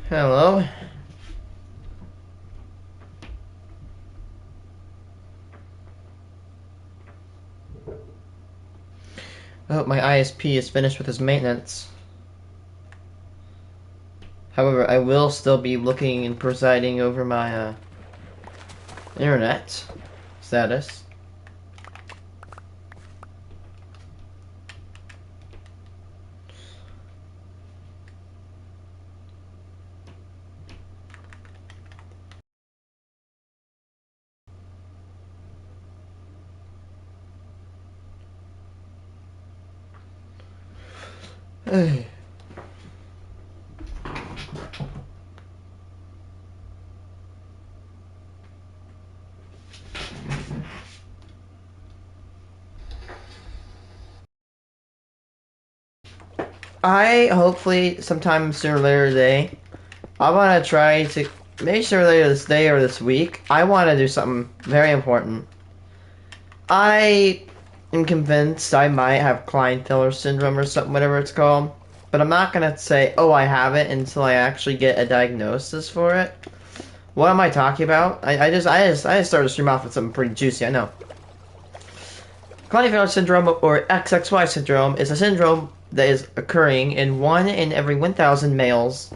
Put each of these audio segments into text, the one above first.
Hello. I hope my ISP is finished with his maintenance. However, I will still be looking and presiding over my internet status. I hopefully sometime sooner or later today, I want to try to maybe sooner or later this day or this week. I want to do something very important. I am convinced I might have Klinefelter syndrome or something, whatever it's called. But I'm not gonna say, oh, I have it until I actually get a diagnosis for it. What am I talking about? I just started to stream off with something pretty juicy. I know. Klinefelter syndrome or XXY syndrome is a syndrome that is occurring in 1 in every 1,000 males.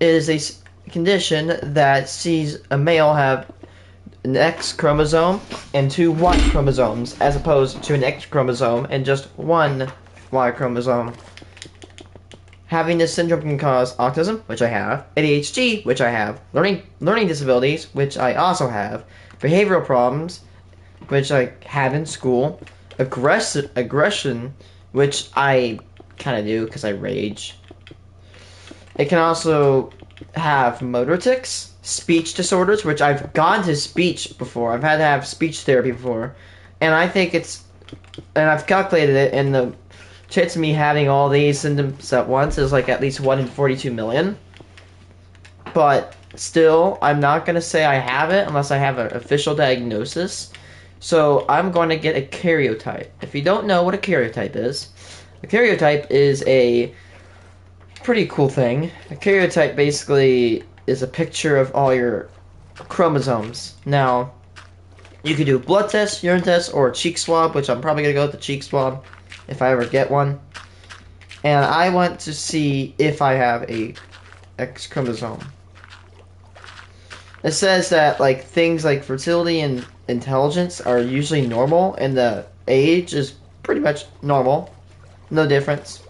It is a condition that sees a male have an X chromosome and 2 Y chromosomes, as opposed to an X chromosome and just 1 Y chromosome. Having this syndrome can cause autism, which I have, ADHD, which I have, learning disabilities, which I also have, behavioral problems, which I had in school, aggression, which I kind of do because I rage. It can also have motor tics, speech disorders, which I've gone to speech before. I've had to have speech therapy before, and I think and I've calculated it, and the chance of me having all these symptoms at once is like at least 1 in 42 million. But still, I'm not going to say I have it unless I have an official diagnosis. So I'm going to get a karyotype. If you don't know what a karyotype is, a karyotype is a pretty cool thing. A karyotype basically is a picture of all your chromosomes. Now, you could do a blood test, urine test, or a cheek swab, which I'm probably going to go with the cheek swab if I ever get one. And I want to see if I have a X chromosome. It says that like things like fertility and intelligence are usually normal, and the age is pretty much normal, no difference.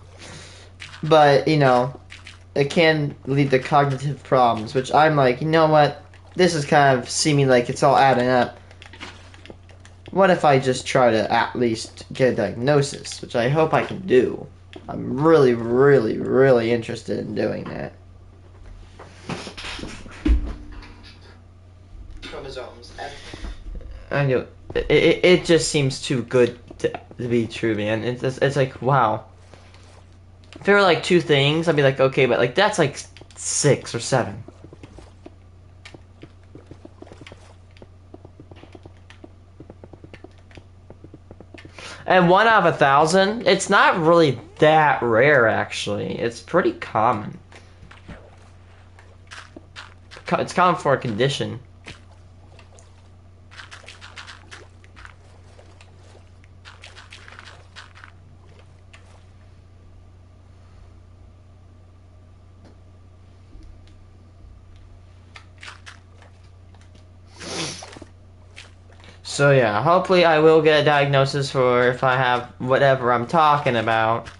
But it can lead to cognitive problems, which I'm like, you know what? This is kind of seeming like it's all adding up. What if I just try to at least get a diagnosis, which I hope I can do. I'm really, really, really interested in doing that. Chromosomes. I know. It just seems too good to be true, man. It's like, wow. If there were like 2 things, I'd be like, okay, but like that's like 6 or 7. And 1 out of 1,000, it's not really that rare, actually. It's pretty common. It's common for a condition. So yeah, hopefully I will get a diagnosis for if I have whatever I'm talking about.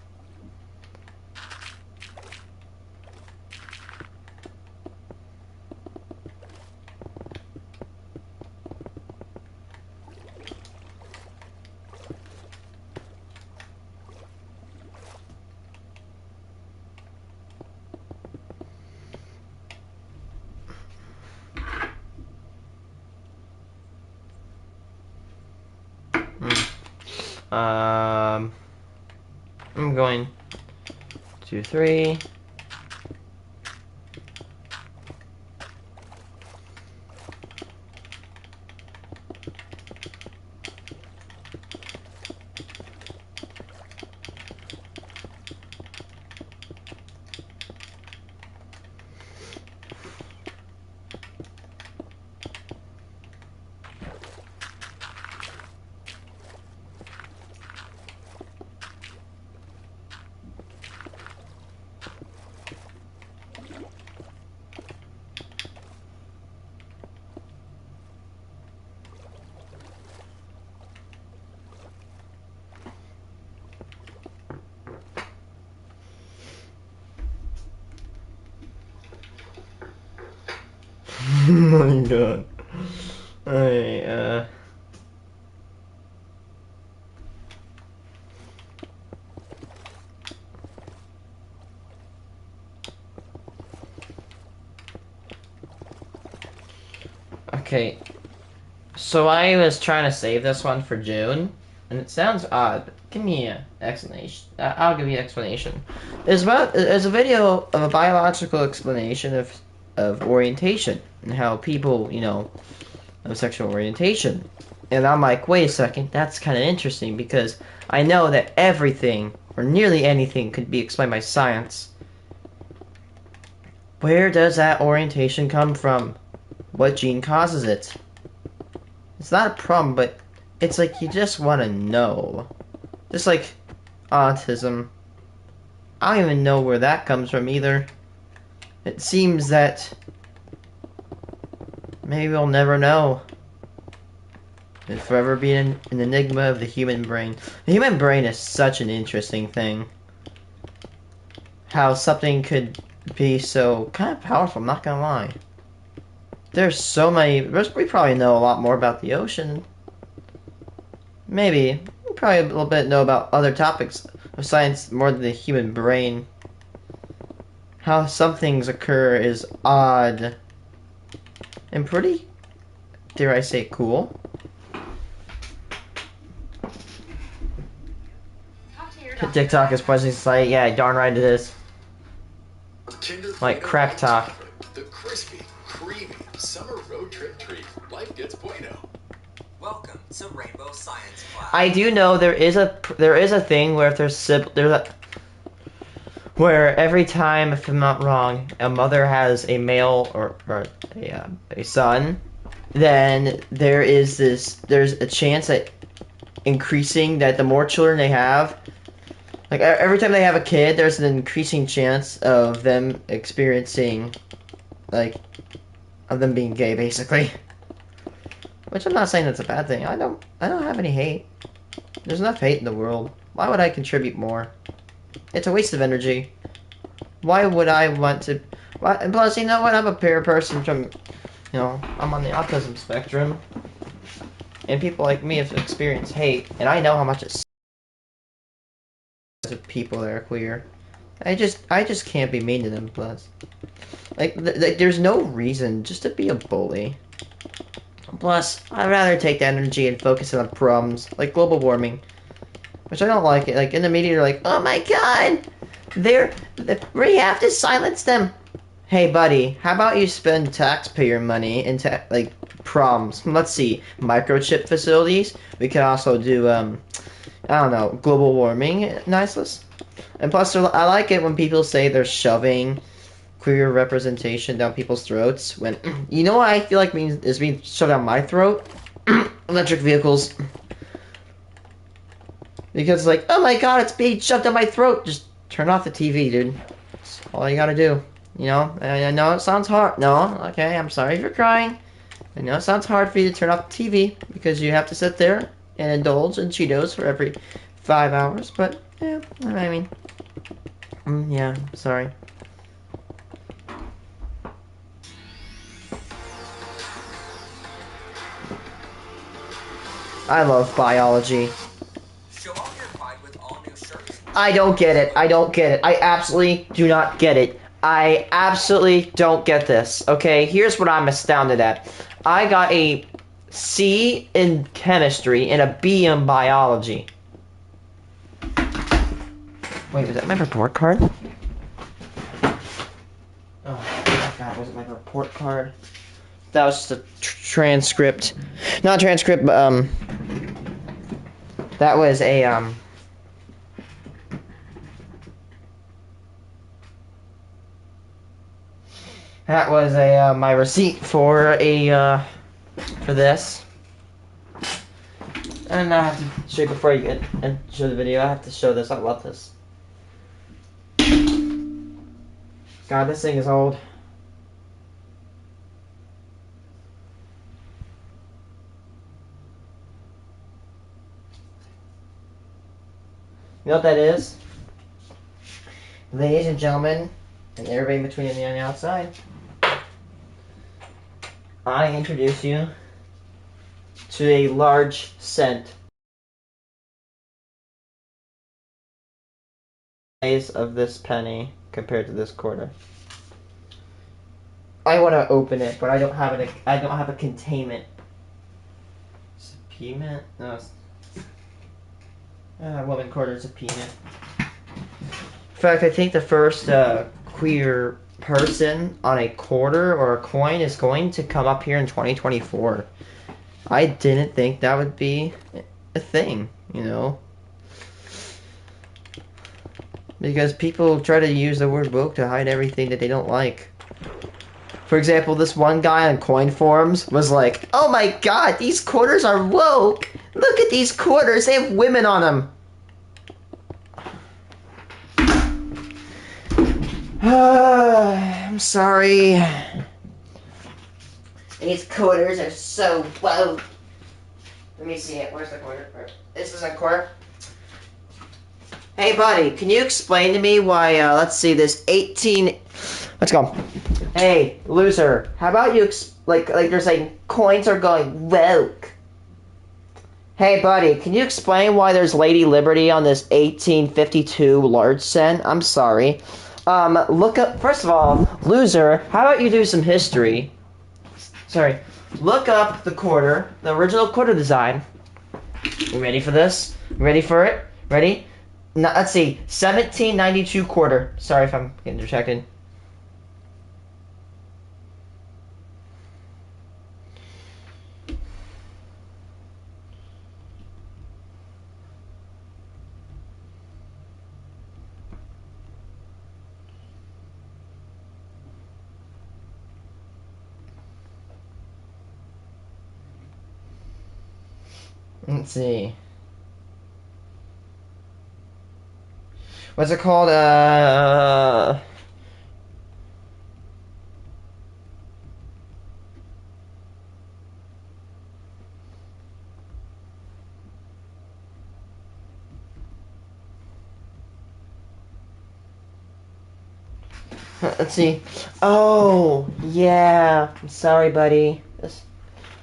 I'm going 2, 3. my god. Alright, okay. So I was trying to save this one for June, and it sounds odd. But give me an explanation. I'll give you an explanation. It's a video of a biological explanation of orientation and how people, of sexual orientation. And I'm like, wait a second, that's kind of interesting because I know that everything or nearly anything could be explained by science. Where does that orientation come from? What gene causes it? It's not a problem, but it's like you just want to know. Just like autism. I don't even know where that comes from either. It seems that maybe we'll never know. It'll forever be an enigma of the human brain. The human brain is such an interesting thing. How something could be so kind of powerful, I'm not gonna lie. There's so many. We probably know a lot more about the ocean. Maybe. We probably a little bit know about other topics of science more than the human brain. How some things occur is odd. And pretty, dare I say, cool. TikTok is poisoning society. Yeah, darn right it is. Like crack talk. The crispy, creamy summer road trip treat. Life gets bueno. Welcome to Rainbow Science Class. I do know there is a thing where if where every time, if I'm not wrong, a mother has a male or a son, then there's a chance that increasing that the more children they have, like every time they have a kid, there's an increasing chance of them experiencing, of them being gay, basically. Which I'm not saying that's a bad thing. I don't have any hate. There's enough hate in the world. Why would I contribute more? It's a waste of energy. Why would I want to? And plus, you know what? I'm a peer person from, I'm on the autism spectrum, and people like me have experienced hate, and I know how much it's of people that are queer. I just can't be mean to them. Plus, there's no reason just to be a bully. Plus, I'd rather take the energy and focus it on problems like global warming, which I don't like it. Like in the media, they're like, "Oh my God, we have to silence them." Hey, buddy, how about you spend taxpayer money into problems? Let's see, microchip facilities. We could also do I don't know, global warming. Niceless. And plus, I like it when people say they're shoving queer representation down people's throats. When you know what I feel like is being shoved down my throat? Electric vehicles. Because oh my God, it's being shoved down my throat. Just turn off the TV, dude. That's all you gotta do. I know it sounds hard. No, okay, I'm sorry if you're crying. I know it sounds hard for you to turn off the TV because you have to sit there and indulge in Cheetos for every 5 hours. But yeah, I mean, yeah, sorry. I love biology. Show off your pride with all new shirts. I don't get it. I absolutely do not get it. I absolutely don't get this. Okay, here's what I'm astounded at. I got a C in chemistry and a B in biology. Wait, was that my report card? Oh my God, was it my report card? That was just a transcript. Not transcript, but, that was a, that was my receipt for for this. And I have to show you before you get and show the video. I have to show this. I love this. God, this thing is old. You know what that is? Ladies and gentlemen, and everybody in between and on the outside. I introduce you to a large cent size of this penny compared to this quarter. I want to open it, but I don't have it. I don't have a containment. It's a payment? No. It's, woman quarter is a payment. In fact, I think the first queer person on a quarter or a coin is going to come up here in 2024. I didn't think that would be a thing, you know. Because people try to use the word woke to hide everything that they don't like. For example, this one guy on coin forums was like, "Oh my god, these quarters are woke! Look at these quarters, they have women on them!" I'm sorry. These quarters are so woke. Let me see it. Where's the quarter? This is a quarter. Hey, buddy, can you explain to me why, let's see, this 18... Let's go. Hey, loser, how about you, like they're saying, coins are going woke. Hey, buddy, can you explain why there's Lady Liberty on this 1852 large cent? I'm sorry. Look up, first of all, loser, how about you do some history? Sorry. Look up the quarter, the original quarter design. You ready for this? Ready for it? Ready? No, let's see, 1792 quarter. Sorry if I'm getting distracted. Let's see. What's it called? Let's see. Oh, yeah. I'm sorry, buddy.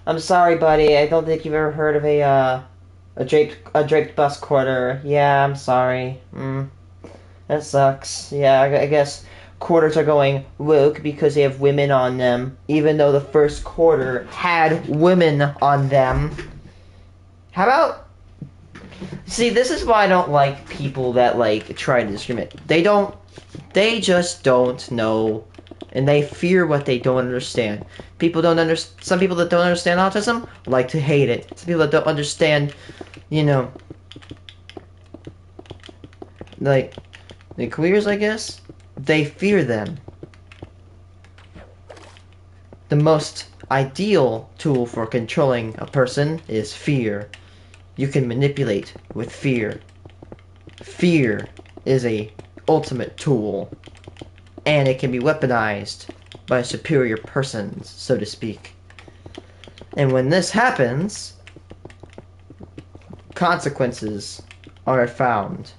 I'm sorry, buddy. I don't think you've ever heard of a draped bus quarter. Yeah, I'm sorry. That sucks. Yeah, I guess quarters are going woke because they have women on them, even though the first quarter had women on them. How about... See, this is why I don't like people that, like, try to discriminate. They just don't know, and they fear what they don't understand. Some people that don't understand autism like to hate it. Some people that don't understand, you know, like, the queers, I guess, they fear them. The most ideal tool for controlling a person is fear. You can manipulate with fear. Fear is a ultimate tool, and it can be weaponized by superior persons, so to speak. And when this happens, consequences are found,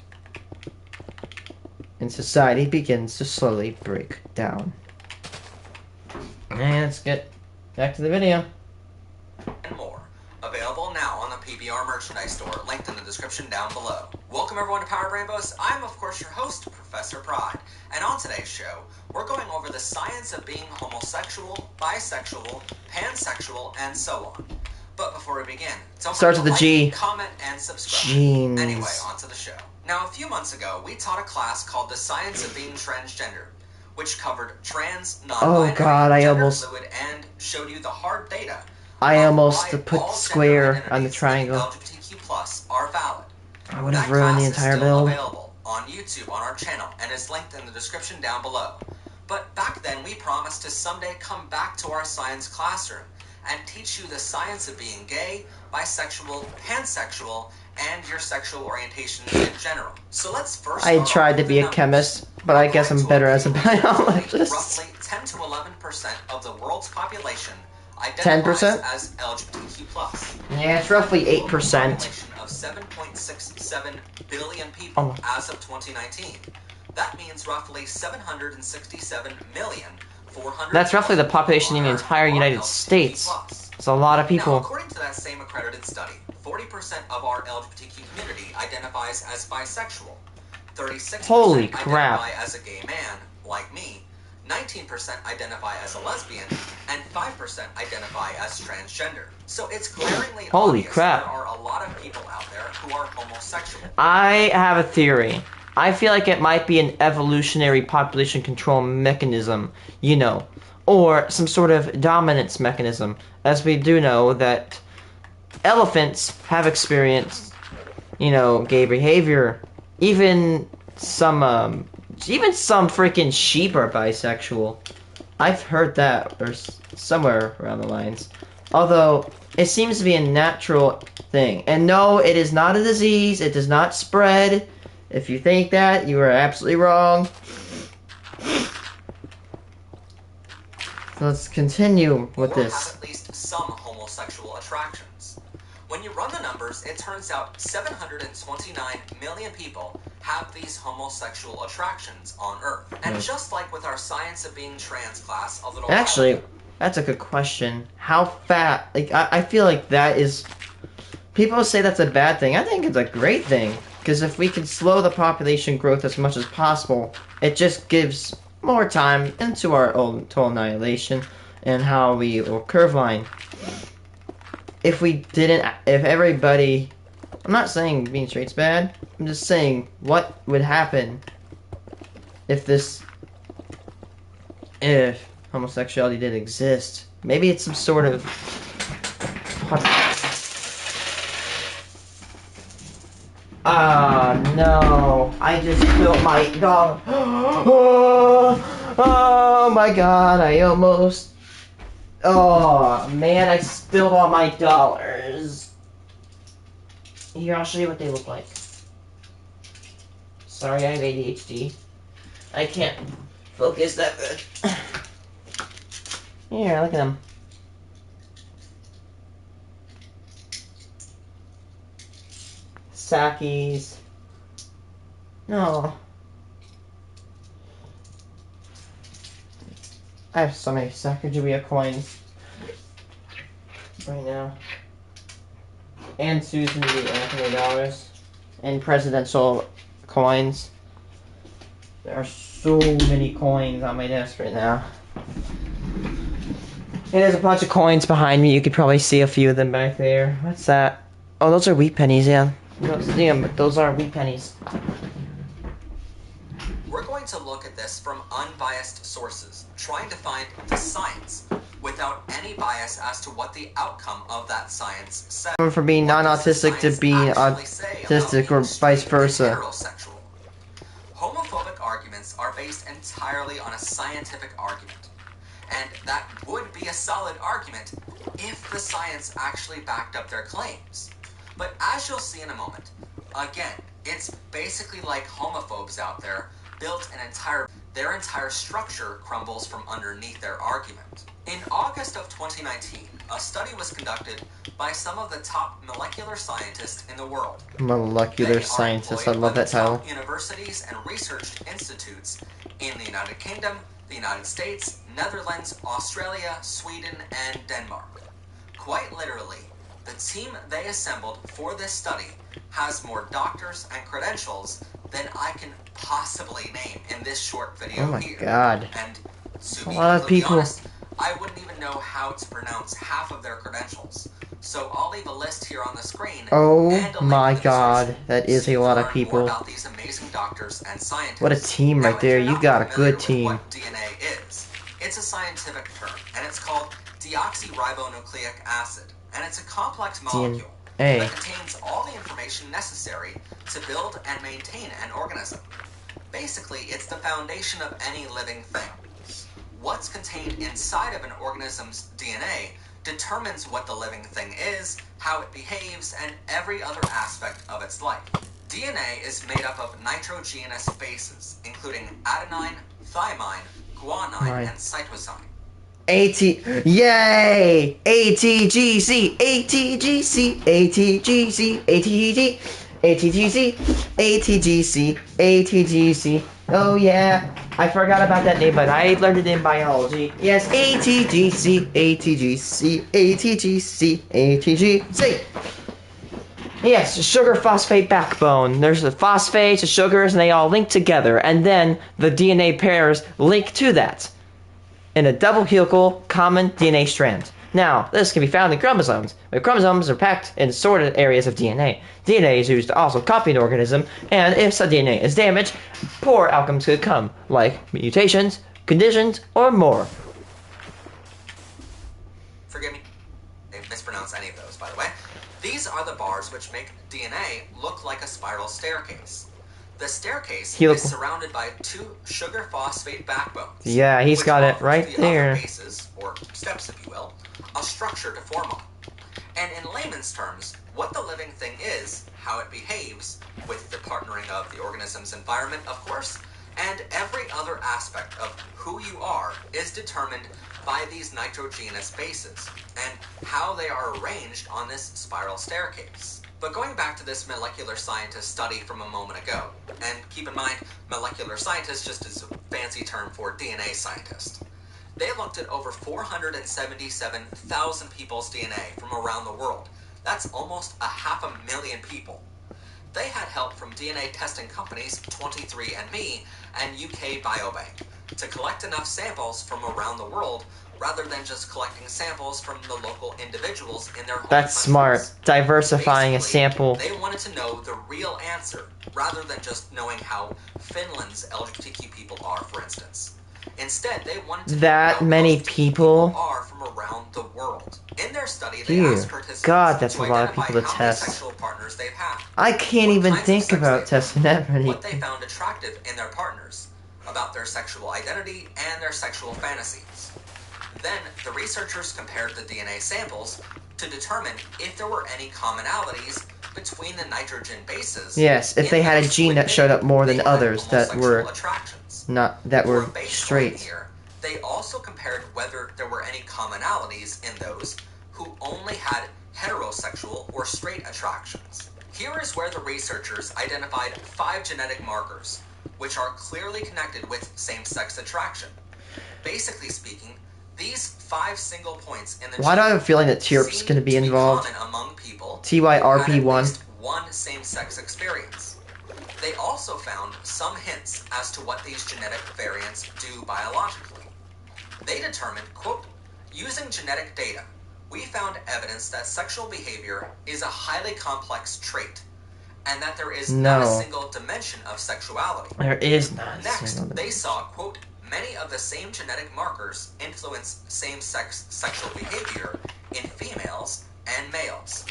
and society begins to slowly break down. And let's get back to the video. And more. Available now on the PBR merchandise store, linked in the description down below. Welcome everyone to Powered Rainbows. I'm of course your host, Professor Pride. And on today's show, we're going over the science of being homosexual, bisexual, pansexual, and so on. But before we begin, don't forget to like, comment, and subscribe. Genes. Anyway, on to the show. Now, a few months ago, we taught a class called The Science of Being Transgender, which covered trans, non-binary, gender fluid, and showed you the hard data. I almost put square on the triangle. LGBTQ+ are valid. I would have ruined the entire build. Available on YouTube on our channel and is linked in the description down below. But back then we promised to someday come back to our science classroom and teach you the science of being gay, bisexual, pansexual, and your sexual orientation in general. So let's first I tried to be a chemist, but I guess I'm better as a biologist. Roughly 10 to 11% of the world's population 10%? As LGBTQ+. Yeah, it's roughly 8%. Population of 7.67 billion people as of 2019. That means roughly 767 million That's roughly the population in the entire United States. It's a lot of Now, people. according to that same accredited study, 40% of our LGBTQ community identifies as bisexual, 36% Holy crap. identify as a gay man, like me, 19% identify as a lesbian, and 5% identify as transgender. So it's glaringly Holy obvious crap. there are a lot of people out there who are homosexual. I have a theory. I feel like it might be an evolutionary population control mechanism, you know, or some sort of dominance mechanism, as we do know that elephants have experienced, you know, gay behavior. Even some freaking sheep are bisexual. I've heard that, or somewhere around the lines. Although, it seems to be a natural thing. And no, it is not a disease. It does not spread. If you think that, you are absolutely wrong. So let's continue with Or this. have at least some homosexual attractions. When you run the numbers, it turns out 729 million people have these homosexual attractions on Earth. And just like with our Science of Being Trans class a little Actually, while ago, that's a good question. How fat? Like, I feel like that is. People say that's a bad thing. I think it's a great thing. Because if we can slow the population growth as much as possible, it just gives more time into our own total annihilation and how we will curve line. If everybody. I'm not saying being straight's bad. I'm just saying what would happen if homosexuality did exist. Maybe it's some sort of. Ah, no. I just spilled my dollar. Oh my god, I almost. Oh man, I spilled all my dollars. Here, I'll show you what they look like. Sorry, I have ADHD. I can't focus that good. Here, look at them. Sakis. No. I have so many Sacagawea coins right now. And Susan B. Anthony dollars. And presidential coins. There are so many coins on my desk right now. And there's a bunch of coins behind me. You could probably see a few of them back there. What's that? Oh, those are wheat pennies, yeah. You don't see them, but those are wheat pennies. we're going to look at this from unbiased sources, trying to find the science without any bias as to what the outcome of that science says. From being non-autistic to being autistic or vice versa. Heterosexual. Homophobic arguments are based entirely on a scientific argument. And that would be a solid argument if the science actually backed up their claims. But as you'll see in a moment, again, it's basically like homophobes out there built their entire structure crumbles from underneath their argument. In August of 2019, a study was conducted by some of the top molecular scientists in the world. Molecular scientists, I love that title. Universities and research institutes in the United Kingdom, the United States, Netherlands, Australia, Sweden, and Denmark. Quite literally, the team they assembled for this study has more doctors and credentials than I can possibly name in this short video Oh my here. god. And to A be lot of completely people. honest, I wouldn't even know how to pronounce half of their credentials. So I'll leave a list here on the screen. Oh and a link my in the god, description that is so a you lot can of learn people. more about these amazing doctors and scientists. What a team Now, right if there. you're You not got a familiar good with team. what DNA is, it's a scientific term, and it's called deoxyribonucleic acid, and it's a complex molecule that contains all the information necessary to build and maintain an organism. Basically, it's the foundation of any living thing. What's contained inside of an organism's DNA determines what the living thing is, how it behaves, and every other aspect of its life. DNA is made up of nitrogenous bases, including adenine, thymine, guanine, and cytosine. Yay! ATGC, ATGC, ATGC, ATG, ATGC, ATGC, ATGC, Oh yeah, I forgot about that name, but I learned it in biology. Yes, ATGC, ATGC, ATGC, ATGC. Yes, sugar phosphate backbone. There's the phosphates, the sugars, and they all link together, and then the DNA pairs link to that in a double helical common DNA strand. Now, this can be found in chromosomes, where chromosomes are packed in sorted areas of DNA. DNA is used to also copy an organism, and if such DNA is damaged, poor outcomes could come, like mutations, conditions, or more. Forgive me, I mispronounced any of those, by the way. These are the bars which make DNA look like a spiral staircase. The staircase is surrounded by two sugar phosphate backbones. Yeah, he's got it right there. Other bases, or steps if you will, a structure to form on. And in layman's terms, what the living thing is, how it behaves, with the partnering of the organism's environment, of course, and every other aspect of who you are is determined by these nitrogenous bases, and how they are arranged on this spiral staircase. But going back to this molecular scientist study from a moment ago, and keep in mind, molecular scientist just is a fancy term for DNA scientist. They looked at over 477,000 people's DNA from around the world. That's almost 500,000 people. They had help from DNA testing companies 23andMe and UK Biobank to collect enough samples from around the world rather than just collecting samples from the local individuals in their home That's countries. Smart. Diversifying Basically, a sample. They wanted to know the real answer rather than just knowing how Finland's LGBTQ people are, for instance. Instead, they wanted to that know many how people are from around the world. In their study, they Dear asked participants God, that's to a lot of identify people to how many test. sexual partners they've had, I can't what even kinds of think sex about they've testing had, that many. what they found attractive in their partners, about their sexual identity and their sexual fantasies. Then, the researchers compared the DNA samples to determine if there were any commonalities between the nitrogen bases. Yes, if they had a gene that showed up more than others that were attractions. were For a baseline straight. here, they also compared whether there were any commonalities in those who only had heterosexual or straight attractions. Here is where the researchers identified 5 genetic markers, which are clearly connected with same-sex attraction. Basically speaking, these 5 single points in the Why do I have a feeling that TYRP's going to be involved? common among people TYRP1. who had at least one same-sex experience. They also found some hints as to what these genetic variants do biologically. They determined, quote, using genetic data, we found evidence that sexual behavior is a highly complex trait, and that there is not a single dimension of sexuality. There is not. Next, they saw, quote, many of the same genetic markers influence same-sex sexual behavior in females and males.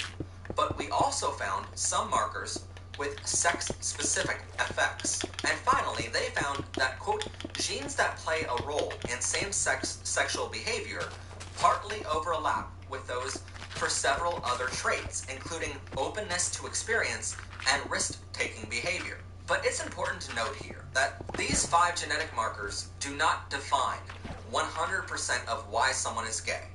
But we also found some markers with sex-specific effects. And finally, they found that, quote, genes that play a role in same-sex sexual behavior partly overlap with those for several other traits, including openness to experience and risk-taking behavior. But it's important to note here that these 5 genetic markers do not define 100% of why someone is gay.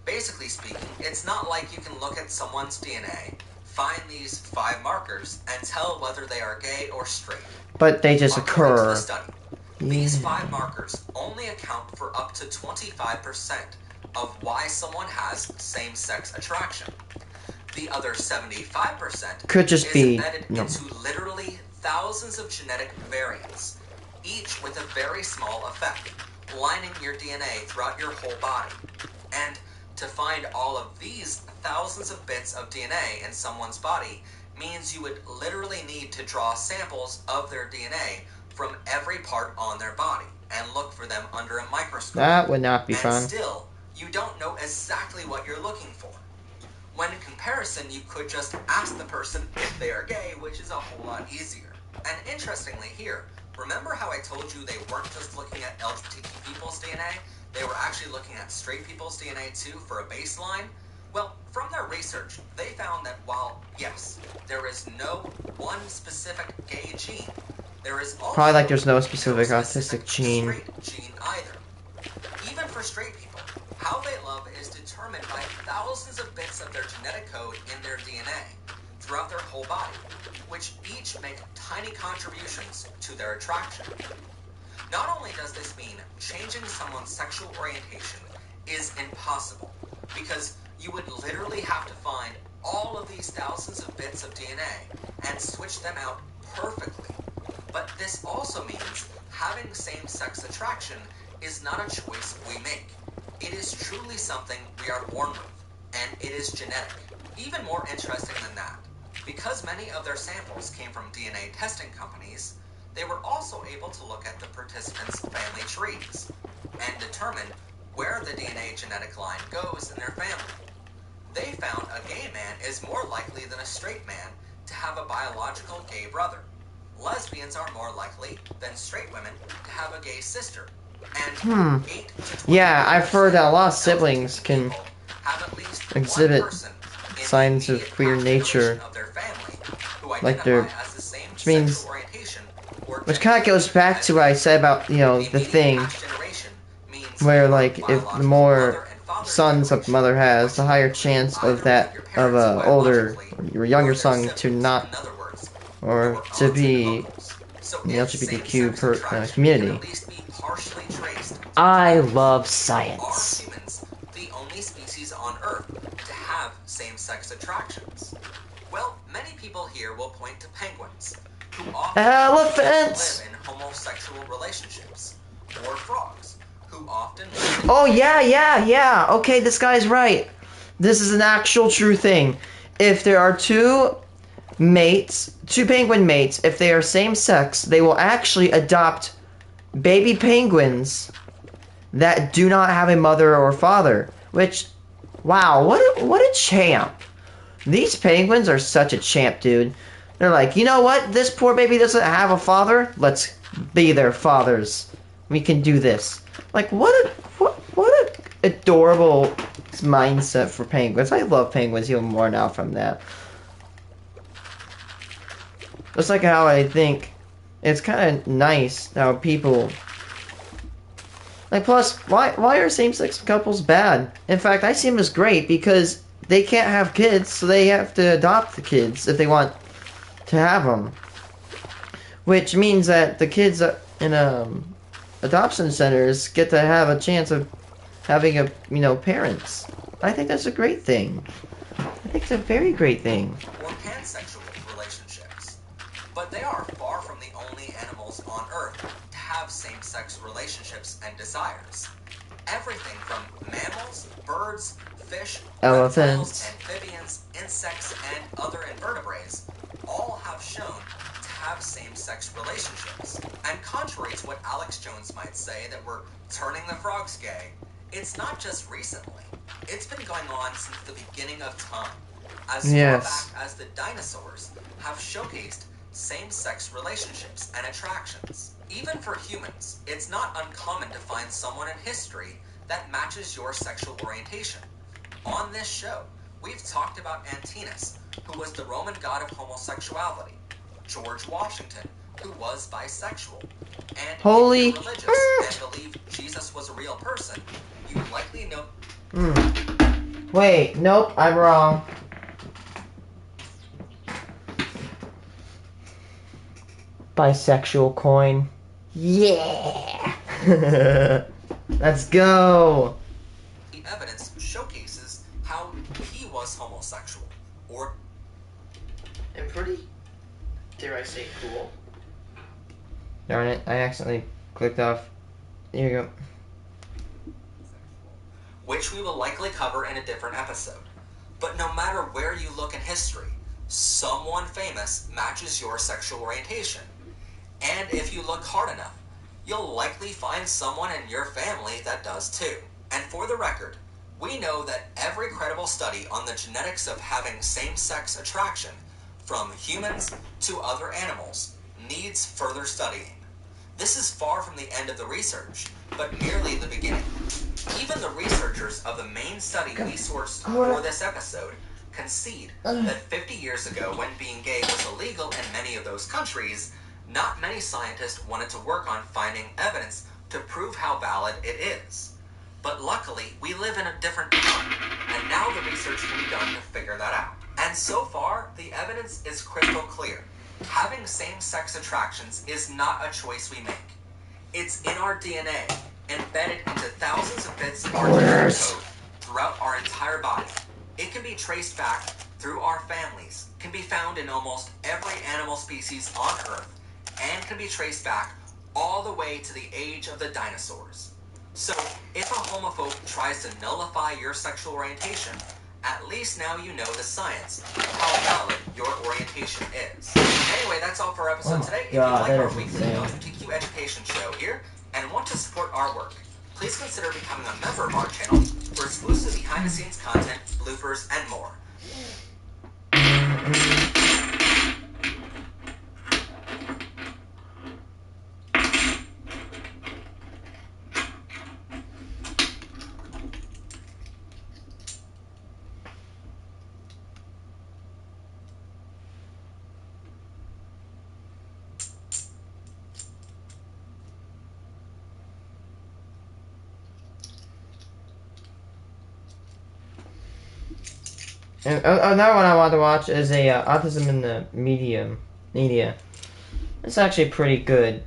Basically speaking, it's not like you can look at someone's DNA, find these 5 markers, and tell whether they are gay or straight. But they just According to occur. the study, these 5 markers only account for up to 25% of why someone has same-sex attraction. The other 75% Could just is be embedded into literally thousands of genetic variants, each with a very small effect, lining your DNA throughout your whole body. And to find all of these thousands of bits of DNA in someone's body means you would literally need to draw samples of their DNA from every part on their body and look for them under a microscope. That would not be fun. And still, you don't know exactly what you're looking for. When in comparison, you could just ask the person if they are gay, which is a whole lot easier. And interestingly here, remember how I told you they weren't just looking at LGBT people's DNA? They were actually looking at straight people's DNA too for a baseline? Well, from their research, they found that while, yes, there is no one specific gay gene, there is also probably like there's no specific autistic gene. Straight gene either. Even for straight people, how they love is determined by thousands of bits of their genetic code in their DNA. throughout their whole body, which each make tiny contributions to their attraction. Not only does this mean changing someone's sexual orientation is impossible, because you would literally have to find all of these thousands of bits of DNA and switch them out perfectly. But this also means having same-sex attraction is not a choice we make. It is truly something we are born with, and it is genetic. Even more interesting than that, because many of their samples came from DNA testing companies, they were also able to look at the participants' family trees and determine where the DNA genetic line goes in their family. They found a gay man is more likely than a straight man to have a biological gay brother. Lesbians are more likely than straight women to have a gay sister. And 8 to 20 Yeah, I've heard that a lot of siblings can have at least exhibit one person in signs the of immediate queer past nature, generation of their family who like identify they're, as the same which means, sexual orientation or which gender kind of goes back as to what I said about, you know, the immediate thing past generation means where, your like, if the biological more mother and father's sons a generation, mother has, which the higher include chance either of that, your of parents a older biologically or younger or their son to siblings, not, in other words, or your to aunts and be uncles. So in the if LGBTQ same-sex attraction can community. at least be partially traced to I genetics, love are science. humans the only species on Earth to have same-sex attractions? Well, many people here will point to penguins, who often Elephants! live in homosexual relationships, or frogs, who often live in Oh, yeah. Okay, this guy's right. This is an actual true thing. If there are two penguin mates, if they are same sex, they will actually adopt baby penguins that do not have a mother or father. Which, wow, what a champ. These penguins are such a champ, dude. They're like, you know what? This poor baby doesn't have a father. Let's be their fathers. We can do this. Like, what a adorable mindset for penguins. I love penguins even more now from that. That's like how I think it's kind of nice how people... Like, plus, why are same-sex couples bad? In fact, I see them as great because they can't have kids, so they have to adopt the kids if they want to have them. Which means that the kids in adoption centers get to have a chance of having parents. I think that's a great thing. I think it's a very great thing. or pansexual relationships. But they are far from the only animals on Earth to have same-sex relationships and desires. Everything from mammals, birds, fish, Elephants, reptiles, amphibians, insects, and other invertebrates all have shown to have same-sex relationships. And contrary to what Alex Jones might say that we're turning the frogs gay, it's not just recently. It's been going on since the beginning of time. As far back as the dinosaurs have showcased same-sex relationships and attractions. Even for humans, it's not uncommon to find someone in history that matches your sexual orientation. On this show, we've talked about Antinous, who was the Roman god of homosexuality, George Washington, who was bisexual, and if you're religious and believe Jesus was a real person, you likely know... Wait, nope, I'm wrong. Bisexual coin. Yeah! Let's go! The evidence showcases how he was homosexual, or... And pretty, dare I say, cool. Darn it, I accidentally clicked off. Here you go. which we will likely cover in a different episode. But no matter where you look in history, someone famous matches your sexual orientation. And if you look hard enough, you'll likely find someone in your family that does too. And for the record, we know that every credible study on the genetics of having same-sex attraction, from humans to other animals, needs further studying. This is far from the end of the research, but merely the beginning. Even the researchers of the main study we sourced for this episode concede that 50 years ago, when being gay was illegal in many of those countries, not many scientists wanted to work on finding evidence to prove how valid it is. But luckily, we live in a different time, and now the research can be done to figure that out. And so far, the evidence is crystal clear. Having same-sex attractions is not a choice we make. It's in our DNA, embedded into thousands of bits of our genetic code throughout our entire body. It can be traced back through our families, can be found in almost every animal species on Earth, and can be traced back all the way to the age of the dinosaurs. So, if a homophobe tries to nullify your sexual orientation, at least now you know the science of how valid your orientation is. Anyway, that's all for our episode today. If you like our weekly LGBTQ education show here and want to support our work, please consider becoming a member of our channel for exclusive behind-the-scenes content, bloopers, and more. And another one I want to watch is a Autism in the Media. It's actually pretty good.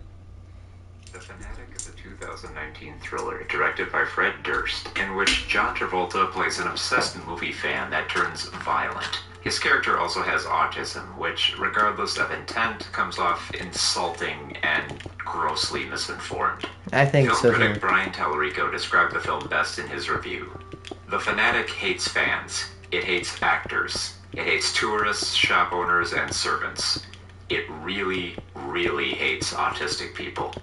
The Fanatic is a 2019 thriller directed by Fred Durst, in which John Travolta plays an obsessed movie fan that turns violent. His character also has autism, which, regardless of intent, comes off insulting and grossly misinformed. I think Film so. critic Brian Tallarico described the film best in his review. The Fanatic hates fans. It hates actors. It hates tourists, shop owners, and servants. It really, really hates autistic people.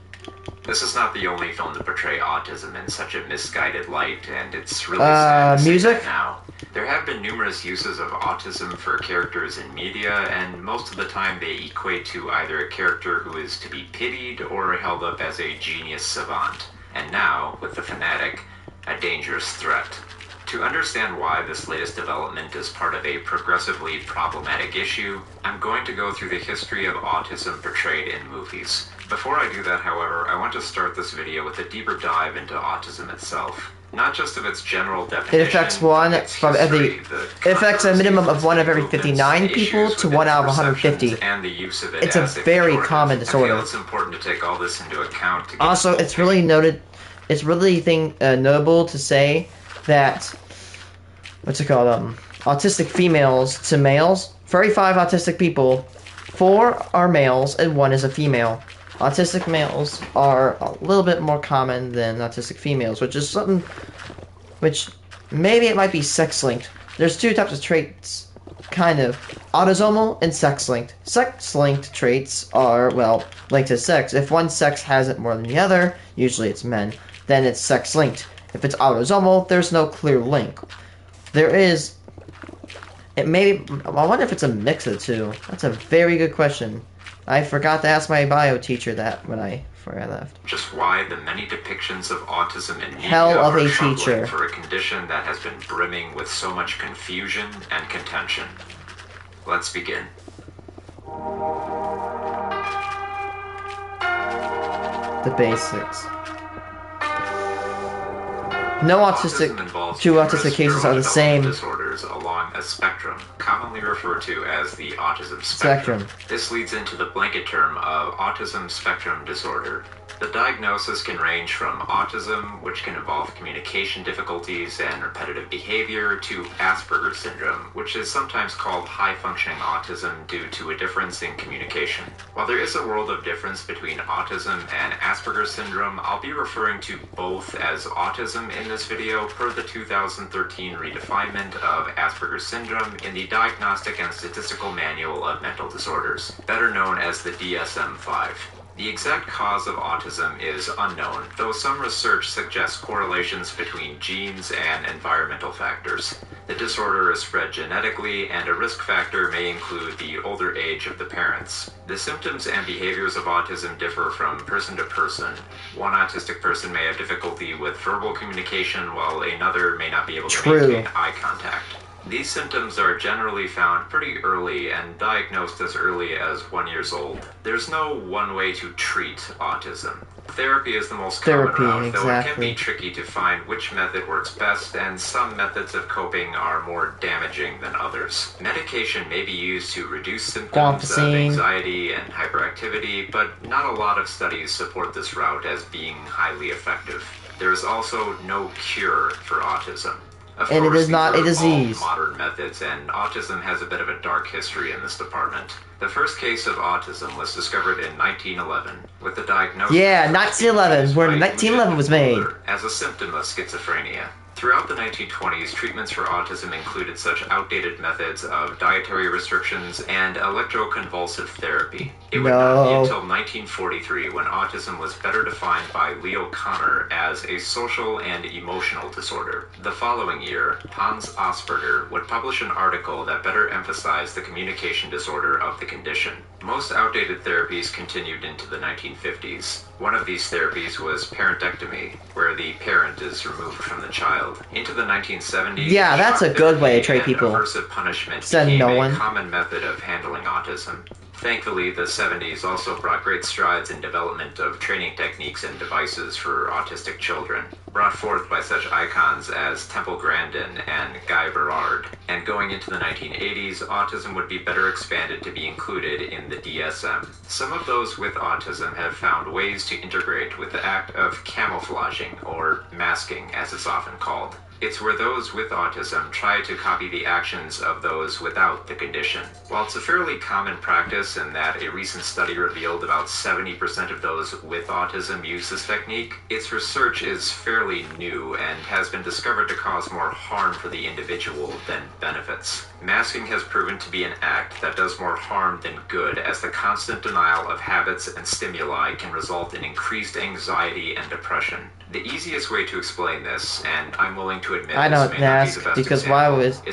This is not the only film to portray autism in such a misguided light, and it's really sad to say that now. There have been numerous uses of autism for characters in media, and most of the time they equate to either a character who is to be pitied or held up as a genius savant. And now, with The Fanatic, a dangerous threat. To understand why this latest development is part of a progressively problematic issue, I'm going to go through the history of autism portrayed in movies. Before I do that, however, I want to start this video with a deeper dive into autism itself. Not just of its general definition, it affects it affects a minimum of 1 of every 59 people to 1 out of 150. And the use of it it's a very common disorder. I feel it's important to take all this into account. Also, it's really notable to say that autistic females to males. For every 5 autistic people, 4 are males and 1 is a female. Autistic males are a little bit more common than autistic females, which is something which maybe it might be sex-linked. There's 2 types of traits, kind of. Autosomal and sex-linked. Sex-linked traits are, well, linked to sex. If one sex has it more than the other, usually it's men, then it's sex-linked. If it's autosomal, there's no clear link. There is... I wonder if it's a mix of the 2. That's a very good question. I forgot to ask my bio teacher that before I left. Just why the many depictions of autism in media Hell of a are troubling teacher. for a condition that has been brimming with so much confusion and contention. Let's begin. The basics. No autistic, 2 autistic cases are the same. Disorders along a spectrum, commonly referred to as the autism spectrum. This leads into the blanket term of autism spectrum disorder. The diagnosis can range from autism, which can involve communication difficulties and repetitive behavior, to Asperger's syndrome, which is sometimes called high-functioning autism due to a difference in communication. While there is a world of difference between autism and Asperger's syndrome, I'll be referring to both as autism in this video per the 2013 redefinement of Asperger's syndrome in the Diagnostic and Statistical Manual of Mental Disorders, better known as the DSM-5. The exact cause of autism is unknown, though some research suggests correlations between genes and environmental factors. The disorder is spread genetically, and a risk factor may include the older age of the parents. The symptoms and behaviors of autism differ from person to person. One autistic person may have difficulty with verbal communication, while another may not be able to maintain eye contact. These symptoms are generally found pretty early and diagnosed as early as 1 year old. There's no one way to treat autism. Therapy is the most common route, though it can be tricky to find which method works best, and some methods of coping are more damaging than others. Medication may be used to reduce symptoms of anxiety and hyperactivity, but not a lot of studies support this route as being highly effective. There is also no cure for autism. And it is not a disease. Modern methods, and autism has a bit of a dark history in this department. The first case of autism was discovered in 1911 with the diagnosis. Yeah, 1911, where 1911 was made. As a symptom of schizophrenia. Throughout the 1920s, treatments for autism included such outdated methods of dietary restrictions and electroconvulsive therapy. It would not be until 1943 when autism was better defined by Leo Kanner as a social and emotional disorder. The following year, Hans Asperger would publish an article that better emphasized the communication disorder of the condition. Most outdated therapies continued into the 1950s. One of these therapies was parentectomy, where the parent is removed from the child. Into the 1970s, yeah, that's a good way to treat people. Aversive punishment became a common method of handling autism. Thankfully, the 70s also brought great strides in development of training techniques and devices for autistic children, brought forth by such icons as Temple Grandin and Guy Berard. And going into the 1980s, autism would be better expanded to be included in the DSM. Some of those with autism have found ways to integrate with the act of camouflaging, or masking as it's often called. It's where those with autism try to copy the actions of those without the condition. While it's a fairly common practice in that a recent study revealed about 70% of those with autism use this technique, its research is fairly new and has been discovered to cause more harm for the individual than benefits. Masking has proven to be an act that does more harm than good, as the constant denial of habits and stimuli can result in increased anxiety and depression. The easiest way to explain this, and I'm willing to admit I don't ask, because why would I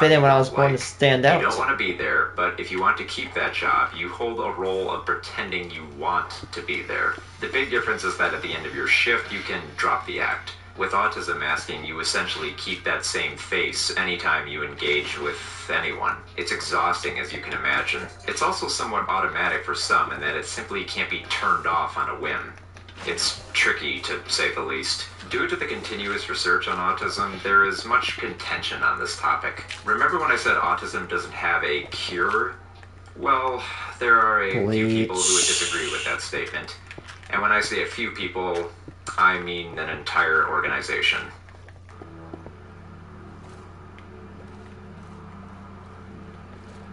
fit in when I was born to stand out? You don't want to be there, but if you want to keep that job, you hold a role of pretending you want to be there. The big difference is that at the end of your shift, you can drop the act. With autism masking, you essentially keep that same face anytime you engage with anyone. It's exhausting, as you can imagine. It's also somewhat automatic for some in that it simply can't be turned off on a whim. It's tricky, to say the least. Due to the continuous research on autism, there is much contention on this topic. Remember when I said autism doesn't have a cure? Well, there are a few people who would disagree with that statement. And when I say a few people, I mean an entire organization.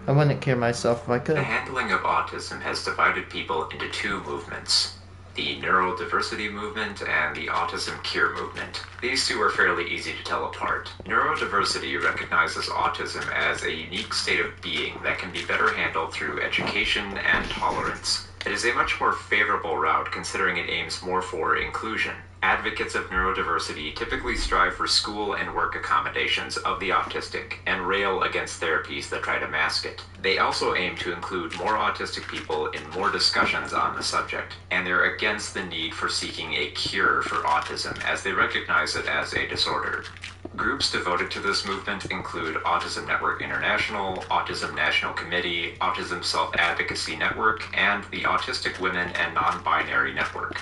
I wouldn't cure myself if I could. The handling of autism has divided people into two movements: the neurodiversity movement and the autism cure movement. These two are fairly easy to tell apart. Neurodiversity recognizes autism as a unique state of being that can be better handled through education and tolerance. It is a much more favorable route considering it aims more for inclusion. Advocates of neurodiversity typically strive for school and work accommodations of the autistic and rail against therapies that try to mask it. They also aim to include more autistic people in more discussions on the subject, and they're against the need for seeking a cure for autism as they recognize it as a disorder. Groups devoted to this movement include Autism Network International, Autism National Committee, Autism Self-Advocacy Network, and the Autistic Women and Non-Binary Network.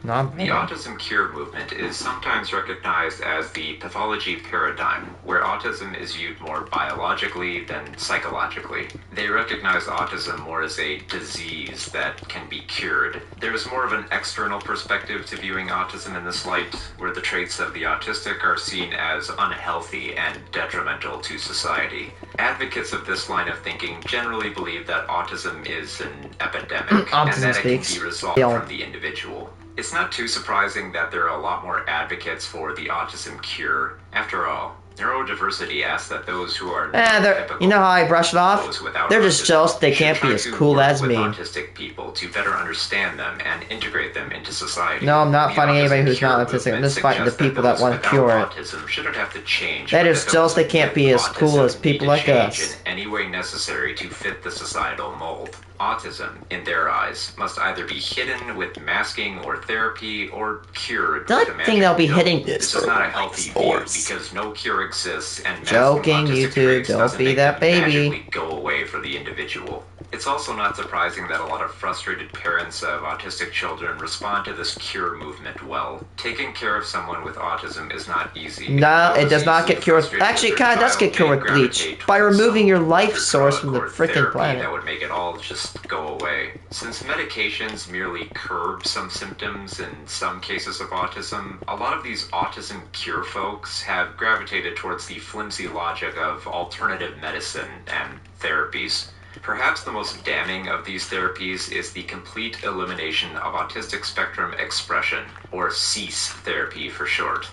The autism cure movement is sometimes recognized as the pathology paradigm, where autism is viewed more biologically than psychologically. They recognize autism more as a disease that can be cured. There is more of an external perspective to viewing autism in this light, where the traits of the autistic are seen as unhealthy and detrimental to society. Advocates of this line of thinking generally believe that autism is an epidemic and that it can be resolved from the individual. It's not too surprising that there are a lot more advocates for the autism cure. After all, neurodiversity asks that those who are you know how I brush it off? They're just jealous they can't be as cool as me. Autistic people to better understand them and integrate them into society. No, I'm not fighting anybody who's not autistic. I'm just fighting the people that want to cure it. Shouldn't have to change. They're just jealous they can't be as cool as people like us. In any way necessary to fit the societal mold. Autism, in their eyes, must either be hidden with masking or therapy or cured with a Don't magic think they'll be pill. hitting This this. is not a healthy view because no cure exists and masking Joking, autistic YouTube, traits don't doesn't be make that them baby. magically go away for the individual. It's also not surprising that a lot of frustrated parents of autistic children respond to this cure movement well. Taking care of someone with autism is not easy. No, it does not get cured. Frustrated Actually, it with their kind of does get child cured with may bleach gravitate by towards removing some your life other source drug from the or frickin' therapy planet. that would make it all just go away. Since medications merely curb some symptoms in some cases of autism, a lot of these autism cure folks have gravitated towards the flimsy logic of alternative medicine and therapies. Perhaps the most damning of these therapies is the complete elimination of autistic spectrum expression, or CEASE therapy for short.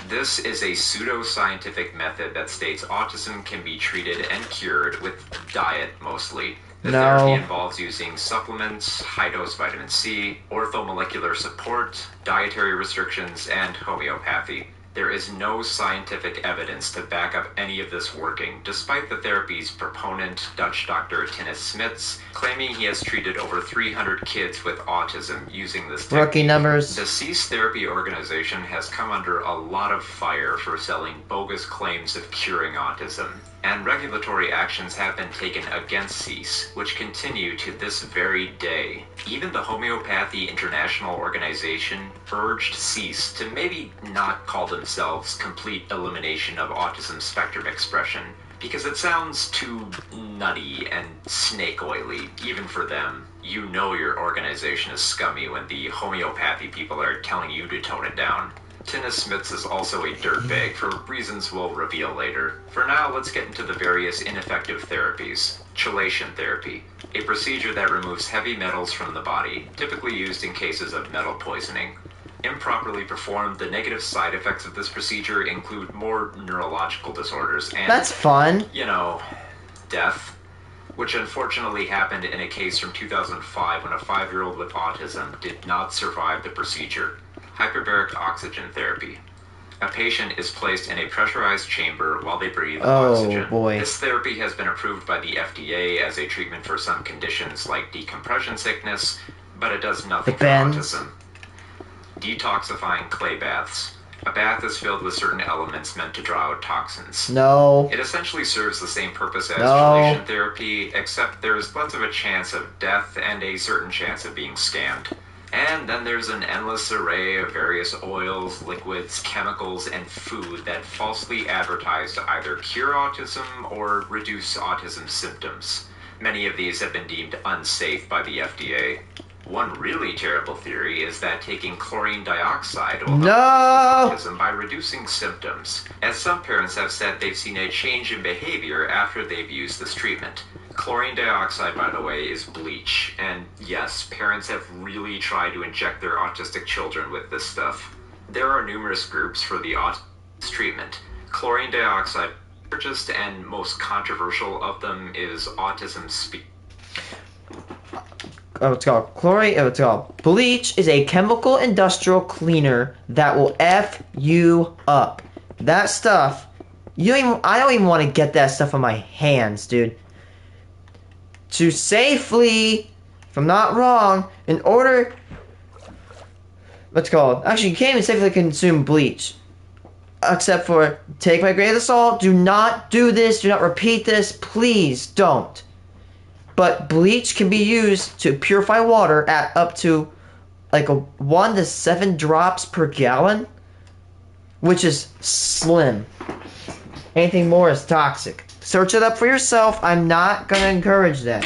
This is a pseudo-scientific method that states autism can be treated and cured with diet mostly. The therapy involves using supplements, high-dose vitamin C, orthomolecular support, dietary restrictions, and homeopathy. There is no scientific evidence to back up any of this working, despite the therapy's proponent, Dutch Dr. Tinus Smits, claiming he has treated over 300 kids with autism using this technique. Rookie numbers. The CEASE Therapy organization has come under a lot of fire for selling bogus claims of curing autism, and regulatory actions have been taken against CEASE, which continue to this very day. Even the Homeopathy International Organization urged CEASE to maybe not call themselves Complete Elimination of Autism Spectrum Expression, because it sounds too nutty and snake oily, even for them. You know your organization is scummy when the homeopathy people are telling you to tone it down. Tinus Smits is also a dirtbag for reasons we'll reveal later. For now, let's get into the various ineffective therapies. Chelation therapy, a procedure that removes heavy metals from the body, typically used in cases of metal poisoning. Improperly performed, the negative side effects of this procedure include more neurological disorders and, That's fun. death, which unfortunately happened in a case from 2005 when a 5-year-old with autism did not survive the procedure. Hyperbaric oxygen therapy. A patient is placed in a pressurized chamber while they breathe oxygen. Boy. This therapy has been approved by the FDA as a treatment for some conditions like decompression sickness, but it does nothing for autism. Detoxifying clay baths. A bath is filled with certain elements meant to draw out toxins. No. It essentially serves the same purpose as chelation therapy, except there's less of a chance of death and a certain chance of being scammed. And then there's an endless array of various oils, liquids, chemicals, and food that falsely advertise to either cure autism or reduce autism symptoms. Many of these have been deemed unsafe by the FDA. One really terrible theory is that taking chlorine dioxide will help autism by reducing symptoms, as some parents have said they've seen a change in behavior after they've used this treatment. Chlorine dioxide, by the way, is bleach, and yes, parents have really tried to inject their autistic children with this stuff. There are numerous groups for the autism treatment. Chlorine dioxide, the largest and most controversial of them is autism speak. It's called bleach is a chemical industrial cleaner that will F you up. That stuff, I don't even want to get that stuff on my hands, dude. To safely, if I'm not wrong, actually you can't even safely consume bleach. Except for, take my grain of salt, do not do this, do not repeat this, please don't. But bleach can be used to purify water at up to like 1 to 7 drops per gallon, which is slim. Anything more is toxic. Search it up for yourself. I'm not going to encourage that.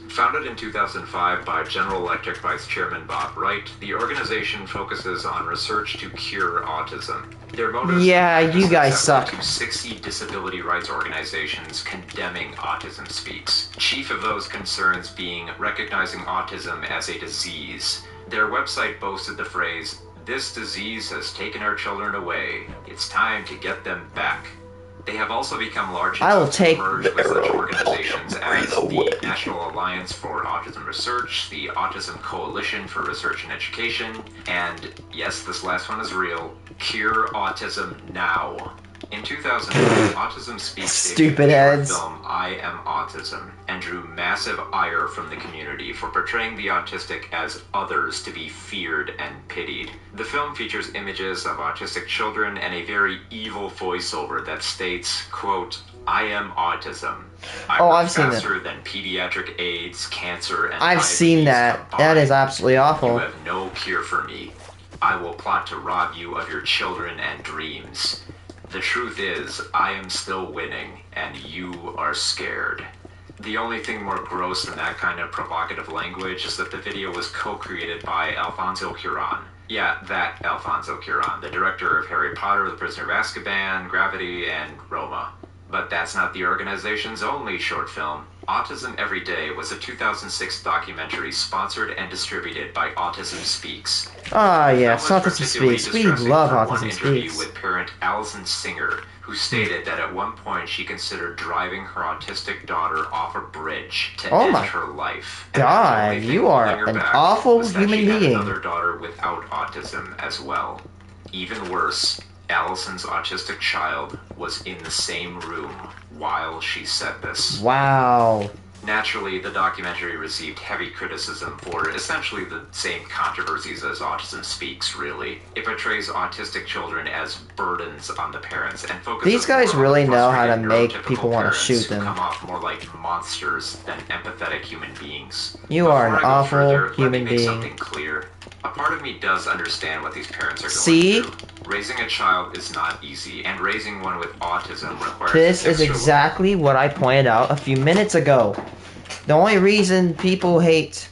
Founded in 2005 by General Electric Vice Chairman Bob Wright, the organization focuses on research to cure autism. Their motives you guys suck. To 60 disability rights organizations condemning autism speaks. Chief of those concerns being recognizing autism as a disease. Their website boasted the phrase, "This disease has taken our children away. It's time to get them back." They have also become large I will enough to take merge the with such arrow organizations all as the way. the National Alliance for Autism Research, the Autism Coalition for Research and Education, and, yes, this last one is real, Cure Autism Now. In 2009, Autism Speaks Stupid debuted the heads. short film I Am Autism and drew massive ire from the community for portraying the autistic as others to be feared and pitied. The film features images of autistic children and a very evil voiceover that states, quote, I am autism. I Oh, work I've seen faster than pediatric AIDS, cancer, and I've seen diabetes that. That is combined. absolutely You awful. have no cure for me. I will plot to rob you of your children and dreams. The truth is, I am still winning, and you are scared. The only thing more gross than that kind of provocative language is that the video was co-created by Alfonso Cuarón. Yeah, that Alfonso Cuarón, the director of Harry Potter, The Prisoner of Azkaban, Gravity, and Roma. But that's not the organization's only short film. Autism Every Day was a 2006 documentary sponsored and distributed by Autism Speaks. Ah, yes, That was Autism particularly Speaks. We distressing love for one Autism interview Speaks. with parent Allison Singer, who stated that at one point she considered driving her autistic daughter off a bridge to Oh end my her life. God, And the only thing you are holding her an back awful was that human she had being. another daughter without autism as well. Even worse, Allison's autistic child was in the same room while she said this. Wow. Naturally, the documentary received heavy criticism for essentially the same controversies as Autism Speaks, really. It portrays autistic children as burdens on the parents and focuses These guys more on really know how to frustrated make neurotypical people want to parents shoot who them. come off more like monsters than empathetic human beings. You are an Before I go awful further, let me human make being. something clear. A part of me does understand what these parents are going See? through. Raising a child is not easy, and raising one with autism requires This is extra exactly what I pointed out a few minutes ago. The only reason people hate...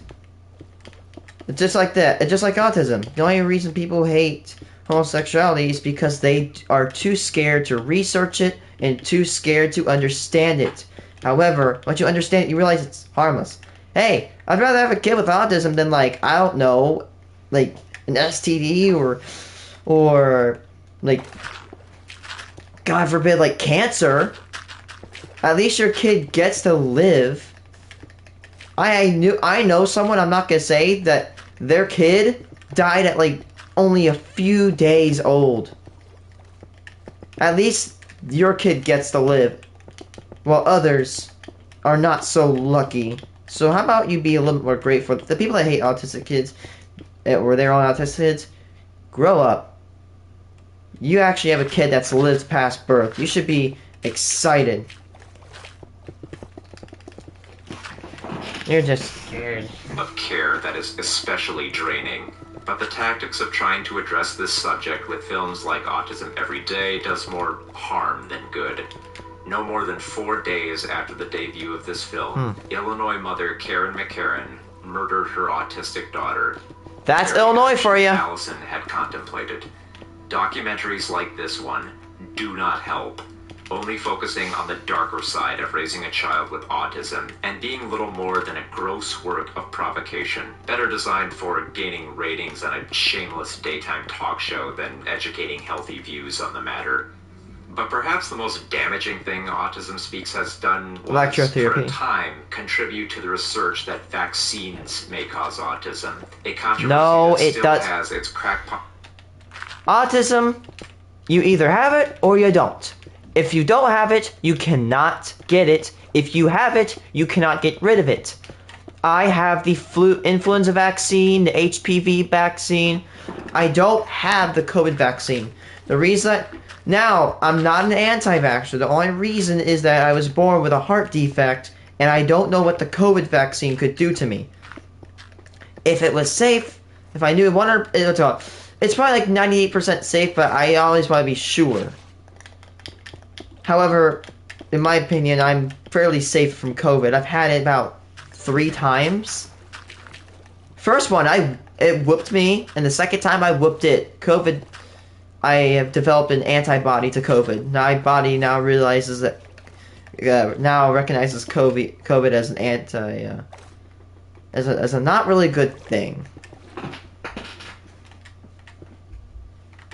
It's just like that. It's just like autism. The only reason people hate homosexuality is because they are too scared to research it and too scared to understand it. However, once you understand it, you realize it's harmless. Hey, I'd rather have a kid with autism than, like, I don't know, like, an STD or like, God forbid, like, cancer. At least your kid gets to live. I know someone, I'm not gonna say, that their kid died at, like, only a few days old. At least your kid gets to live, while others are not so lucky. So how about you be a little more grateful? The people that hate autistic kids, or their own autistic kids, grow up. You actually have a kid that's lived past birth. You should be excited. You're just scared. of care that is especially draining. But the tactics of trying to address this subject with films like Autism Every Day does more harm than good. No more than 4 days after the debut of this film, Illinois mother Karen McCarran murdered her autistic daughter. That's Very Illinois much for you. Allison had contemplated. Documentaries like this one do not help, only focusing on the darker side of raising a child with autism and being little more than a gross work of provocation, better designed for gaining ratings on a shameless daytime talk show than educating healthy views on the matter. But perhaps the most damaging thing Autism Speaks has done was, Electrotherapy. for a time, contribute to the research that vaccines may cause autism. A controversy No, that it still does- has its crackpot. Autism, you either have it or you don't. If you don't have it, you cannot get it. If you have it, you cannot get rid of it. I have the influenza vaccine, the HPV vaccine. I don't have the COVID vaccine. The reason now I'm not an anti-vaxxer. The only reason is that I was born with a heart defect and I don't know what the COVID vaccine could do to me. If it was safe, if I knew it's probably like 98% safe, but I always want to be sure. However, in my opinion, I'm fairly safe from COVID. I've had it about 3 times. First one, it whooped me, and the second time I whooped it. COVID, I have developed an antibody to COVID. My body now realizes that, now recognizes COVID as an as a not really good thing.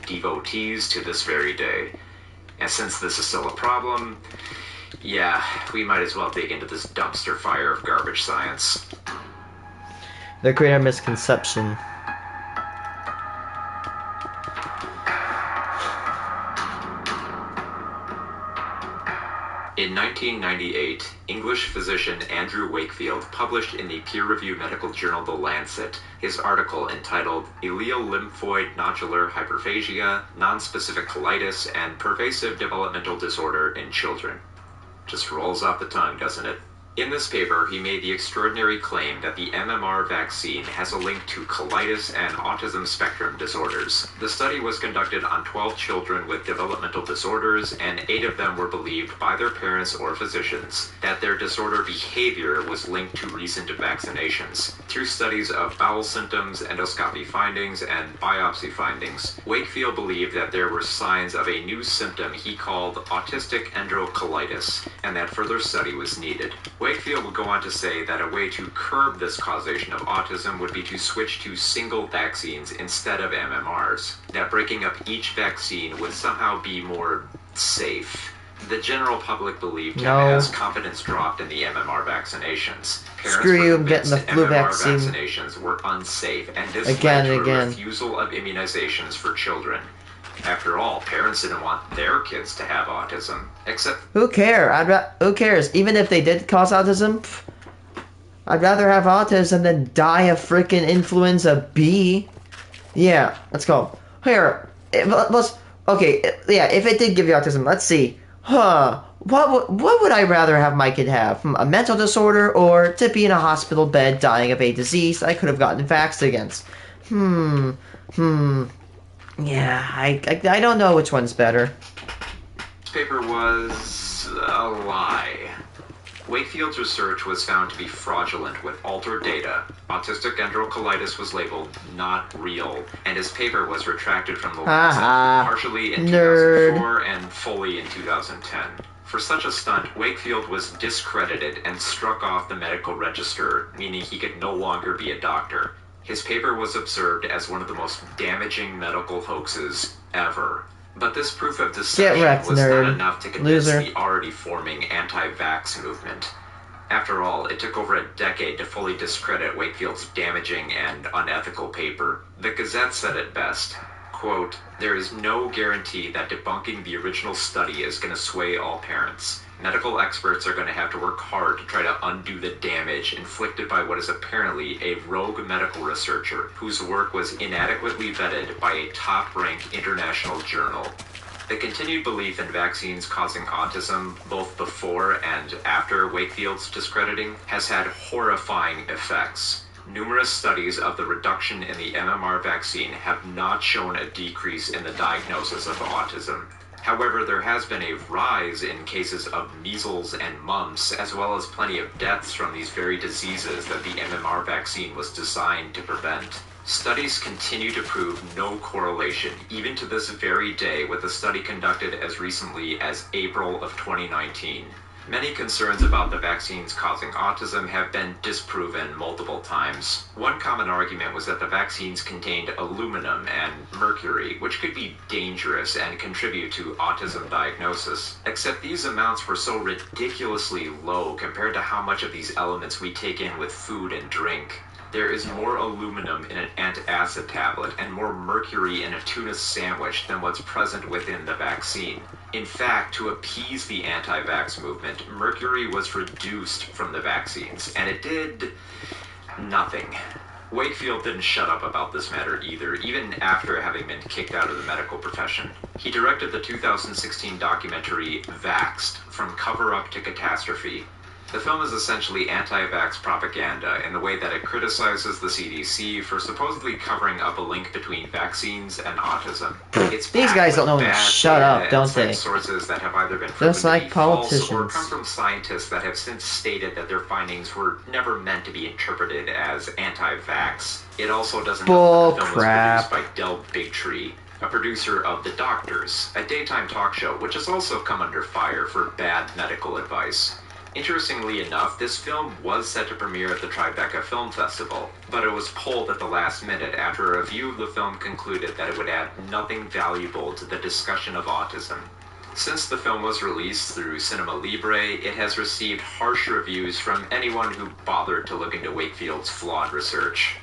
Devotees to this very day. And since this is still a problem, yeah, we might as well dig into this dumpster fire of garbage science. The greater misconception. In 1998, English physician Andrew Wakefield published in the peer-reviewed medical journal The Lancet his article entitled Ileal Lymphoid Nodular Hyperphagia, Nonspecific Colitis, and Pervasive Developmental Disorder in Children. Just rolls off the tongue, doesn't it? In this paper, he made the extraordinary claim that the MMR vaccine has a link to colitis and autism spectrum disorders. The study was conducted on 12 children with developmental disorders, and 8 of them were believed by their parents or physicians that their disorder behavior was linked to recent vaccinations. Through studies of bowel symptoms, endoscopy findings, and biopsy findings, Wakefield believed that there were signs of a new symptom he called autistic enterocolitis, and that further study was needed. Wakefield would go on to say that a way to curb this causation of autism would be to switch to single vaccines instead of MMRs, that breaking up each vaccine would somehow be more safe. The general public believed him as confidence dropped in the MMR vaccinations. Parents Screw you, I'm getting the flu MMR vaccine. Vaccinations were unsafe, and this Again led and to a again. refusal of immunizations for children. After all, parents didn't want their kids to have autism, except Who cares? Even if they did cause autism, I'd rather have autism than die of frickin' influenza B. Yeah, let's go. Here, let's. Okay, yeah. If it did give you autism, let's see. What would I rather have my kid have? A mental disorder or to be in a hospital bed dying of a disease I could have gotten vaxxed against? Yeah, I don't know which one's better. this paper was a lie. Wakefield's research was found to be fraudulent with altered data. Autistic enterocolitis was labeled not real, and his paper was retracted from the Lancet, partially in 2004 and fully in 2010. For such a stunt, Wakefield was discredited and struck off the medical register, meaning he could no longer be a doctor. His paper was observed as one of the most damaging medical hoaxes ever. But this proof of deception was not enough to convince the already forming anti-vax movement. After all, it took over a decade to fully discredit Wakefield's damaging and unethical paper. The Gazette said it best, quote, "There is no guarantee that debunking the original study is going to sway all parents. Medical experts are going to have to work hard to try to undo the damage inflicted by what is apparently a rogue medical researcher whose work was inadequately vetted by a top-ranked international journal." The continued belief in vaccines causing autism, both before and after Wakefield's discrediting, has had horrifying effects. Numerous studies of the reduction in the MMR vaccine have not shown a decrease in the diagnosis of autism. However, there has been a rise in cases of measles and mumps, as well as plenty of deaths from these very diseases that the MMR vaccine was designed to prevent. Studies continue to prove no correlation, even to this very day, with a study conducted as recently as April of 2019. Many concerns about the vaccines causing autism have been disproven multiple times. One common argument was that the vaccines contained aluminum and mercury, which could be dangerous and contribute to autism diagnosis. Except these amounts were so ridiculously low compared to how much of these elements we take in with food and drink. There is more aluminum in an antacid tablet and more mercury in a tuna sandwich than what's present within the vaccine. In fact, to appease the anti-vax movement, mercury was reduced from the vaccines, and it did nothing. Wakefield didn't shut up about this matter either, even after having been kicked out of the medical profession. He directed the 2016 documentary Vaxxed, From Cover-Up to Catastrophe. The film is essentially anti-vax propaganda in the way that it criticizes the CDC for supposedly covering up a link between vaccines and autism. These guys don't know when to shut up, don't they? Sources that have either been proven just like to be false politicians. or come from scientists that have since stated that their findings were never meant to be interpreted as anti-vax. It also doesn't help that the film was produced by Del Bigtree, a producer of The Doctors, a daytime talk show which has also come under fire for bad medical advice. Interestingly enough, this film was set to premiere at the Tribeca Film Festival, but it was pulled at the last minute after a review of the film concluded that it would add nothing valuable to the discussion of autism. Since the film was released through Cinema Libre, it has received harsh reviews from anyone who bothered to look into Wakefield's flawed research.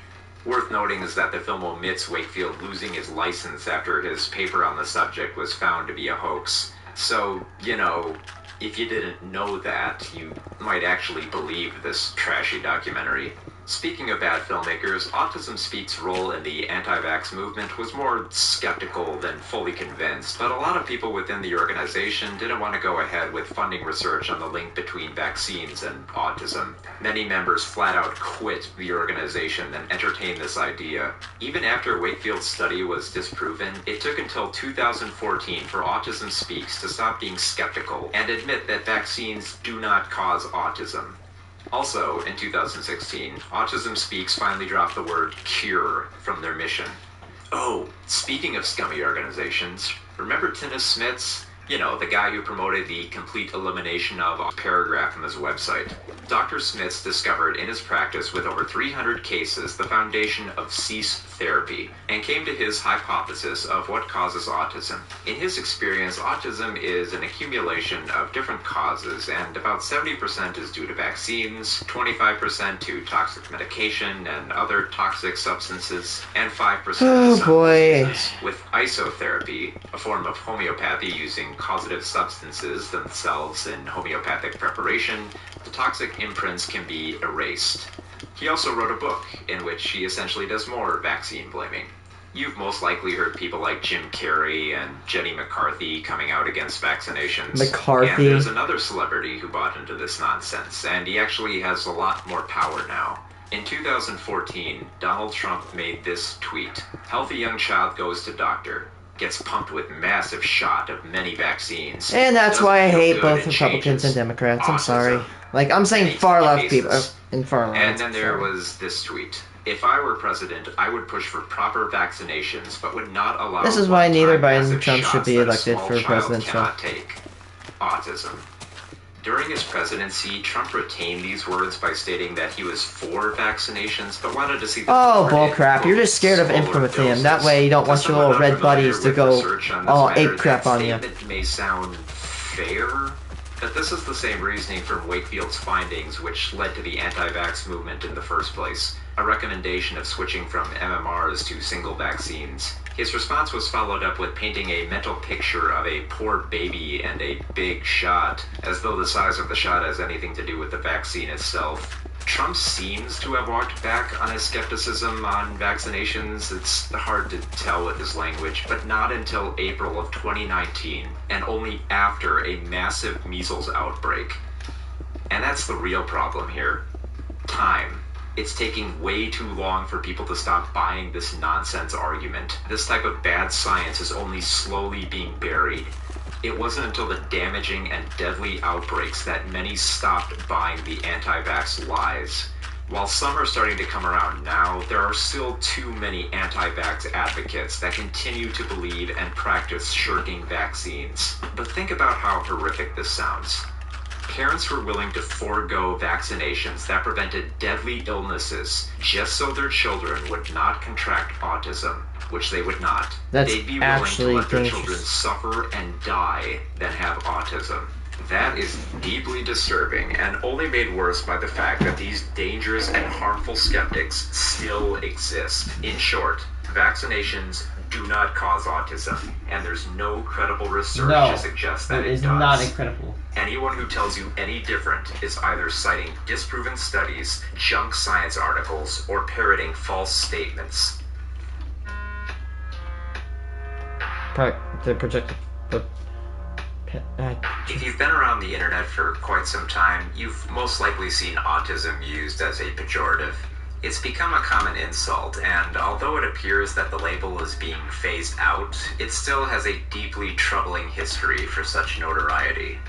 Worth noting is that the film omits Wakefield losing his license after his paper on the subject was found to be a hoax. So, you know, if you didn't know that, you might actually believe this trashy documentary. Speaking of bad filmmakers, Autism Speak's role in the anti-vax movement was more skeptical than fully convinced, but a lot of people within the organization didn't want to go ahead with funding research on the link between vaccines and autism. Many members flat out quit the organization and entertained this idea. Even after Wakefield's study was disproven, it took until 2014 for Autism Speaks to stop being skeptical and admit that vaccines do not cause autism. Also, in 2016, Autism Speaks finally dropped the word cure from their mission. Oh, speaking of scummy organizations, remember Tinnis Smits? You know, the guy who promoted the complete elimination of a paragraph on his website. Dr. Smits discovered in his practice with over 300 cases the foundation of cease therapy and came to his hypothesis of what causes autism. In his experience, autism is an accumulation of different causes, and about 70% is due to vaccines, 25% to toxic medication and other toxic substances, and 5% to substances. With isotherapy, a form of homeopathy using causative substances themselves in homeopathic preparation, the toxic imprints can be erased. He also wrote a book in which he essentially does more vaccine blaming. You've most likely heard people like Jim Carrey and Jenny McCarthy coming out against vaccinations. McCarthy. And there's another celebrity who bought into this nonsense, and he actually has a lot more power now. In 2014, Donald Trump made this tweet: "Healthy young child goes to doctor. Gets pumped with massive shot of many vaccines." And that's why I hate both Republicans and Democrats. I'm sorry. Like, I'm saying far left people in far left. And then there was this tweet: "If I were president, I would push for proper vaccinations, but would not allow." This is why neither Biden nor Trump should be elected for president. Take autism. During his presidency, Trump retained these words by stating that he was for vaccinations, but wanted to see the bullcrap. You're just scared of infamy. That way you don't want your little red buddies to go all ape crap on you. It may sound fair, but this is the same reasoning from Wakefield's findings which led to the anti-vax movement in the first place, a recommendation of switching from MMRs to single vaccines. His response was followed up with painting a mental picture of a poor baby and a big shot, as though the size of the shot has anything to do with the vaccine itself. Trump seems to have walked back on his skepticism on vaccinations. It's hard to tell with his language, but not until April of 2019, and only after a massive measles outbreak. And that's the real problem here. Time. It's taking way too long for people to stop buying this nonsense argument. This type of bad science is only slowly being buried. It wasn't until the damaging and deadly outbreaks that many stopped buying the anti-vax lies. While some are starting to come around now, there are still too many anti-vax advocates that continue to believe and practice shirking vaccines. But think about how horrific this sounds. Parents were willing to forego vaccinations that prevented deadly illnesses just so their children would not contract autism, which they would not. They'd be willing to let their children suffer and die than have autism. That is deeply disturbing and only made worse by the fact that these dangerous and harmful skeptics still exist. In short, vaccinations do not cause autism, and there's no credible research to suggest that it does. It is not incredible. Anyone who tells you any different is either citing disproven studies, junk science articles, or parroting false statements. If you've been around the internet for quite some time, you've most likely seen autism used as a pejorative. It's become a common insult, and although it appears that the label is being phased out, it still has a deeply troubling history for such notoriety.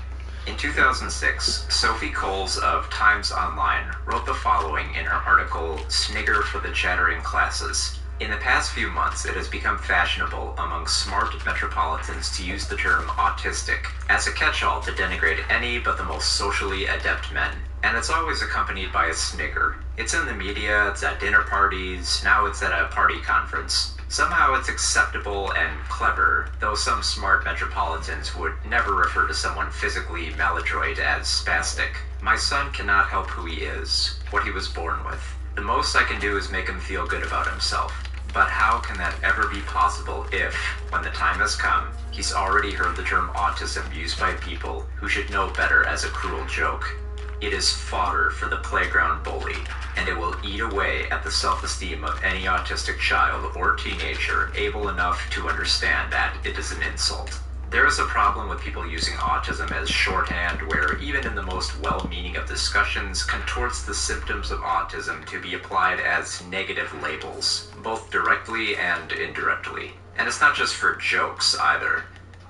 In 2006, Sophie Coles of Times Online wrote the following in her article, "Snigger for the Chattering Classes." In the past few months, it has become fashionable among smart metropolitans to use the term autistic as a catch-all to denigrate any but the most socially adept men. And it's always accompanied by a snigger. It's in the media, it's at dinner parties, now it's at a party conference. Somehow it's acceptable and clever, though some smart metropolitans would never refer to someone physically maladroit as spastic. My son cannot help who he is, what he was born with. The most I can do is make him feel good about himself. But how can that ever be possible if, when the time has come, he's already heard the term autism used by people who should know better as a cruel joke? It is fodder for the playground bully, and it will eat away at the self-esteem of any autistic child or teenager able enough to understand that it is an insult. There is a problem with people using autism as shorthand where, even in the most well-meaning of discussions, contorts the symptoms of autism to be applied as negative labels, both directly and indirectly. And it's not just for jokes either.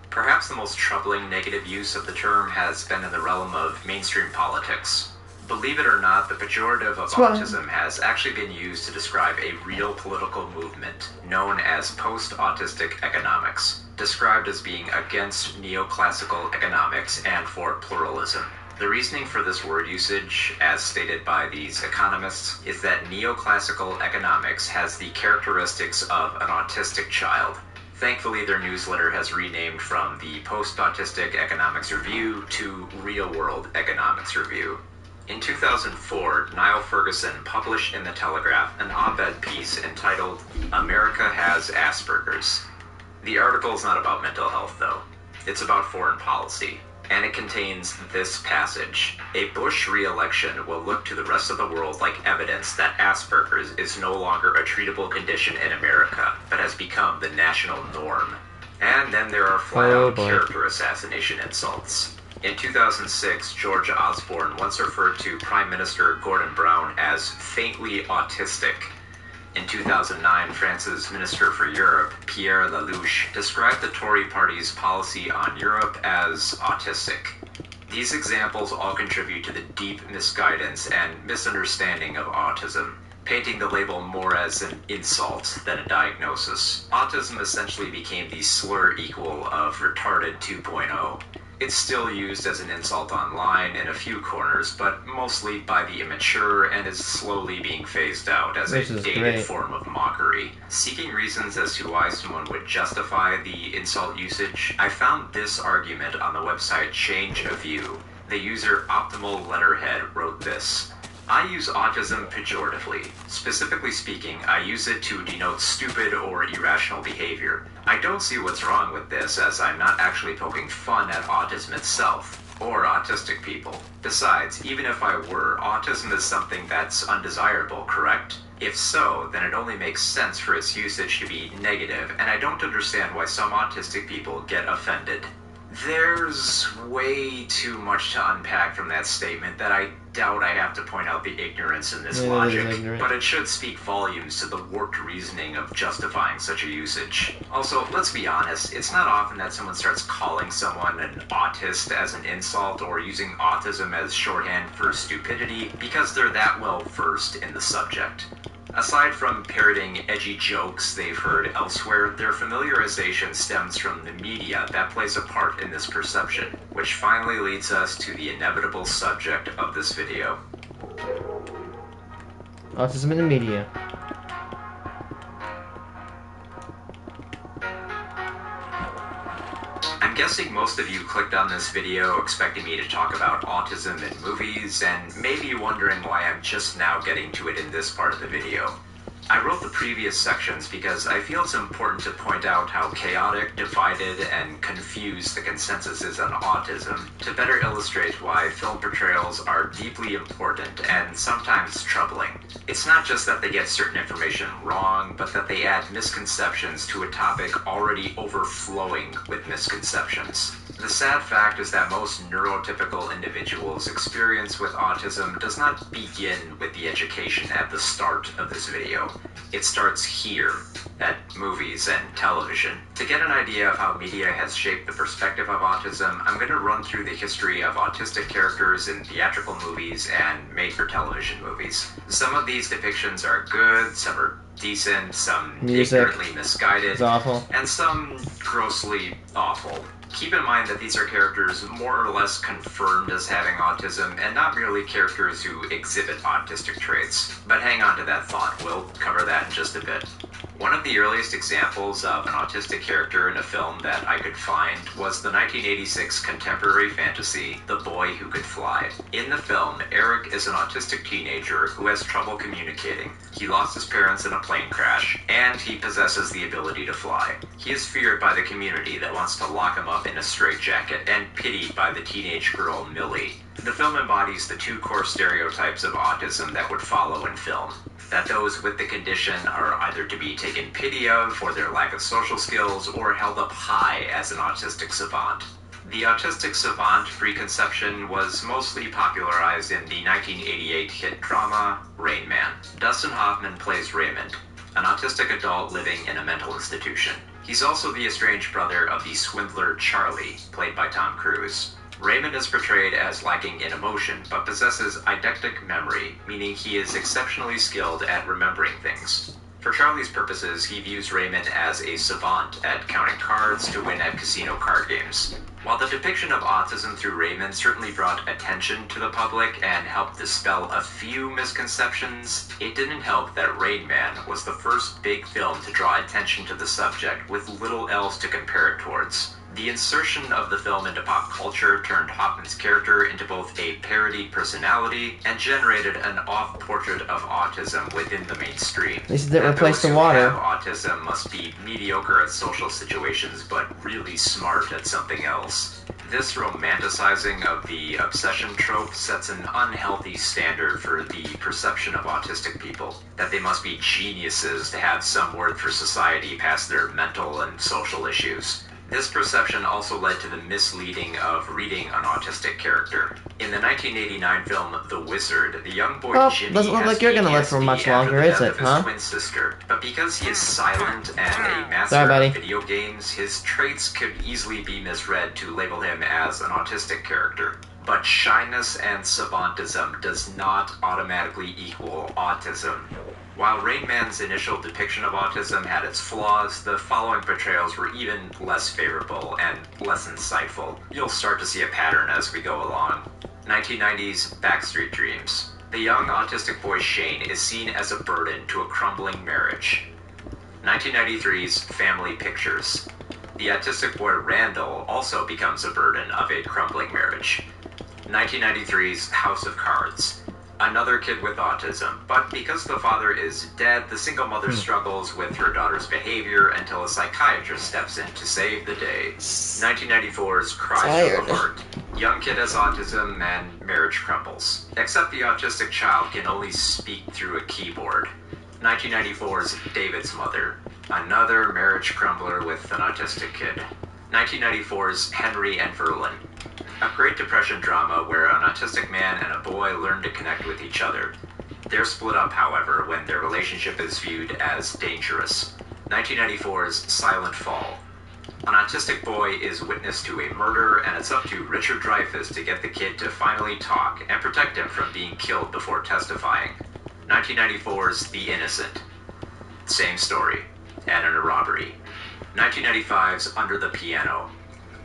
Perhaps the most troubling negative use of the term has been in the realm of mainstream politics. Believe it or not, the pejorative of autism has actually been used to describe a real political movement known as post-autistic economics, described as being against neoclassical economics and for pluralism. The reasoning for this word usage, as stated by these economists, is that neoclassical economics has the characteristics of an autistic child. Thankfully, their newsletter has renamed from the Post-Autistic Economics Review to Real World Economics Review. In 2004, Niall Ferguson published in The Telegraph an op-ed piece entitled, "America Has Asperger's." The article is not about mental health, though. It's about foreign policy, and it contains this passage. A Bush re-election will look to the rest of the world like evidence that Asperger's is no longer a treatable condition in America, but has become the national norm. And then there are flat-out character assassination insults. In 2006, George Osborne once referred to Prime Minister Gordon Brown as faintly autistic. In 2009, France's Minister for Europe, Pierre Lellouche, described the Tory party's policy on Europe as autistic. These examples all contribute to the deep misguidance and misunderstanding of autism, painting the label more as an insult than a diagnosis. Autism essentially became the slur equal of retarded 2.0. It's still used as an insult online in a few corners, but mostly by the immature and is slowly being phased out as a dated form of mockery. Seeking reasons as to why someone would justify the insult usage, I found this argument on the website Change a View. The user Optimal Letterhead wrote this: I use autism pejoratively. Specifically speaking, I use it to denote stupid or irrational behavior. I don't see what's wrong with this, as I'm not actually poking fun at autism itself, or autistic people. Besides, even if I were, autism is something that's undesirable, correct? If so, then it only makes sense for its usage to be negative, and I don't understand why some autistic people get offended. There's way too much to unpack from that statement that I doubt I have to point out the ignorance in this logic, but it should speak volumes to the warped reasoning of justifying such a usage. Also, let's be honest, it's not often that someone starts calling someone an autist as an insult or using autism as shorthand for stupidity because they're that well versed in the subject. Aside from parroting edgy jokes they've heard elsewhere, their familiarization stems from the media that plays a part in this perception, which finally leads us to the inevitable subject of this video. Autism in the media. I'm guessing most of you clicked on this video expecting me to talk about autism in movies, and maybe wondering why I'm just now getting to it in this part of the video. I wrote the previous sections because I feel it's important to point out how chaotic, divided, and confused the consensus is on autism, to better illustrate why film portrayals are deeply important and sometimes troubling. It's not just that they get certain information wrong, but that they add misconceptions to a topic already overflowing with misconceptions. The sad fact is that most neurotypical individuals' experience with autism does not begin with the education at the start of this video. It starts here, at movies and television. To get an idea of how media has shaped the perspective of autism, I'm going to run through the history of autistic characters in theatrical movies and made-for-television movies. Some of these depictions are good, some are decent, some ignorantly misguided, and some grossly awful. Keep in mind that these are characters more or less confirmed as having autism, and not merely characters who exhibit autistic traits. But hang on to that thought, we'll cover that in just a bit. One of the earliest examples of an autistic character in a film that I could find was the 1986 contemporary fantasy, The Boy Who Could Fly. In the film, Eric is an autistic teenager who has trouble communicating. He lost his parents in a plane crash, and he possesses the ability to fly. He is feared by the community that wants to lock him up in a straitjacket, and pitied by the teenage girl Millie. The film embodies the two core stereotypes of autism that would follow in film. That those with the condition are either to be taken pity of for their lack of social skills or held up high as an autistic savant. The autistic savant preconception was mostly popularized in the 1988 hit drama Rain Man. Dustin Hoffman plays Raymond, an autistic adult living in a mental institution. He's also the estranged brother of the swindler Charlie, played by Tom Cruise. Raymond is portrayed as lacking in emotion, but possesses eidetic memory, meaning he is exceptionally skilled at remembering things. For Charlie's purposes, he views Raymond as a savant at counting cards to win at casino card games. While the depiction of autism through Raymond certainly brought attention to the public and helped dispel a few misconceptions, it didn't help that Rain Man was the first big film to draw attention to the subject with little else to compare it towards. The insertion of the film into pop culture turned Hoffman's character into both a parodied personality and generated an off-portrait of autism within the mainstream. They didn't replace the water. Those who have autism must be mediocre at social situations, but really smart at something else. This romanticizing of the obsession trope sets an unhealthy standard for the perception of autistic people, that they must be geniuses to have some worth for society past their mental and social issues. This perception also led to the misleading of reading an autistic character. In the 1989 film The Wizard, the young boy Jimmy doesn't look like you're gonna live for much longer, is it, huh? Twin sister, but because he is silent and a master Sorry, of video games, his traits could easily be misread to label him as an autistic character. But shyness and savantism does not automatically equal autism. While Rain Man's initial depiction of autism had its flaws, the following portrayals were even less favorable and less insightful. You'll start to see a pattern as we go along. 1990's Backstreet Dreams. The young autistic boy Shane is seen as a burden to a crumbling marriage. 1993's Family Pictures. The autistic boy Randall also becomes a burden of a crumbling marriage. 1993's House of Cards. Another kid with autism, but because the father is dead, the single mother struggles with her daughter's behavior until a psychiatrist steps in to save the day. 1994's Cries from the Heart. Young kid has autism and marriage crumbles. Except the autistic child can only speak through a keyboard. 1994's David's Mother. Another marriage crumbler with an autistic kid. 1994's Henry and Verlin. A Great Depression drama where an autistic man and a boy learn to connect with each other. They're split up, however, when their relationship is viewed as dangerous. 1994's Silent Fall. An autistic boy is witness to a murder, and it's up to Richard Dreyfuss to get the kid to finally talk and protect him from being killed before testifying. 1994's The Innocent. Same story, and in a robbery. 1995's Under the Piano.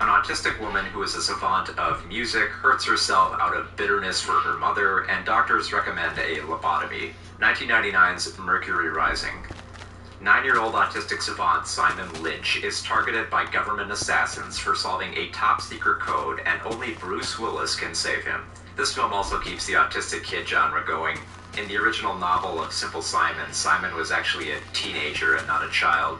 An autistic woman who is a savant of music hurts herself out of bitterness for her mother, and doctors recommend a lobotomy. 1999's Mercury Rising. 9-year-old autistic savant Simon Lynch is targeted by government assassins for solving a top-secret code, and only Bruce Willis can save him. This film also keeps the autistic kid genre going. In the original novel of Simple Simon, Simon was actually a teenager and not a child.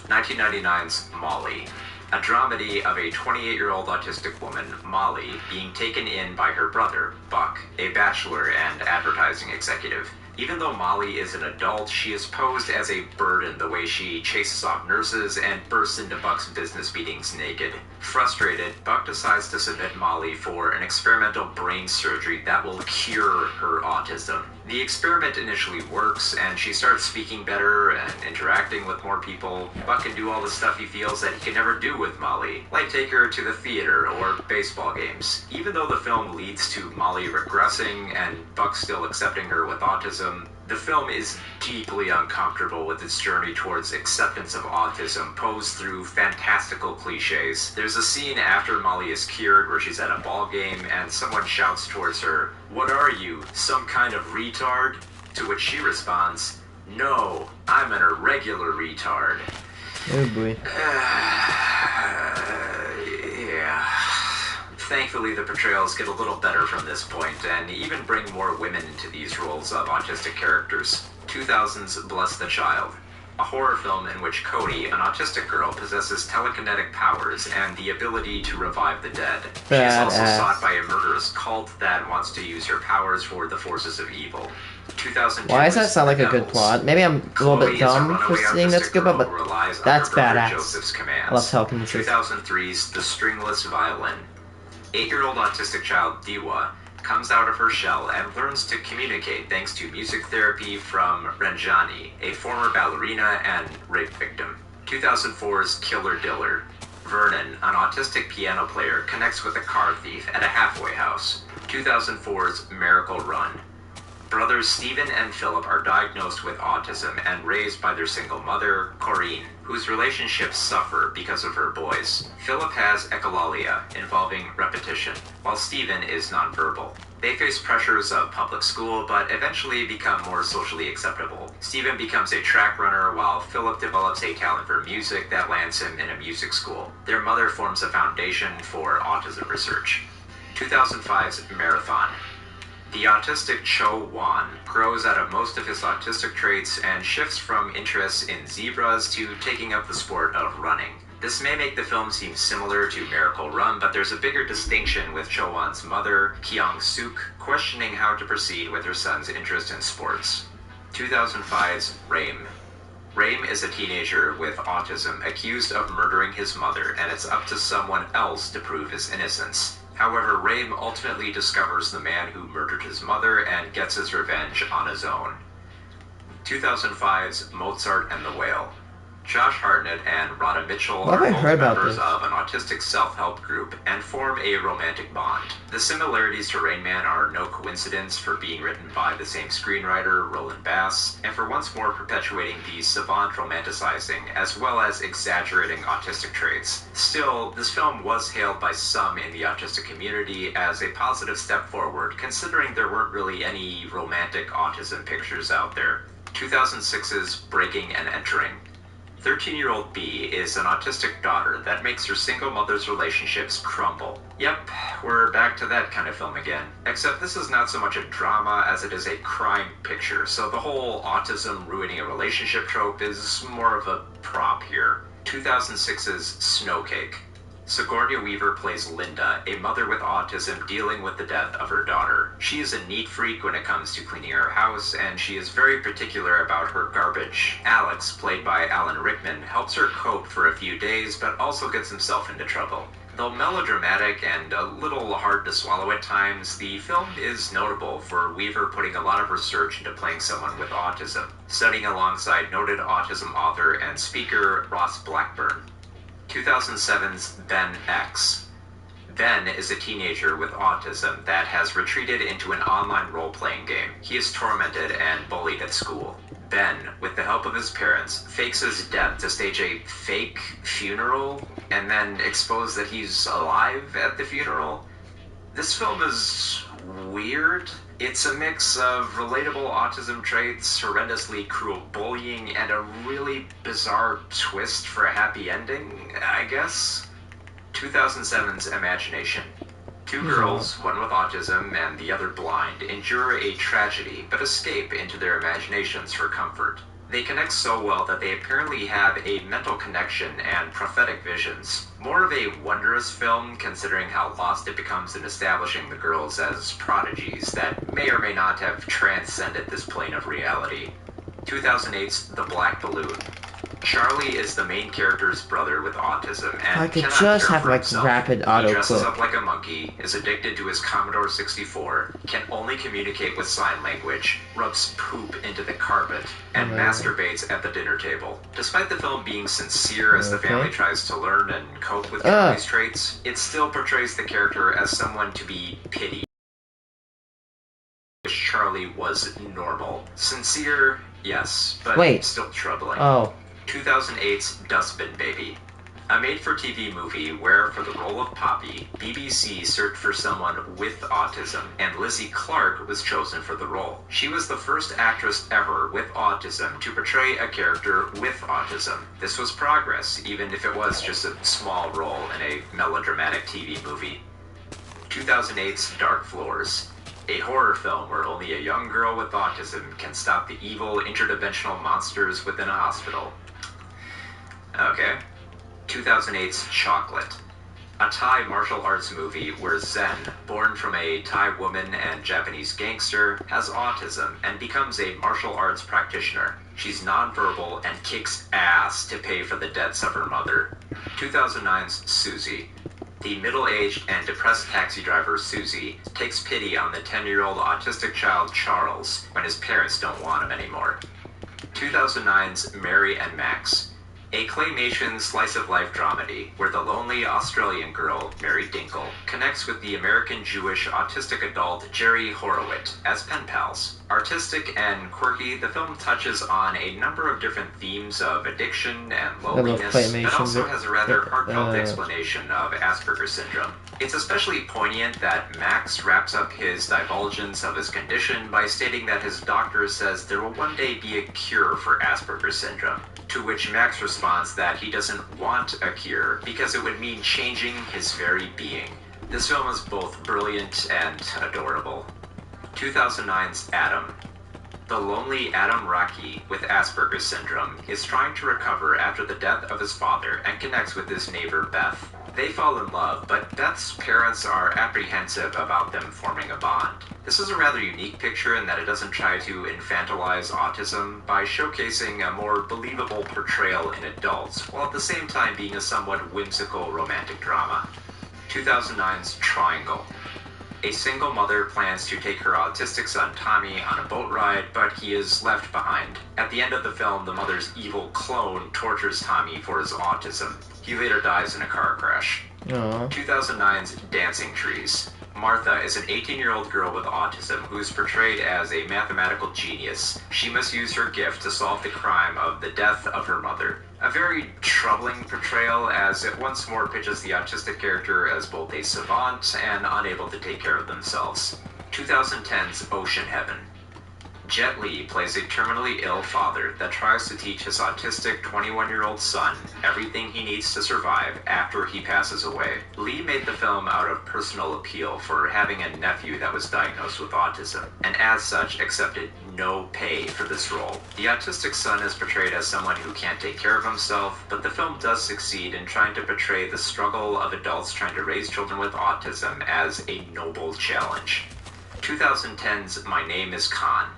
1999's Molly. A dramedy of a 28-year-old autistic woman, Molly, being taken in by her brother, Buck, a bachelor and advertising executive. Even though Molly is an adult, she is posed as a burden the way she chases off nurses and bursts into Buck's business meetings naked. Frustrated, Buck decides to submit Molly for an experimental brain surgery that will cure her autism. The experiment initially works, and she starts speaking better and interacting with more people. Buck can do all the stuff he feels that he can never do with Molly, like take her to the theater or baseball games. Even though the film leads to Molly regressing and Buck still accepting her with autism, the film is deeply uncomfortable with its journey towards acceptance of autism posed through fantastical cliches. There's a scene after Molly is cured where she's at a ball game and someone shouts towards her, "What are you, some kind of retard?" To which she responds, "No, I'm an regular retard. Oh boy. Yeah. Thankfully, the portrayals get a little better from this point, and even bring more women into these roles of autistic characters. 2000's Bless the Child, a horror film in which Cody, an autistic girl, possesses telekinetic powers and the ability to revive the dead. She is also sought by a murderous cult that wants to use her powers for the forces of evil. 2002. Why does that sound like a good plot? Maybe I'm a little bit dumb for seeing that scuba, but that's badass. Joseph's commands. I love telekinesis. 2003's The Stringless Violin. 8-year-old autistic child Diwa comes out of her shell and learns to communicate thanks to music therapy from Ranjani, a former ballerina and rape victim. 2004's Killer Diller. Vernon, an autistic piano player, connects with a car thief at a halfway house. 2004's Miracle Run. Brothers Stephen and Philip are diagnosed with autism and raised by their single mother, Corinne, whose relationships suffer because of her boys. Philip has echolalia, involving repetition, while Stephen is nonverbal. They face pressures of public school, but eventually become more socially acceptable. Stephen becomes a track runner, while Philip develops a talent for music that lands him in a music school. Their mother forms a foundation for autism research. 2005's Marathon. The autistic Cho Wan grows out of most of his autistic traits and shifts from interests in zebras to taking up the sport of running. This may make the film seem similar to Miracle Run, but there's a bigger distinction with Cho Wan's mother, Kyung Suk, questioning how to proceed with her son's interest in sports. 2005's Raim. Raim is a teenager with autism accused of murdering his mother, and it's up to someone else to prove his innocence. However, Raim ultimately discovers the man who murdered his mother and gets his revenge on his own. 2005's Mozart and the Whale. Josh Hartnett and Rhoda Mitchell are both members of an autistic self-help group and form a romantic bond. The similarities to Rain Man are no coincidence for being written by the same screenwriter, Roland Bass, and for once more perpetuating the savant romanticizing as well as exaggerating autistic traits. Still, this film was hailed by some in the autistic community as a positive step forward, considering there weren't really any romantic autism pictures out there. 2006's Breaking and Entering. 13-year-old B is an autistic daughter that makes her single mother's relationships crumble. Yep, we're back to that kind of film again. Except this is not so much a drama as it is a crime picture, so the whole autism ruining a relationship trope is more of a prop here. 2006's Snowcake. Sigourney Weaver plays Linda, a mother with autism dealing with the death of her daughter. She is a neat freak when it comes to cleaning her house, and she is very particular about her garbage. Alex, played by Alan Rickman, helps her cope for a few days, but also gets himself into trouble. Though melodramatic and a little hard to swallow at times, the film is notable for Weaver putting a lot of research into playing someone with autism, studying alongside noted autism author and speaker Ross Blackburn. 2007's Ben X. Ben is a teenager with autism that has retreated into an online role-playing game. He is tormented and bullied at school. Ben, with the help of his parents, fakes his death to stage a fake funeral and then expose that he's alive at the funeral. This film is weird. It's a mix of relatable autism traits, horrendously cruel bullying, and a really bizarre twist for a happy ending, I guess. 2007's Imagination. Two girls, one with autism and the other blind, endure a tragedy but escape into their imaginations for comfort. They connect so well that they apparently have a mental connection and prophetic visions. More of a wondrous film, considering how lost it becomes in establishing the girls as prodigies that may or may not have transcended this plane of reality. 2008's The Black Balloon. Charlie is the main character's brother with autism and I could cannot just care have for like himself. rapid He auto dresses clip. up like a monkey, is addicted to his Commodore 64, can only communicate with sign language, rubs poop into the carpet, and masturbates at the dinner table. Despite the film being sincere as the family tries to learn and cope with Charlie's traits, it still portrays the character as someone to be pitied. Charlie was normal. Sincere, yes, but still troubling. 2008's Dustbin Baby. A made-for-TV movie where, for the role of Poppy, BBC searched for someone with autism, and Lizzie Clark was chosen for the role. She was the first actress ever with autism to portray a character with autism. This was progress, even if it was just a small role in a melodramatic TV movie. 2008's Dark Floors, a horror film where only a young girl with autism can stop the evil interdimensional monsters within a hospital. Okay. 2008's Chocolate, a Thai martial arts movie where Zen, born from a Thai woman and Japanese gangster, has autism and becomes a martial arts practitioner. She's nonverbal and kicks ass to pay for the debts of her mother. 2009's Susie. The middle-aged and depressed taxi driver Susie takes pity on the 10-year-old autistic child Charles when his parents don't want him anymore. 2009's Mary and Max, a claymation slice-of-life dramedy where the lonely Australian girl, Mary Dinkle, connects with the American Jewish autistic adult Jerry Horowitz as pen pals. Artistic and quirky, the film touches on a number of different themes of addiction and loneliness, but also has a rather heartfelt explanation of Asperger's syndrome. It's especially poignant that Max wraps up his divulgence of his condition by stating that his doctor says there will one day be a cure for Asperger's syndrome, to which Max responds that he doesn't want a cure because it would mean changing his very being. This film is both brilliant and adorable. 2009's Adam. The lonely Adam Rocky with Asperger's syndrome is trying to recover after the death of his father and connects with his neighbor Beth. They fall in love, but Beth's parents are apprehensive about them forming a bond. This is a rather unique picture in that it doesn't try to infantilize autism by showcasing a more believable portrayal in adults, while at the same time being a somewhat whimsical romantic drama. 2009's Triangle. A single mother plans to take her autistic son Tommy on a boat ride, but he is left behind. At the end of the film, the mother's evil clone tortures Tommy for his autism. He later dies in a car crash. Aww. 2009's Dancing Trees. Martha is an 18-year-old girl with autism who is portrayed as a mathematical genius. She must use her gift to solve the crime of the death of her mother. A very troubling portrayal, as it once more pitches the autistic character as both a savant and unable to take care of themselves. 2010's Ocean Heaven. Jet Li plays a terminally ill father that tries to teach his autistic 21-year-old son everything he needs to survive after he passes away. Li made the film out of personal appeal for having a nephew that was diagnosed with autism, and as such accepted no pay for this role. The autistic son is portrayed as someone who can't take care of himself, but the film does succeed in trying to portray the struggle of adults trying to raise children with autism as a noble challenge. 2010's My Name is Khan.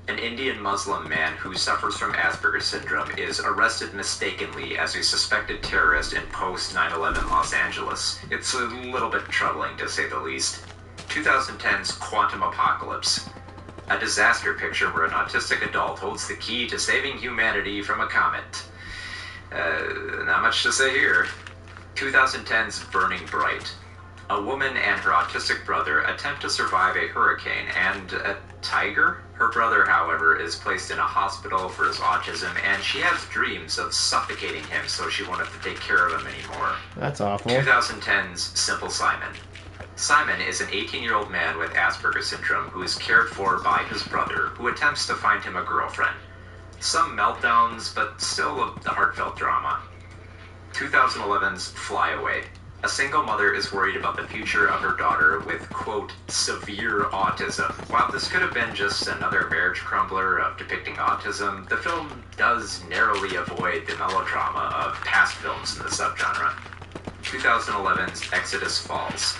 An Indian Muslim man who suffers from Asperger's syndrome is arrested mistakenly as a suspected terrorist in post-9/11 Los Angeles. It's a little bit troubling, to say the least. 2010's Quantum Apocalypse. A disaster picture where an autistic adult holds the key to saving humanity from a comet. Not much to say here. 2010's Burning Bright. A woman and her autistic brother attempt to survive a hurricane and a tiger? Her brother, however, is placed in a hospital for his autism, and she has dreams of suffocating him so she won't have to take care of him anymore. That's awful. 2010's Simple Simon. Simon is an 18-year-old man with Asperger's syndrome who is cared for by his brother, who attempts to find him a girlfriend. Some meltdowns, but still a heartfelt drama. 2011's Fly Away. A single mother is worried about the future of her daughter with, quote, severe autism. While this could have been just another marriage crumbler of depicting autism, the film does narrowly avoid the melodrama of past films in the subgenre. 2011's Exodus Falls.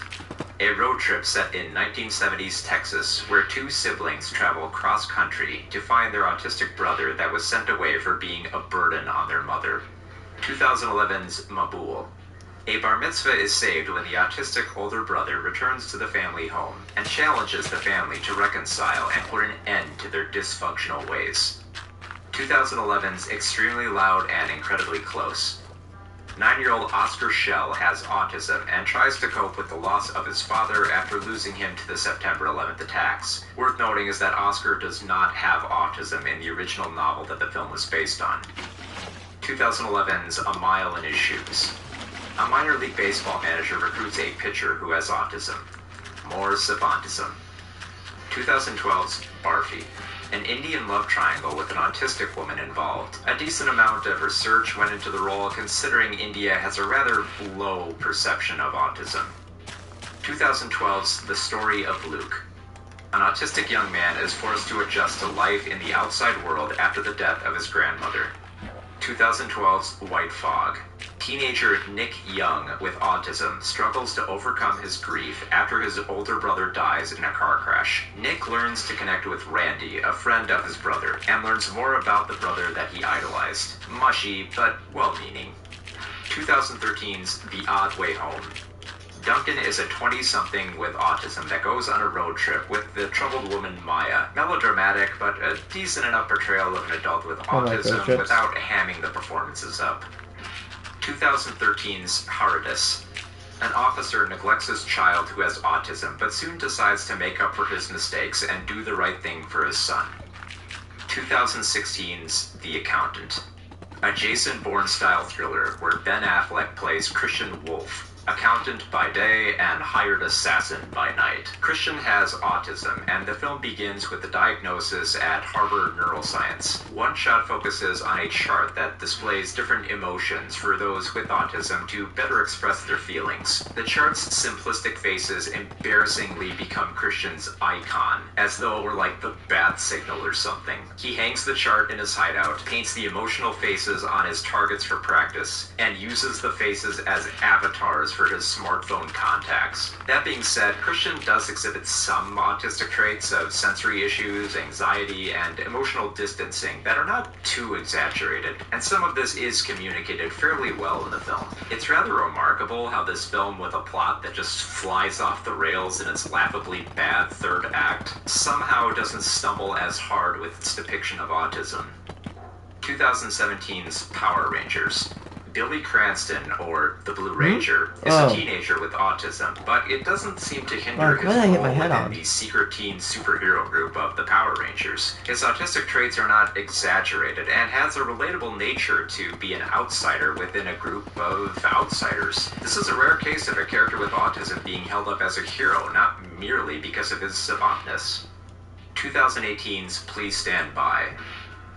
A road trip set in 1970s Texas where two siblings travel cross-country to find their autistic brother that was sent away for being a burden on their mother. 2011's Mabul. A bar mitzvah is saved when the autistic older brother returns to the family home and challenges the family to reconcile and put an end to their dysfunctional ways. 2011's Extremely Loud and Incredibly Close. 9-year-old Oscar Schell has autism and tries to cope with the loss of his father after losing him to the September 11th attacks. Worth noting is that Oscar does not have autism in the original novel that the film was based on. 2011's A Mile in His Shoes. A minor league baseball manager recruits a pitcher who has autism. More savantism. 2012's Barfi. An Indian love triangle with an autistic woman involved. A decent amount of research went into the role considering India has a rather low perception of autism. 2012's The Story of Luke. An autistic young man is forced to adjust to life in the outside world after the death of his grandmother. 2012's White Fog. Teenager Nick Young with autism struggles to overcome his grief after his older brother dies in a car crash. Nick learns to connect with Randy, a friend of his brother, and learns more about the brother that he idolized. Mushy, but well-meaning. 2013's The Odd Way Home. Duncan is a 20-something with autism that goes on a road trip with the troubled woman Maya. Melodramatic, but a decent enough portrayal of an adult with autism without hamming the performances up. 2013's Hardus. An officer neglects his child who has autism, but soon decides to make up for his mistakes and do the right thing for his son. 2016's The Accountant. A Jason Bourne-style thriller where Ben Affleck plays Christian Wolf, accountant by day and hired assassin by night. Christian has autism, and the film begins with the diagnosis at Harvard Neuroscience. One shot focuses on a chart that displays different emotions for those with autism to better express their feelings. The chart's simplistic faces embarrassingly become Christian's icon, as though it were like the bat signal or something. He hangs the chart in his hideout, paints the emotional faces on his targets for practice, and uses the faces as avatars for his smartphone contacts. That being said, Christian does exhibit some autistic traits of sensory issues, anxiety, and emotional distancing that are not too exaggerated, and some of this is communicated fairly well in the film. It's rather remarkable how this film, with a plot that just flies off the rails in its laughably bad third act, somehow doesn't stumble as hard with its depiction of autism. 2017's Power Rangers. Billy Cranston, or the Blue Ranger, is a teenager with autism, but it doesn't seem to hinder his role within the secret teen superhero group of the Power Rangers. His autistic traits are not exaggerated, and has a relatable nature to be an outsider within a group of outsiders. This is a rare case of a character with autism being held up as a hero, not merely because of his savantness. 2018's Please Stand By.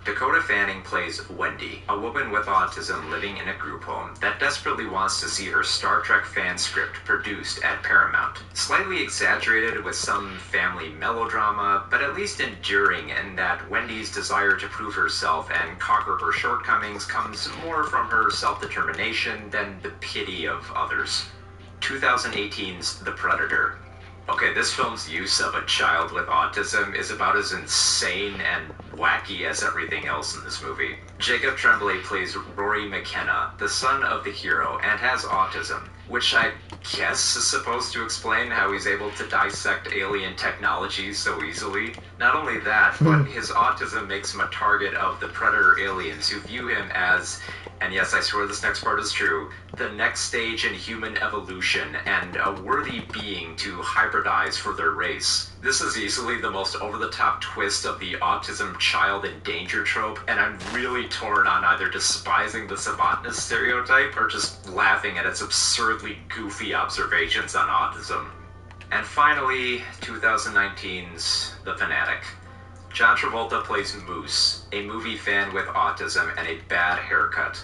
Dakota Fanning plays Wendy, a woman with autism living in a group home that desperately wants to see her Star Trek fan script produced at Paramount. Slightly exaggerated with some family melodrama, but at least enduring in that Wendy's desire to prove herself and conquer her shortcomings comes more from her self-determination than the pity of others. 2018's The Predator. Okay, this film's use of a child with autism is about as insane and wacky as everything else in this movie. Jacob Tremblay plays Rory McKenna, the son of the hero, and has autism, which I guess is supposed to explain how he's able to dissect alien technology so easily. Not only that, but his autism makes him a target of the predator aliens who view him as, and yes, I swear this next part is true, the next stage in human evolution and a worthy being to hybridize for their race. This is easily the most over-the-top twist of the autism child in danger trope, and I'm really torn on either despising the savantness stereotype or just laughing at its absurdly goofy observations on autism. And finally, 2019's The Fanatic. John Travolta plays Moose, a movie fan with autism and a bad haircut.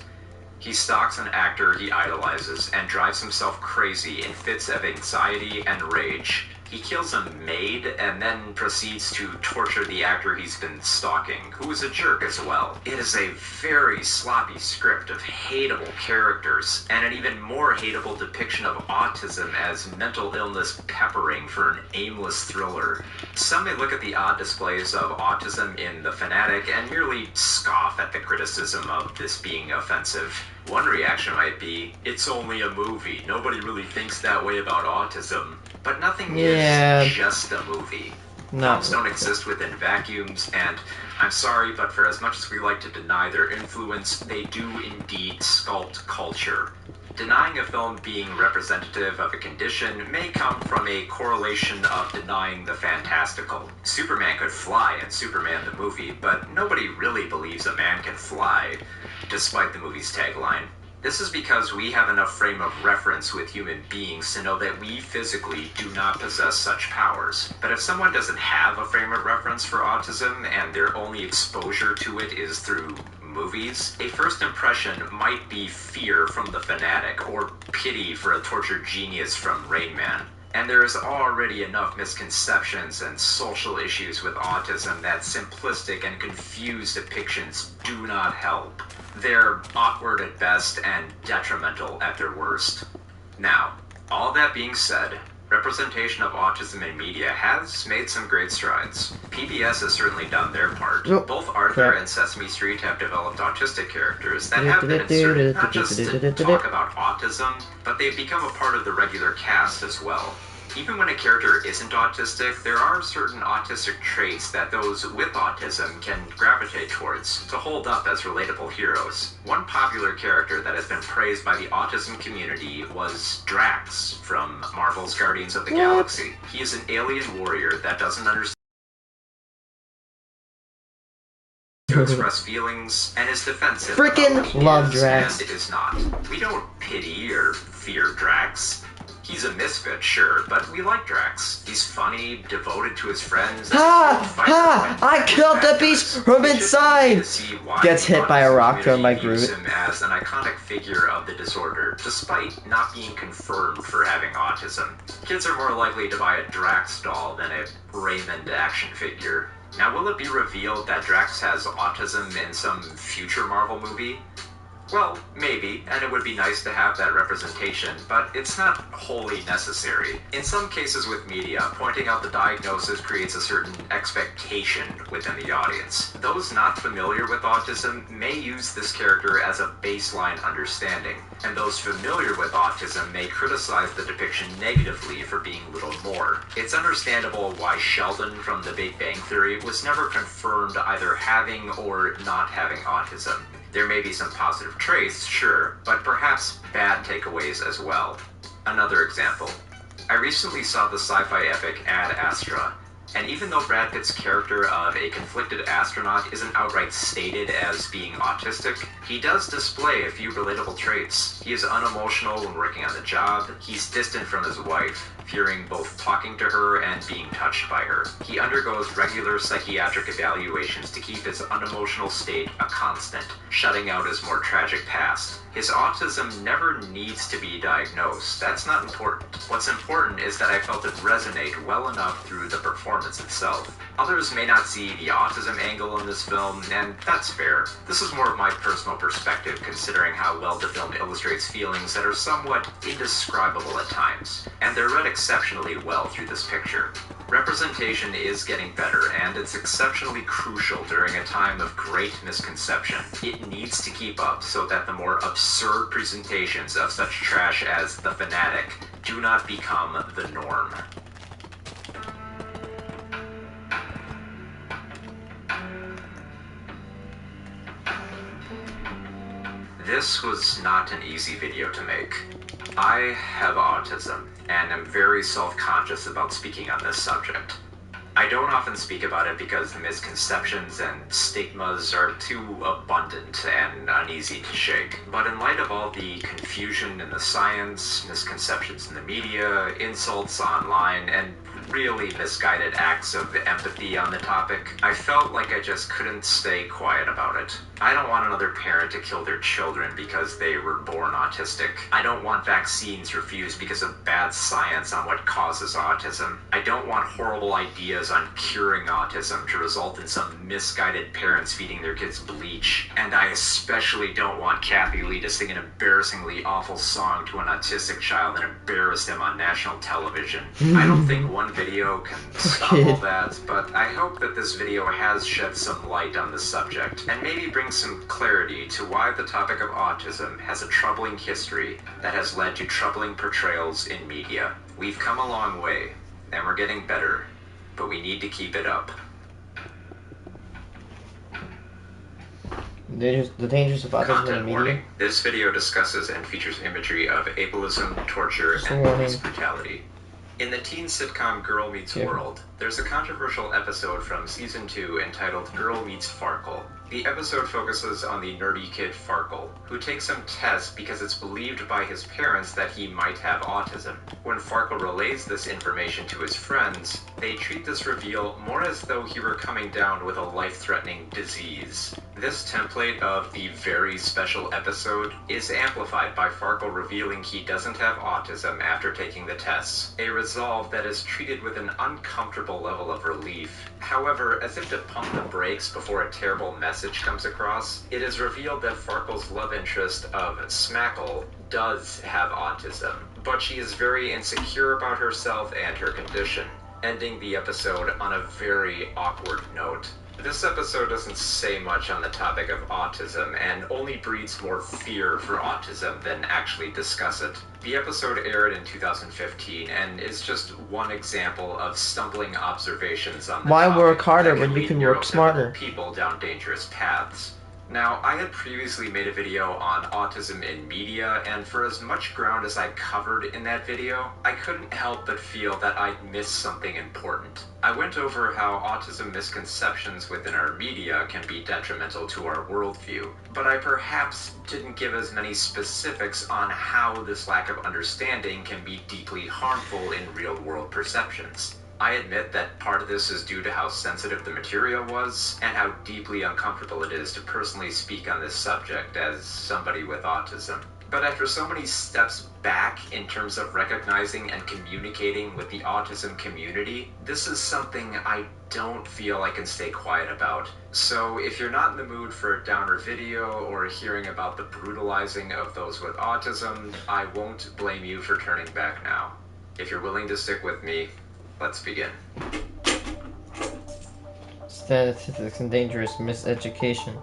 He stalks an actor he idolizes and drives himself crazy in fits of anxiety and rage. He kills a maid and then proceeds to torture the actor he's been stalking, who is a jerk as well. It is a very sloppy script of hateable characters, and an even more hateable depiction of autism as mental illness peppering for an aimless thriller. Some may look at the odd displays of autism in The Fanatic and merely scoff at the criticism of this being offensive. One reaction might be, it's only a movie, nobody really thinks that way about autism. But nothing is just a movie. Films don't exist within vacuums, and I'm sorry, but for as much as we like to deny their influence, they do indeed sculpt culture. Denying a film being representative of a condition may come from a correlation of denying the fantastical. Superman could fly in Superman the movie, but nobody really believes a man can fly. despite the movie's tagline. This is because we have enough frame of reference with human beings to know that we physically do not possess such powers. But if someone doesn't have a frame of reference for autism and their only exposure to it is through movies, a first impression might be fear from The Fanatic or pity for a tortured genius from Rain Man. And there is already enough misconceptions and social issues with autism that simplistic and confused depictions do not help. They're awkward at best and detrimental at their worst. Now, all that being said, representation of autism in media has made some great strides. PBS has certainly done their part. Both Arthur and Sesame Street have developed autistic characters that have been inserted not just to talk about autism, but they've become a part of the regular cast as well. Even when a character isn't autistic, there are certain autistic traits that those with autism can gravitate towards to hold up as relatable heroes. One popular character that has been praised by the autism community was Drax from Marvel's Guardians of the Galaxy. He is an alien warrior that doesn't understand to express feelings and is defensive. Freaking love Drax. And is not. We don't pity or fear Drax. He's a misfit, sure, but we like Drax. He's funny, devoted to his friends. I killed the beast from inside! Gets hit by a rock thrown by Groot. Him as an iconic figure of the disorder, despite not being confirmed for having autism. Kids are more likely to buy a Drax doll than a Raymond action figure. Now, will it be revealed that Drax has autism in some future Marvel movie? Well, maybe, and it would be nice to have that representation, but it's not wholly necessary. In some cases with media, pointing out the diagnosis creates a certain expectation within the audience. Those not familiar with autism may use this character as a baseline understanding, and those familiar with autism may criticize the depiction negatively for being little more. It's understandable why Sheldon from The Big Bang Theory was never confirmed either having or not having autism. There may be some positive traits, sure, but perhaps bad takeaways as well. Another example. I recently saw the sci-fi epic Ad Astra, and even though Brad Pitt's character of a conflicted astronaut isn't outright stated as being autistic, he does display a few relatable traits. He is unemotional when working on the job, he's distant from his wife, fearing both talking to her and being touched by her. He undergoes regular psychiatric evaluations to keep his unemotional state a constant, shutting out his more tragic past. His autism never needs to be diagnosed. That's not important. What's important is that I felt it resonate well enough through the performance itself. Others may not see the autism angle in this film, and that's fair. This is more of my personal perspective, considering how well the film illustrates feelings that are somewhat indescribable at times, and they're read exceptionally well through this picture. Representation is getting better, and it's exceptionally crucial during a time of great misconception. It needs to keep up so that the more absurd presentations of such trash as The Fanatic do not become the norm. This was not an easy video to make. I have autism, and am very self-conscious about speaking on this subject. I don't often speak about it because the misconceptions and stigmas are too abundant and uneasy to shake. But in light of all the confusion in the science, misconceptions in the media, insults online, and really misguided acts of empathy on the topic, I felt like I just couldn't stay quiet about it. I don't want another parent to kill their children because they were born autistic. I don't want vaccines refused because of bad science on what causes autism. I don't want horrible ideas on curing autism to result in some misguided parents feeding their kids bleach. And I especially don't want Kathy Lee to sing an embarrassingly awful song to an autistic child and embarrass them on national television. I don't think one video can stop all that, but I hope that this video has shed some light on the subject, and maybe bring some clarity to why the topic of autism has a troubling history that has led to troubling portrayals in media. We've come a long way, and we're getting better, but we need to keep it up. The dangers of autism in Content media. warning. This video discusses and features imagery of ableism, torture, and police brutality. In the teen sitcom Girl Meets World, There's a controversial episode from Season 2 entitled Girl Meets Farkle. The episode focuses on the nerdy kid Farkle, who takes some tests because it's believed by his parents that he might have autism. When Farkle relays this information to his friends, they treat this reveal more as though he were coming down with a life-threatening disease. This template of the very special episode is amplified by Farkle revealing he doesn't have autism after taking the tests, a resolve that is treated with an uncomfortable level of relief. However, as if to pump the brakes before a terrible message comes across, it is revealed that Farkle's love interest of Smackle does have autism, but she is very insecure about herself and her condition, ending the episode on a very awkward note. This episode doesn't say much on the topic of autism and only breeds more fear for autism than actually discuss it. The episode aired in 2015 and is just one example of stumbling observations on the Why topic work harder that when you can work lead smarter? people down dangerous paths. Now, I had previously made a video on autism in media, and for as much ground as I covered in that video, I couldn't help but feel that I'd missed something important. I went over how autism misconceptions within our media can be detrimental to our worldview, but I perhaps didn't give as many specifics on how this lack of understanding can be deeply harmful in real-world perceptions. I admit that part of this is due to how sensitive the material was, and how deeply uncomfortable it is to personally speak on this subject as somebody with autism. But after so many steps back in terms of recognizing and communicating with the autism community, this is something I don't feel I can stay quiet about. So if you're not in the mood for a downer video or hearing about the brutalizing of those with autism, I won't blame you for turning back now. If you're willing to stick with me, let's begin. Statistics and dangerous miseducation.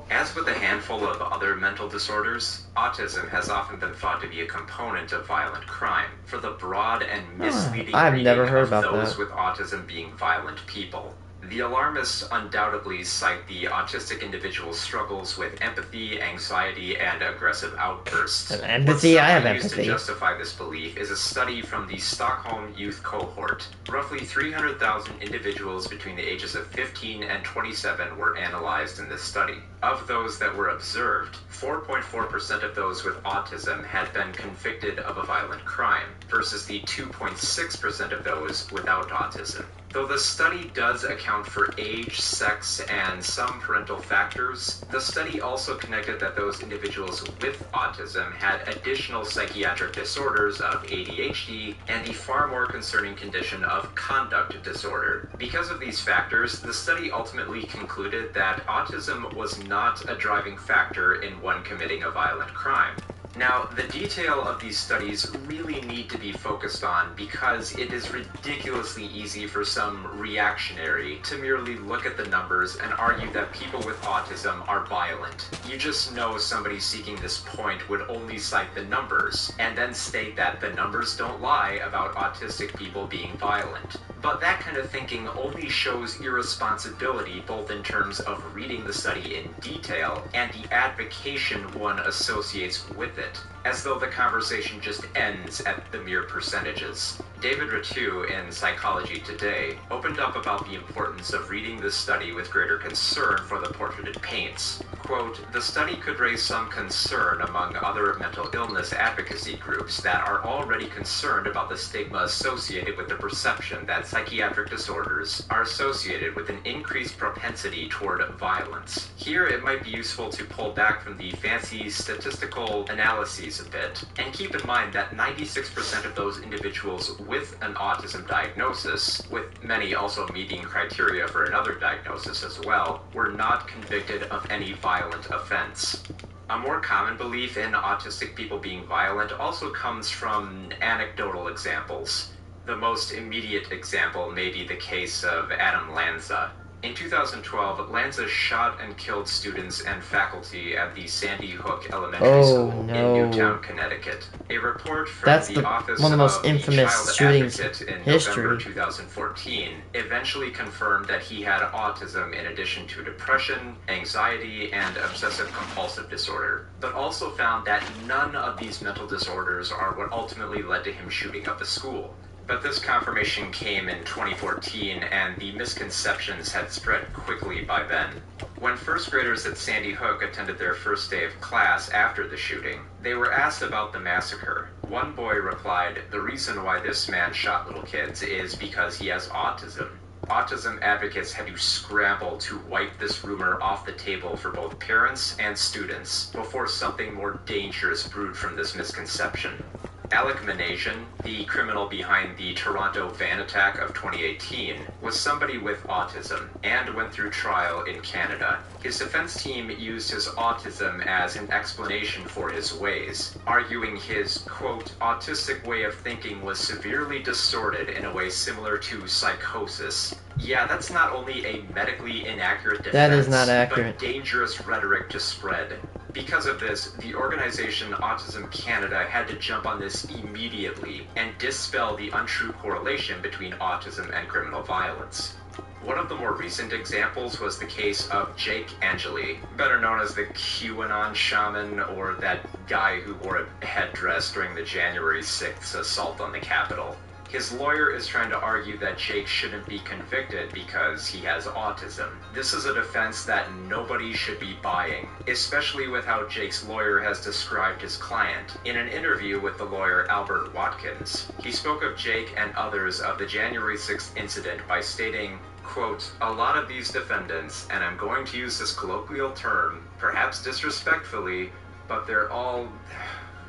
As with a handful of other mental disorders, autism has often been thought to be a component of violent crime, for the broad and misleading I've reading never heard of about those that. with autism being violent people. The alarmists undoubtedly cite the autistic individual's struggles with empathy, anxiety, and aggressive outbursts. And empathy? I have What's used empathy. to justify this belief is a study from the Stockholm Youth Cohort. Roughly 300,000 individuals between the ages of 15 and 27 were analyzed in this study. Of those that were observed, 4.4% of those with autism had been convicted of a violent crime, versus the 2.6% of those without autism. Though the study does account for age, sex, and some parental factors, the study also connected that those individuals with autism had additional psychiatric disorders of ADHD and the far more concerning condition of conduct disorder. Because of these factors, the study ultimately concluded that autism was not a driving factor in one committing a violent crime. Now, the detail of these studies really need to be focused on because it is ridiculously easy for some reactionary to merely look at the numbers and argue that people with autism are violent. You just know somebody seeking this point would only cite the numbers and then state that the numbers don't lie about autistic people being violent. But that kind of thinking only shows irresponsibility both in terms of reading the study in detail and the advocation one associates with it, as though the conversation just ends at the mere percentages. David Ratu in Psychology Today opened up about the importance of reading this study with greater concern for the portrait it paints. Quote, "The study could raise some concern among other mental illness advocacy groups that are already concerned about the stigma associated with the perception that psychiatric disorders are associated with an increased propensity toward violence. Here it might be useful to pull back from the fancy statistical analyses a bit, and keep in mind that 96% of those individuals with an autism diagnosis, with many also meeting criteria for another diagnosis as well, were not convicted of any violent offense." A more common belief in autistic people being violent also comes from anecdotal examples. The most immediate example may be the case of Adam Lanza. In 2012, Lanza shot and killed students and faculty at the Sandy Hook Elementary School no. in Newtown, Connecticut. A report from That's the Office one of the most the infamous Child shootings Advocate in in history. November 2014 eventually confirmed that he had autism in addition to depression, anxiety, and obsessive-compulsive disorder, but also found that none of these mental disorders are what ultimately led to him shooting up the school. But this confirmation came in 2014, and the misconceptions had spread quickly by then. When first graders at Sandy Hook attended their first day of class after the shooting, they were asked about the massacre. One boy replied, "The reason why this man shot little kids is because he has autism." Autism advocates had to scramble to wipe this rumor off the table for both parents and students before something more dangerous brewed from this misconception. Alec Minassian, the criminal behind the Toronto van attack of 2018, was somebody with autism and went through trial in Canada. His defense team used his autism as an explanation for his ways, arguing his, quote, autistic way of thinking was severely distorted in a way similar to psychosis. Yeah, that's not only a medically inaccurate defense, that is not accurate, but dangerous rhetoric to spread. Because of this, the organization Autism Canada had to jump on this immediately and dispel the untrue correlation between autism and criminal violence. One of the more recent examples was the case of Jake Angeli, better known as the QAnon shaman, or that guy who wore a headdress during the January 6th assault on the Capitol. His lawyer is trying to argue that Jake shouldn't be convicted because he has autism. This is a defense that nobody should be buying, especially with how Jake's lawyer has described his client. In an interview with the lawyer Albert Watkins, he spoke of Jake and others of the January 6th incident by stating, quote, "A lot of these defendants, and I'm going to use this colloquial term, perhaps disrespectfully, but they're all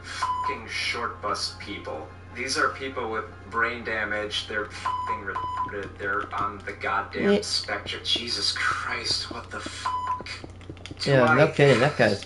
f***ing short bus people. These are people with brain damage, they're f***ing retarded, they're on the goddamn spectrum." Jesus Christ, what the fuck? No kidding, that guy's...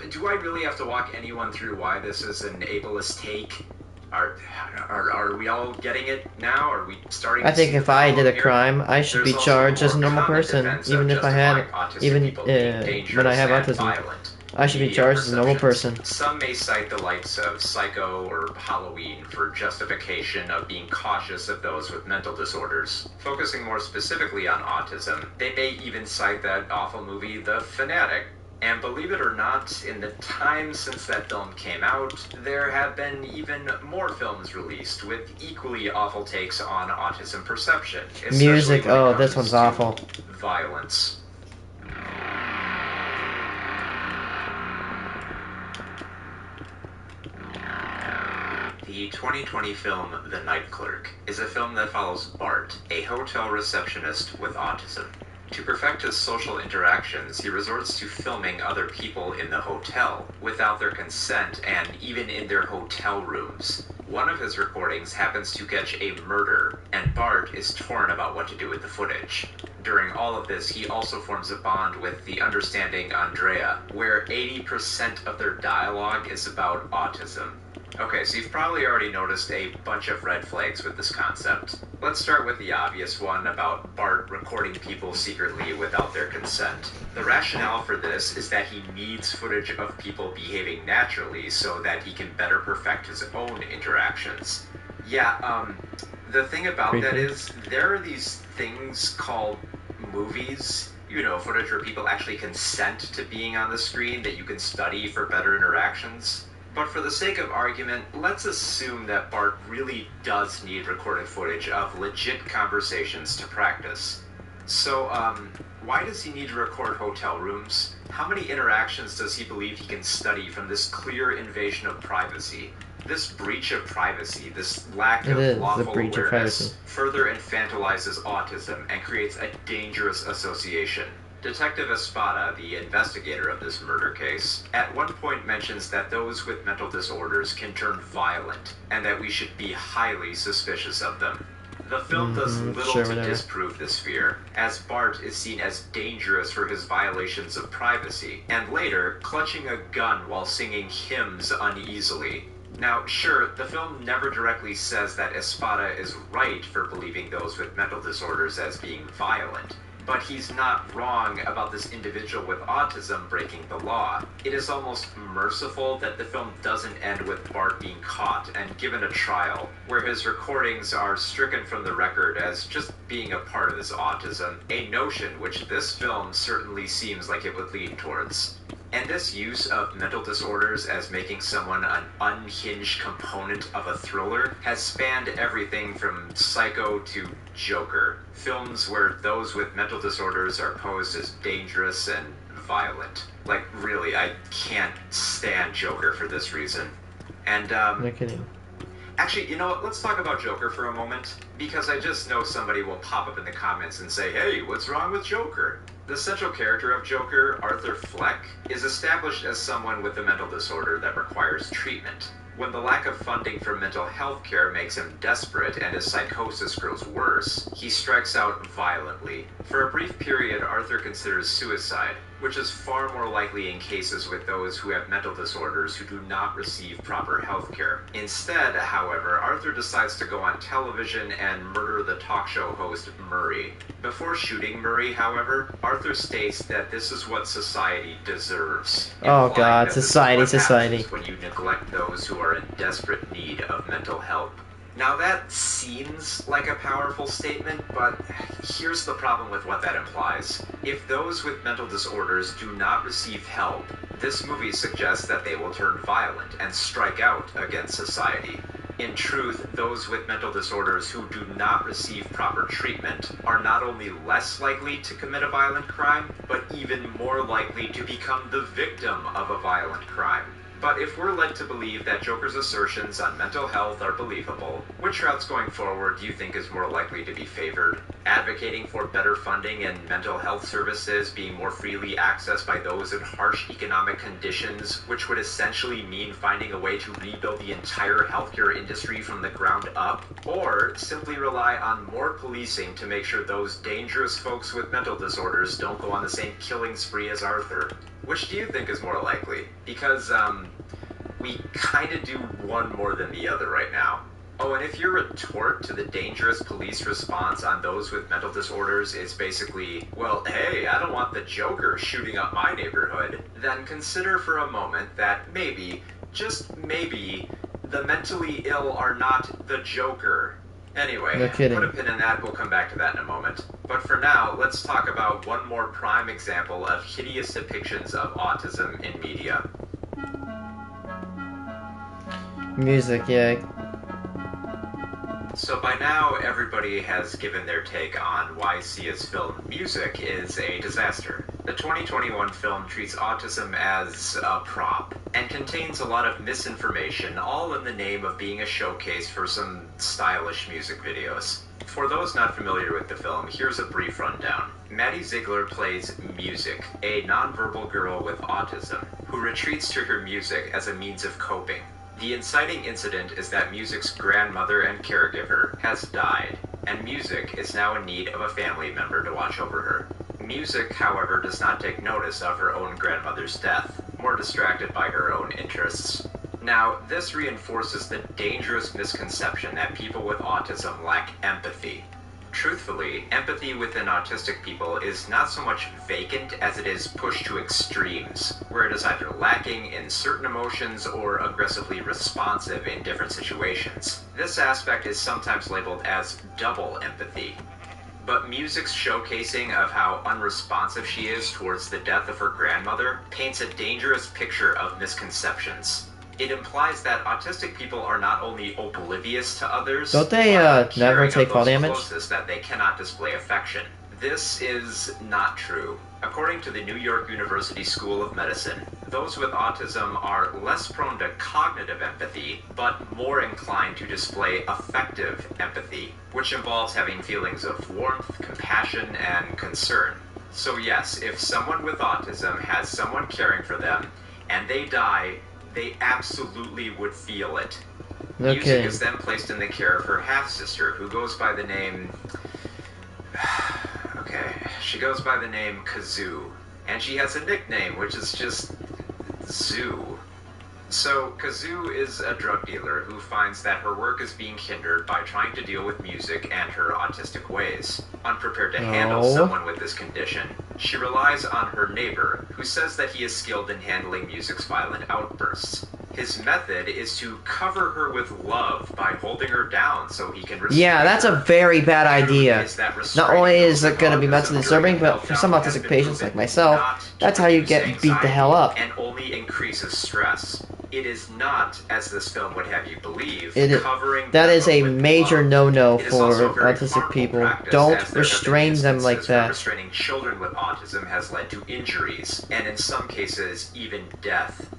Do I really have to walk anyone through why this is an ableist take? Are we all getting it now? Are we starting? I think if I did a crime, I should be charged as a normal person, even if I had, when I have autism. I should be charged as a normal person. Some may cite the likes of Psycho or Halloween for justification of being cautious of those with mental disorders. Focusing more specifically on autism, they may even cite that awful movie The Fanatic. And believe it or not, in the time since that film came out, there have been even more films released with equally awful takes on autism perception. Music, oh, this one's awful. Violence. The 2020 film The Night Clerk is a film that follows Bart, a hotel receptionist with autism. To perfect his social interactions, he resorts to filming other people in the hotel without their consent and even in their hotel rooms. One of his recordings happens to catch a murder, and Bart is torn about what to do with the footage. During all of this, he also forms a bond with the understanding Andrea, where 80% of their dialogue is about autism. Okay, so you've probably already noticed a bunch of red flags with this concept. Let's start with the obvious one about Bart recording people secretly without their consent. The rationale for this is that he needs footage of people behaving naturally so that he can better perfect his own interactions. Yeah, the thing about that is, there are these things called movies, you know, footage where people actually consent to being on the screen that you can study for better interactions. But for the sake of argument, let's assume that Bart really does need recorded footage of legit conversations to practice. So, why does he need to record hotel rooms? How many interactions does he believe he can study from this clear invasion of privacy? This breach of privacy, this lack of lawful awareness, further infantilizes autism and creates a dangerous association. Detective Espada, the investigator of this murder case, at one point mentions that those with mental disorders can turn violent, and that we should be highly suspicious of them. The film does little to disprove this fear, as Bart is seen as dangerous for his violations of privacy, and later, clutching a gun while singing hymns uneasily. Now, sure, the film never directly says that Espada is right for believing those with mental disorders as being violent, but he's not wrong about this individual with autism breaking the law. It is almost merciful that the film doesn't end with Bart being caught and given a trial, where his recordings are stricken from the record as just being a part of his autism, a notion which this film certainly seems like it would lean towards. And this use of mental disorders as making someone an unhinged component of a thriller has spanned everything from Psycho to Joker, films where those with mental disorders are posed as dangerous and violent. Like, really, I can't stand Joker for this reason. And, No kidding. Actually, you know what? Let's talk about Joker for a moment, because I just know somebody will pop up in the comments and say, hey, what's wrong with Joker? The central character of Joker, Arthur Fleck, is established as someone with a mental disorder that requires treatment. When the lack of funding for mental health care makes him desperate and his psychosis grows worse, he strikes out violently. For a brief period, Arthur considers suicide, which is far more likely in cases with those who have mental disorders who do not receive proper health care. Instead, however, Arthur decides to go on television and murder the talk show host Murray. Before shooting Murray, however, Arthur states that this is what society deserves. Oh implying God, that this is society, what society. happens when you neglect those who are in desperate need of mental help. Now that seems like a powerful statement, but here's the problem with what that implies. If those with mental disorders do not receive help, this movie suggests that they will turn violent and strike out against society. In truth, those with mental disorders who do not receive proper treatment are not only less likely to commit a violent crime, but even more likely to become the victim of a violent crime. But if we're led to believe that Joker's assertions on mental health are believable, which routes going forward do you think is more likely to be favored? Advocating for better funding and mental health services being more freely accessed by those in harsh economic conditions, which would essentially mean finding a way to rebuild the entire healthcare industry from the ground up? Or simply rely on more policing to make sure those dangerous folks with mental disorders don't go on the same killing spree as Arthur? Which do you think is more likely? Because, we kinda do one more than the other right now. Oh, and if your retort to the dangerous police response on those with mental disorders is basically, well, hey, I don't want the Joker shooting up my neighborhood, then consider for a moment that maybe, just maybe, the mentally ill are not the Joker. Anyway, No kidding. put a pin in that, we'll come back to that in a moment. But for now, let's talk about one more prime example of hideous depictions of autism in media. Music, yeah. So by now, everybody has given their take on why Sia's film Music is a disaster. The 2021 film treats autism as a prop, and contains a lot of misinformation, all in the name of being a showcase for some stylish music videos. For those not familiar with the film, here's a brief rundown. Maddie Ziegler plays Music, a nonverbal girl with autism, who retreats to her music as a means of coping. The inciting incident is that Music's grandmother and caregiver has died, and Music is now in need of a family member to watch over her. Music, however, does not take notice of her own grandmother's death, more distracted by her own interests. Now, this reinforces the dangerous misconception that people with autism lack empathy. Truthfully, empathy within autistic people is not so much vacant as it is pushed to extremes, where it is either lacking in certain emotions or aggressively responsive in different situations. This aspect is sometimes labeled as double empathy. But Music's showcasing of how unresponsive she is towards the death of her grandmother paints a dangerous picture of misconceptions. It implies that autistic people are not only oblivious to others, Don't they, but never caring take of fall those damage? closest that they cannot display affection. This is not true. According to the New York University School of Medicine, those with autism are less prone to cognitive empathy, but more inclined to display affective empathy, which involves having feelings of warmth, compassion, and concern. So yes, if someone with autism has someone caring for them, and they die, they absolutely would feel it. No Music kidding. is then placed in the care of her half-sister, who goes by the name... she goes by the name Kazoo. And she has a nickname, which is just... Zoo. So, Kazoo is a drug dealer who finds that her work is being hindered by trying to deal with Music and her autistic ways. Unprepared to handle No. someone with this condition, she relies on her neighbor, who says that he is skilled in handling Music's violent outbursts. His method is to cover her with love by holding her down so he can restrain Yeah, that's a her. very bad idea. Is that Not only restraining is those it going to be with mentally autism disturbing, during a but for some meltdown has autistic been patients like proven myself, not to that's how you reduce get beat the hell up. and only increases stress. It is not, as this film would have you believe, covering that is a with major love. no-no It is for also a very autistic harmful people. practice, Don't as there have been restrain them like instances where that. Restraining children with autism has led to injuries, and in some cases, even death.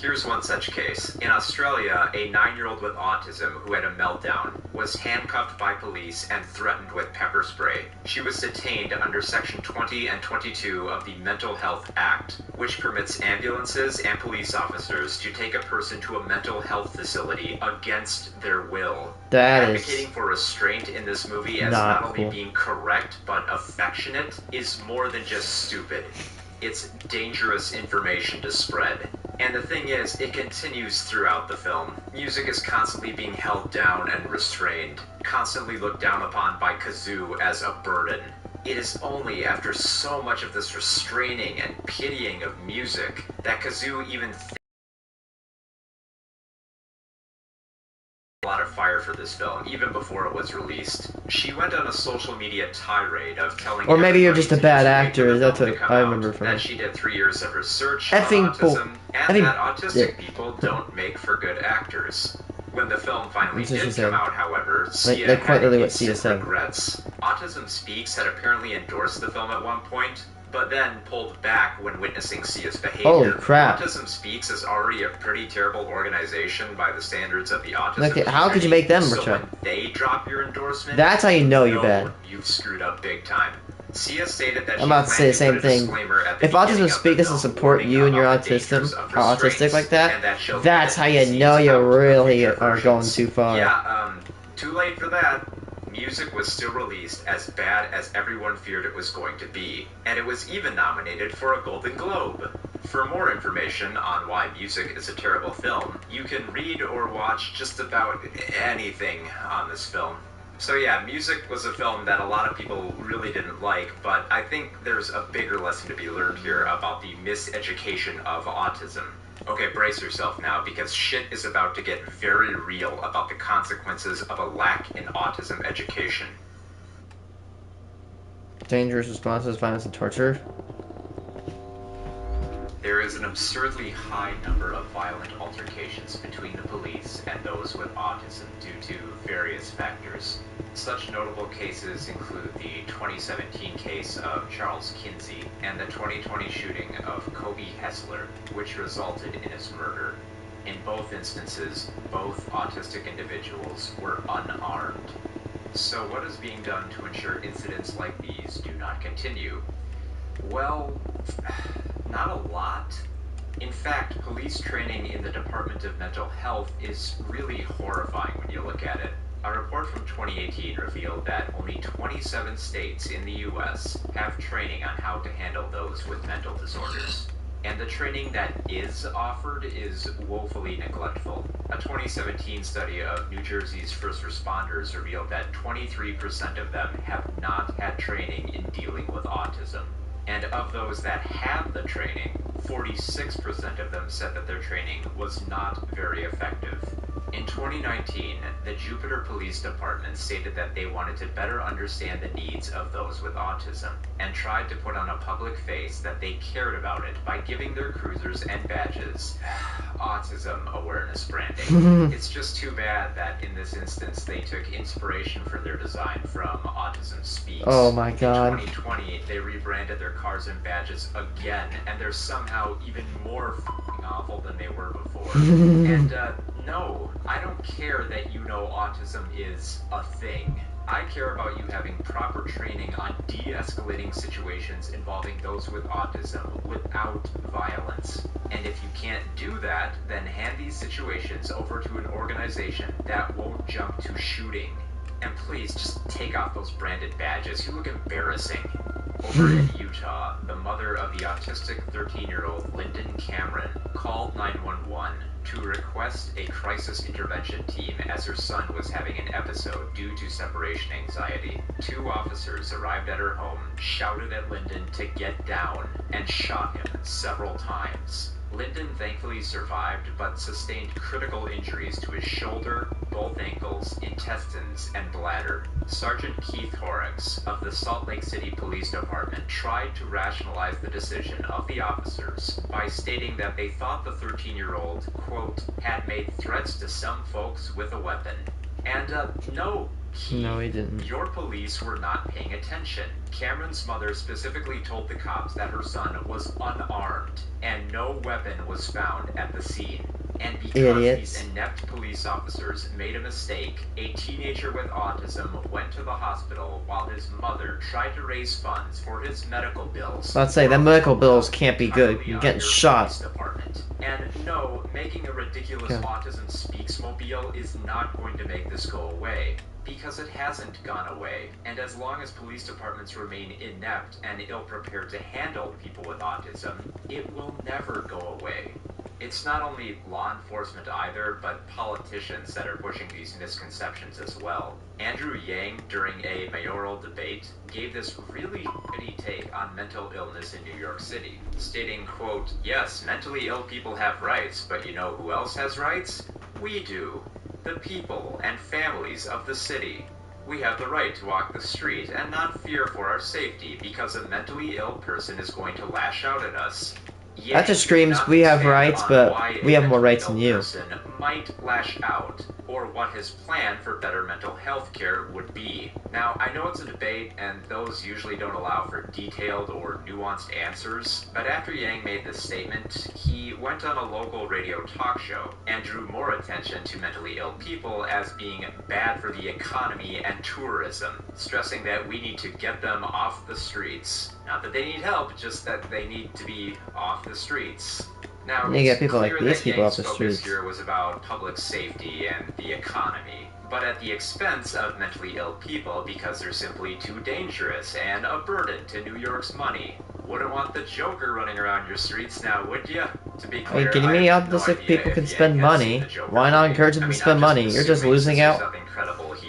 Here's one such case. In Australia, a 9-year-old with autism who had a meltdown was handcuffed by police and threatened with pepper spray. She was detained under Section 20 and 22 of the Mental Health Act, which permits ambulances and police officers to take a person to a mental health facility against their will. Advocating for restraint in this movie as not only being correct but affectionate is more than just stupid. It's dangerous information to spread. And the thing is, it continues throughout the film. Music is constantly being held down and restrained, constantly looked down upon by Kazoo as a burden. It is only after so much of this restraining and pitying of music that Kazoo even a lot of fire for this film, even before it was released. She went on a social media tirade of telling or maybe you're just a bad everybody actor, that's what I remember from that it. she did 3 years of research Effing on autism, and effing that autistic dick. people don't make for good actors. When the film finally That's what she did said. come out, however, Sia Like quite had literally what Sia instant said. regrets. Autism Speaks had apparently endorsed the film at one point, but then pulled back when witnessing Sia's behavior. Holy crap. Autism Speaks is already a pretty terrible organization by the standards of the autism Okay, how could you make them so return? when they drop your endorsement, That's how you know you're bad. You've screwed up big time. Sia stated that I'm about to say the same thing. If Autism Speak doesn't support you and you're autistic like that, that's how you know you really are going too far. Yeah, too late for that. Music was still released as bad as everyone feared it was going to be, and it was even nominated for a Golden Globe. For more information on why Music is a terrible film, you can read or watch just about anything on this film. So yeah, Music was a film that a lot of people really didn't like, but I think there's a bigger lesson to be learned here about the miseducation of autism. Okay, brace yourself now, because shit is about to get very real about the consequences of a lack in autism education. Dangerous responses, violence, and torture. There is an absurdly high number of violent altercations between the police and those with autism due to various factors. Such notable cases include the 2017 case of Charles Kinsey and the 2020 shooting of Kobe Hessler, which resulted in his murder. In both instances, both autistic individuals were unarmed. So what is being done to ensure incidents like these do not continue? Well, not a lot. In fact, police training in the Department of Mental Health is really horrifying when you look at it. A report from 2018 revealed that only 27 states in the US have training on how to handle those with mental disorders. And the training that is offered is woefully neglectful. A 2017 study of New Jersey's first responders revealed that 23% of them have not had training in dealing with autism. And of those that have the training, 46% of them said that their training was not very effective. In 2019, the Jupiter Police Department stated that they wanted to better understand the needs of those with autism, and tried to put on a public face that they cared about it by giving their cruisers and badges autism awareness branding. It's just too bad that in this instance they took inspiration for their design from Autism Speaks. Oh my god. In 2020, they rebranded their cars and badges again, and they're somehow even more f***ing awful than they were before. And, no, I don't care that you know autism is a thing. I care about you having proper training on de-escalating situations involving those with autism without violence. And if you can't do that, then hand these situations over to an organization that won't jump to shooting. And please, just take off those branded badges. You look embarrassing. Over in Utah, the mother of the autistic 13-year-old Lyndon Cameron called 911 to request a crisis intervention team as her son was having an episode due to separation anxiety. 2 officers arrived at her home, shouted at Lyndon to get down, and shot him several times. Lyndon thankfully survived, but sustained critical injuries to his shoulder, both ankles, intestines, and bladder. Sergeant Keith Horrocks of the Salt Lake City Police Department tried to rationalize the decision of the officers by stating that they thought the 13-year-old, quote, had made threats to some folks with a weapon. And, no, Keith, no, he didn't. Your police were not paying attention. Cameron's mother specifically told the cops that her son was unarmed, and no weapon was found at the scene. And because these inept police officers made a mistake, a teenager with autism went to the hospital while his mother tried to raise funds for his medical bills. I'd say the medical bills can't be good. You're getting shot. And no, making a ridiculous Autism Speaks mobile is not going to make this go away. Because it hasn't gone away, and as long as police departments remain inept and ill-prepared to handle people with autism, it will never go away. It's not only law enforcement either, but politicians that are pushing these misconceptions as well. Andrew Yang, during a mayoral debate, gave this really shitty take on mental illness in New York City, stating, quote, "Yes, mentally ill people have rights, but you know who else has rights? We do. The people and families of the city. We have the right to walk the street and not fear for our safety because a mentally ill person is going to lash out at us. That just screams we have rights, but we have more rights than you. Might lash out, or what his plan for better mental health care would be. Now, I know it's a debate, and those usually don't allow for detailed or nuanced answers, but after Yang made this statement, he went on a local radio talk show and drew more attention to mentally ill people as being bad for the economy and tourism, stressing that we need to get them off the streets. Not that they need help, just that they need to be off the streets. Now, you get people like these people off the streets. streets. Here was about public safety and the economy, but at the expense of mentally ill people because they're simply too dangerous and a burden to New York's money. Wouldn't want the Joker running around your streets now, would you? To be clear, are you kidding me? Autistic people can spend money. Why not encourage them to spend money? You're just losing out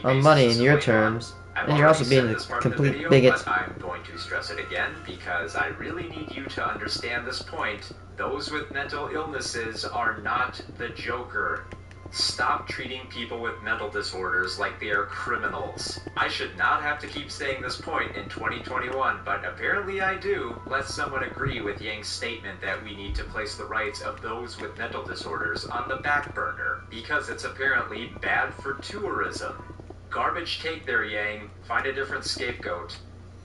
on money in your terms. And you're also being a complete bigot. But I'm going to stress it again because I really need you to understand this point. Those with mental illnesses are not the Joker. Stop treating people with mental disorders like they are criminals. I should not have to keep saying this point in 2021, but apparently I do. Let someone agree with Yang's statement that we need to place the rights of those with mental disorders on the back burner, because it's apparently bad for tourism. Garbage take there, Yang. Find a different scapegoat.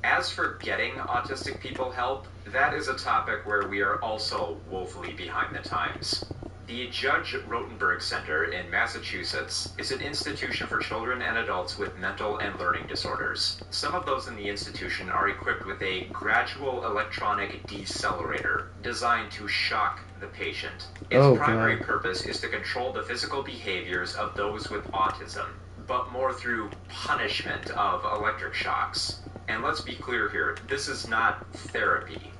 As for getting autistic people help, that is a topic where we are also woefully behind the times. The Judge Rotenberg Center in Massachusetts is an institution for children and adults with mental and learning disorders. Some of those in the institution are equipped with a gradual electronic decelerator designed to shock the patient. Its primary purpose is to control the physical behaviors of those with autism, but more through punishment of electric shocks. And let's be clear here, this is not therapy.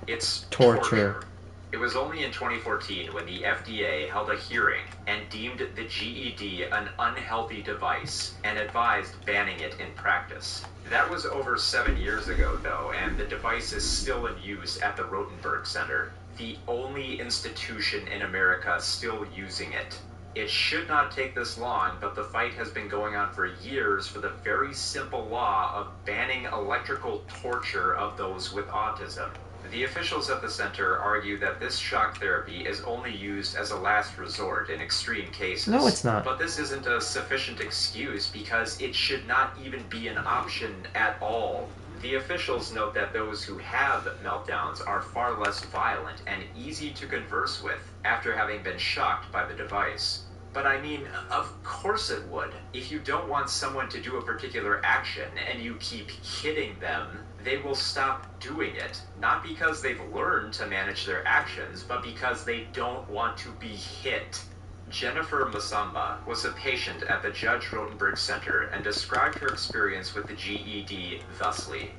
It's torture. It was only in 2014 when the FDA held a hearing and deemed the GED an unhealthy device and advised banning it in practice. That was over 7 years ago, though, and the device is still in use at the Rotenberg Center, the only institution in America still using it. It should not take this long, but the fight has been going on for years for the very simple law of banning electrical torture of those with autism. The officials at the center argue that this shock therapy is only used as a last resort in extreme cases. No, it's not. But this isn't a sufficient excuse because it should not even be an option at all. The officials note that those who have meltdowns are far less violent and easy to converse with after having been shocked by the device. But I mean, of course it would. If you don't want someone to do a particular action and you keep hitting them, they will stop doing it. Not because they've learned to manage their actions, but because they don't want to be hit. Jennifer Masamba was a patient at the Judge Rotenberg Center and described her experience with the GED thusly.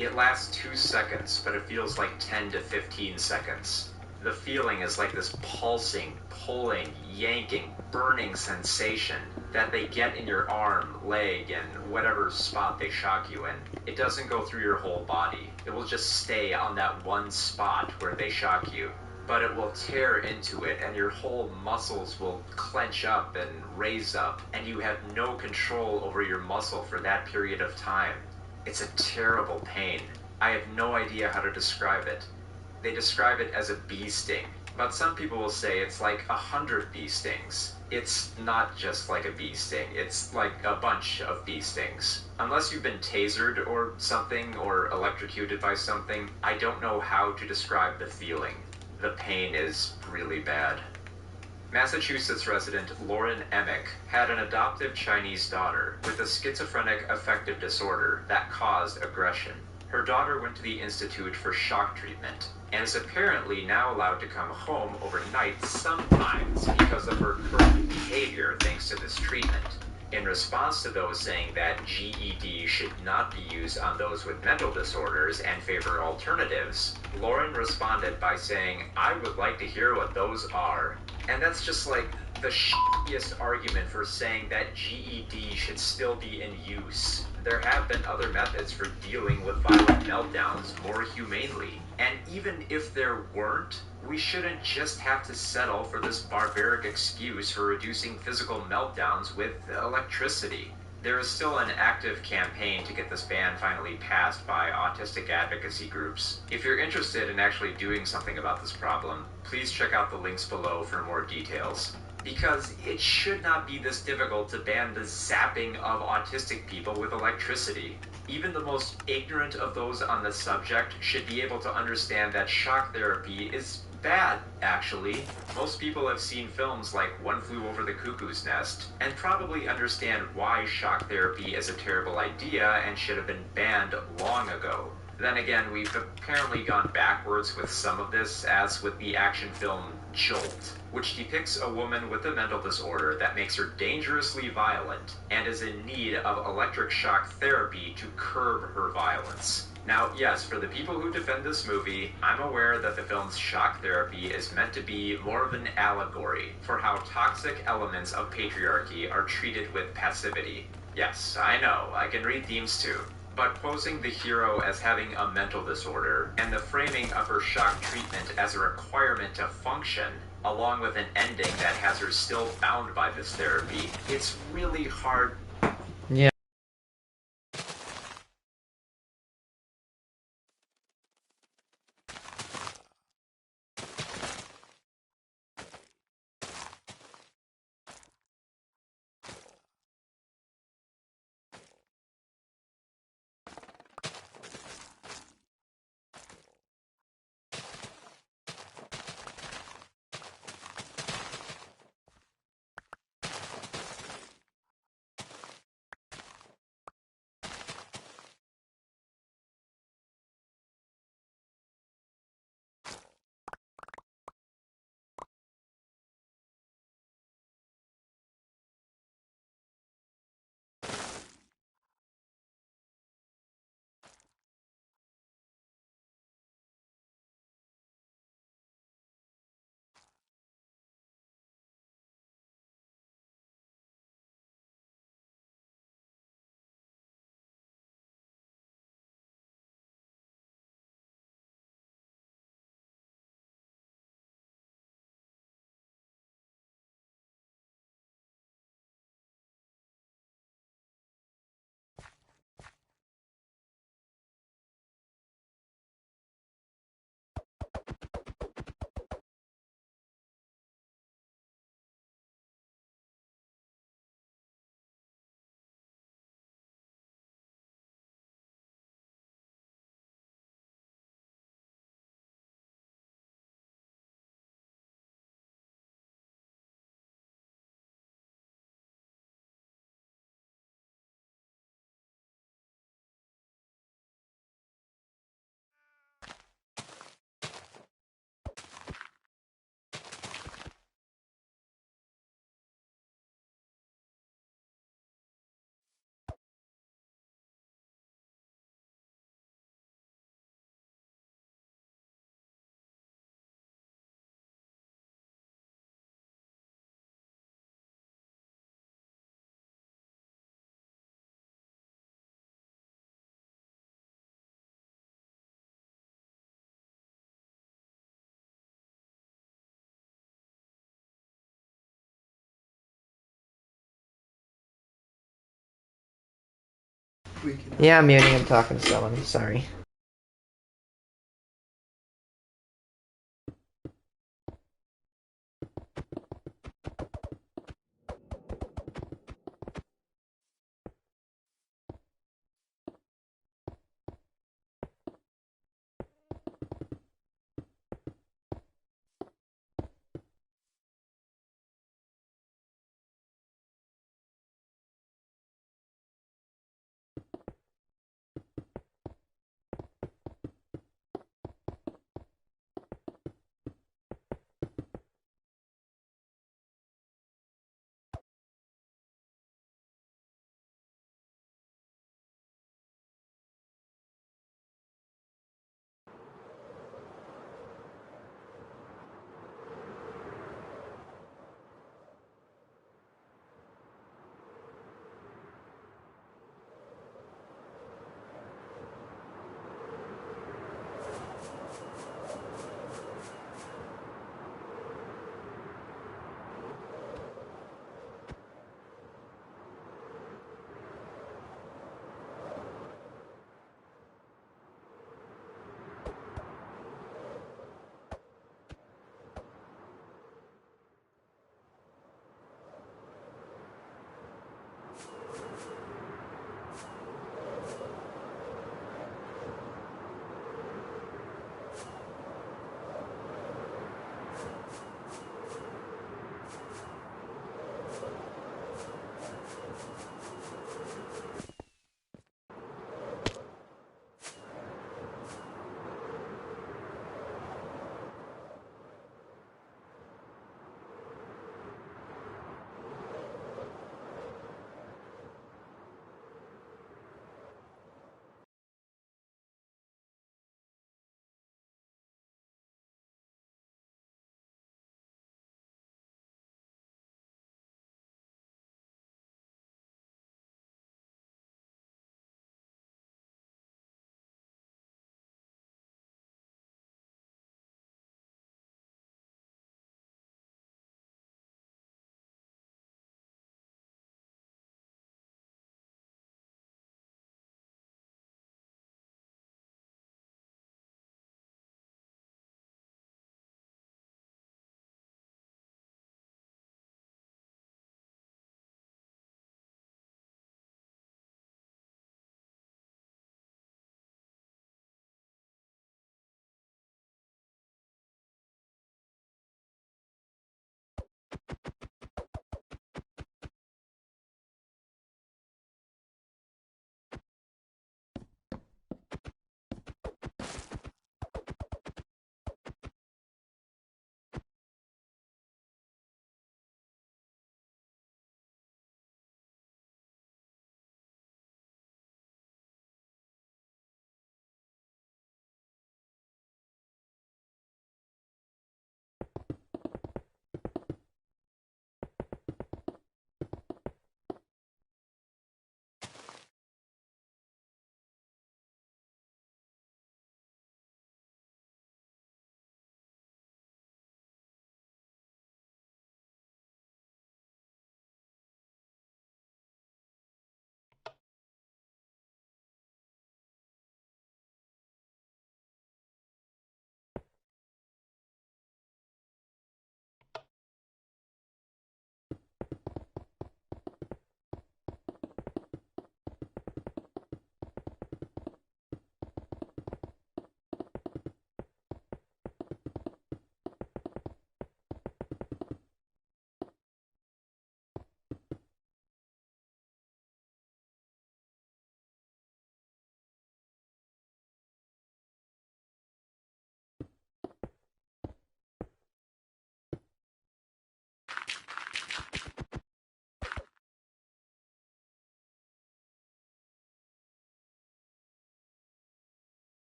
It lasts 2 seconds, but it feels like 10 to 15 seconds. The feeling is like this pulsing, pulling, yanking, burning sensation that they get in your arm, leg, and whatever spot they shock you in. It doesn't go through your whole body. It will just stay on that one spot where they shock you. but it will tear into it and your whole muscles will clench up and raise up, and you have no control over your muscle for that period of time. It's a terrible pain. I have no idea how to describe it. They describe it as a bee sting, but some people will say it's like 100 bee stings. It's not just like a bee sting, it's like a bunch of bee stings. Unless you've been tasered or something, or electrocuted by something, I don't know how to describe the feeling. The pain is really bad. Massachusetts resident Lauren Emick had an adoptive Chinese daughter with a schizophrenic affective disorder that caused aggression. Her daughter went to the Institute for Shock Treatment and is apparently now allowed to come home overnight sometimes because of her current behavior thanks to this treatment. In response to those saying that GED should not be used on those with mental disorders and favor alternatives, Lauren responded by saying, "I would like to hear what those are." And that's just like the shittiest argument for saying that GED should still be in use. There have been other methods for dealing with violent meltdowns more humanely. And even if there weren't, we shouldn't just have to settle for this barbaric excuse for reducing physical meltdowns with electricity. There is still an active campaign to get this ban finally passed by autistic advocacy groups. If you're interested in actually doing something about this problem, please check out the links below for more details. Because it should not be this difficult to ban the zapping of autistic people with electricity. Even the most ignorant of those on the subject should be able to understand that shock therapy is bad, actually. Most people have seen films like One Flew Over the Cuckoo's Nest, and probably understand why shock therapy is a terrible idea and should have been banned long ago. Then again, we've apparently gone backwards with some of this, as with the action film Jolt, which depicts a woman with a mental disorder that makes her dangerously violent and is in need of electric shock therapy to curb her violence. Now, yes, for the people who defend this movie, I'm aware that the film's shock therapy is meant to be more of an allegory for how toxic elements of patriarchy are treated with passivity. Yes, I know, I can read themes too. But posing the hero as having a mental disorder, and the framing of her shock treatment as a requirement to function, along with an ending that has her still bound by this therapy, it's really hard. Yeah. Yeah, I'm muting. I'm talking to someone. Sorry.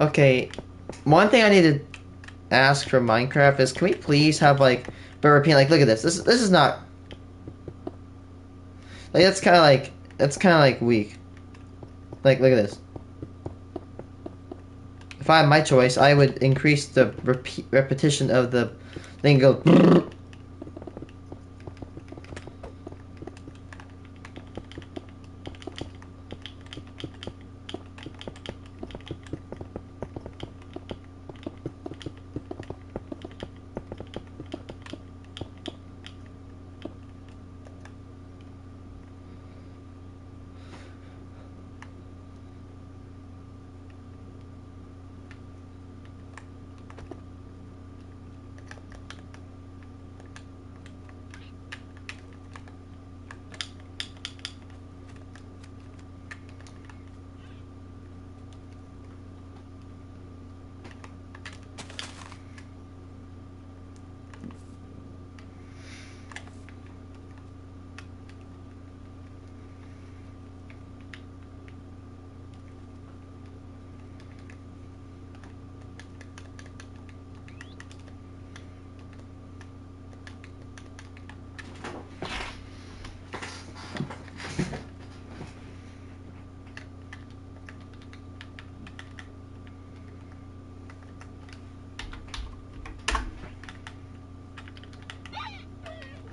Okay, one thing I need to ask from Minecraft is, can we please have like repeat, like, look at this. This is not like, that's kind of like weak. Like, look at this. If I had my choice, I would increase the repetition of the thing. Go.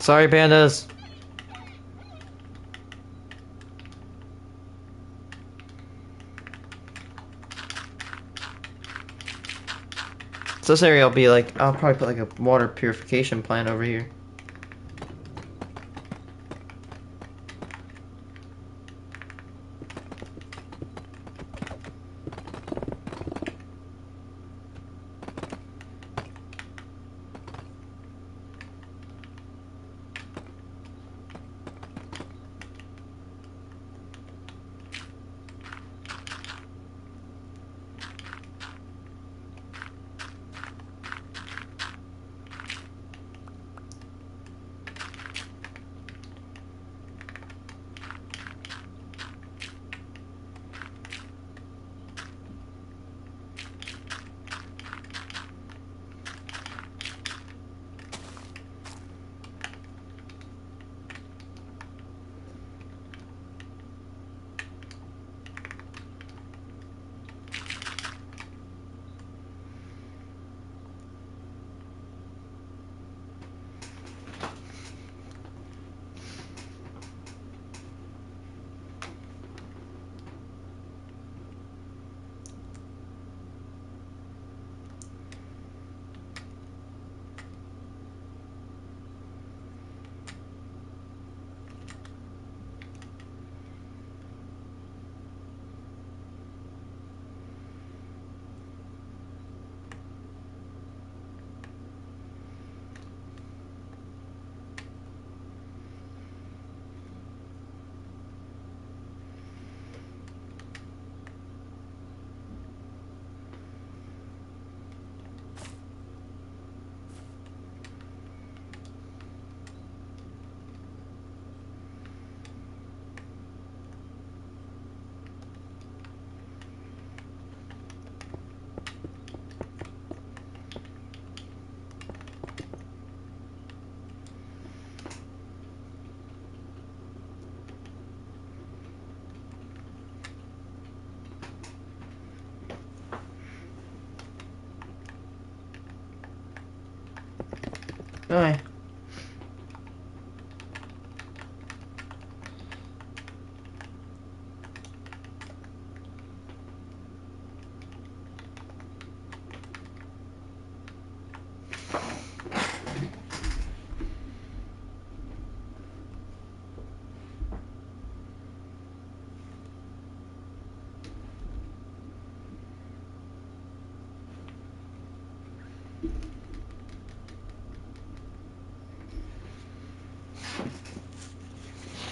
Sorry, pandas. So this area will be like, I'll probably put like a water purification plant over here. Alright.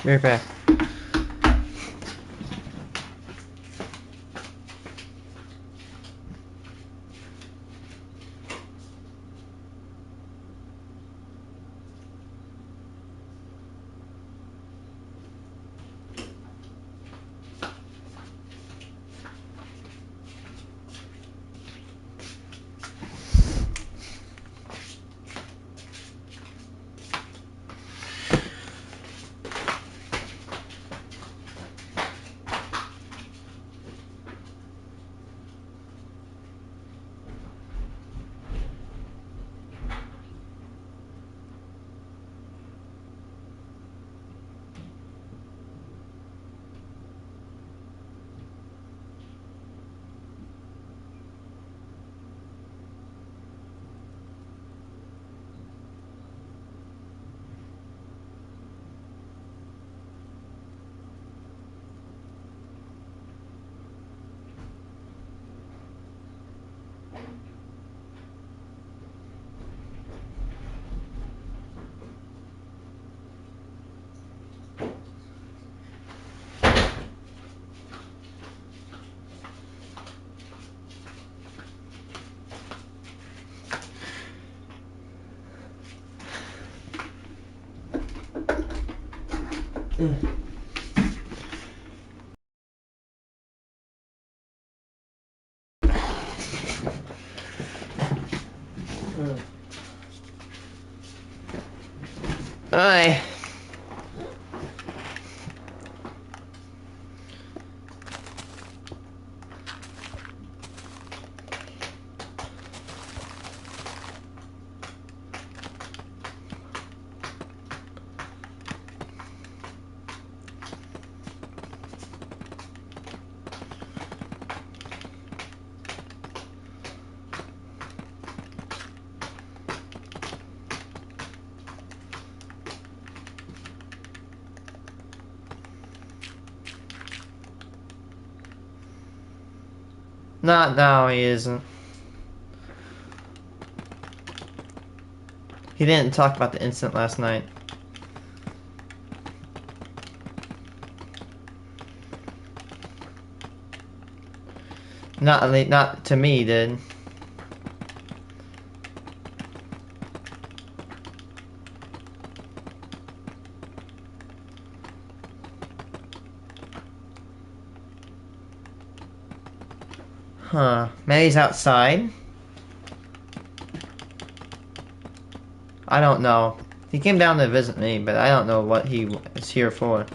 Be right back. Alright. Not now, he isn't. He didn't talk about the incident last night. Not to me, he did. Huh. Maybe he's outside? I don't know. He came down to visit me, but I don't know what he is here for.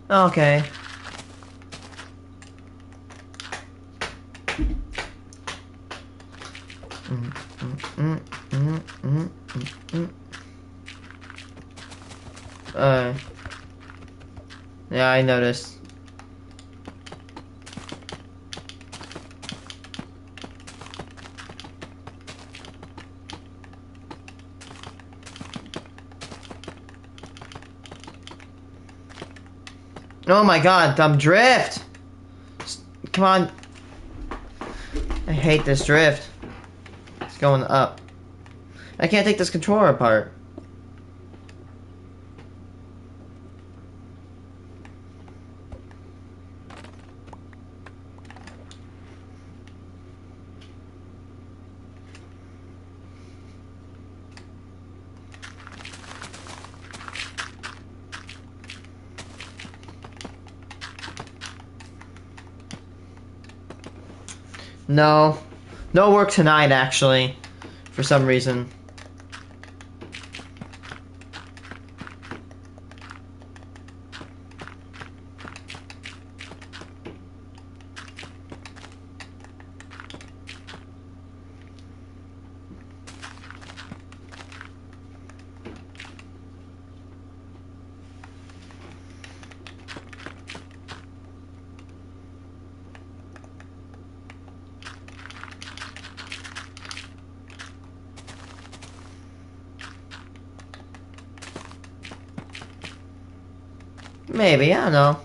Okay. Yeah, I noticed. Oh my god, dumb drift! Come on. I hate this drift. It's going up. I can't take this controller apart. No. No work tonight, actually. For some reason. Maybe, I don't know.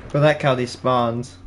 For that cow despawns.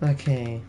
Okay.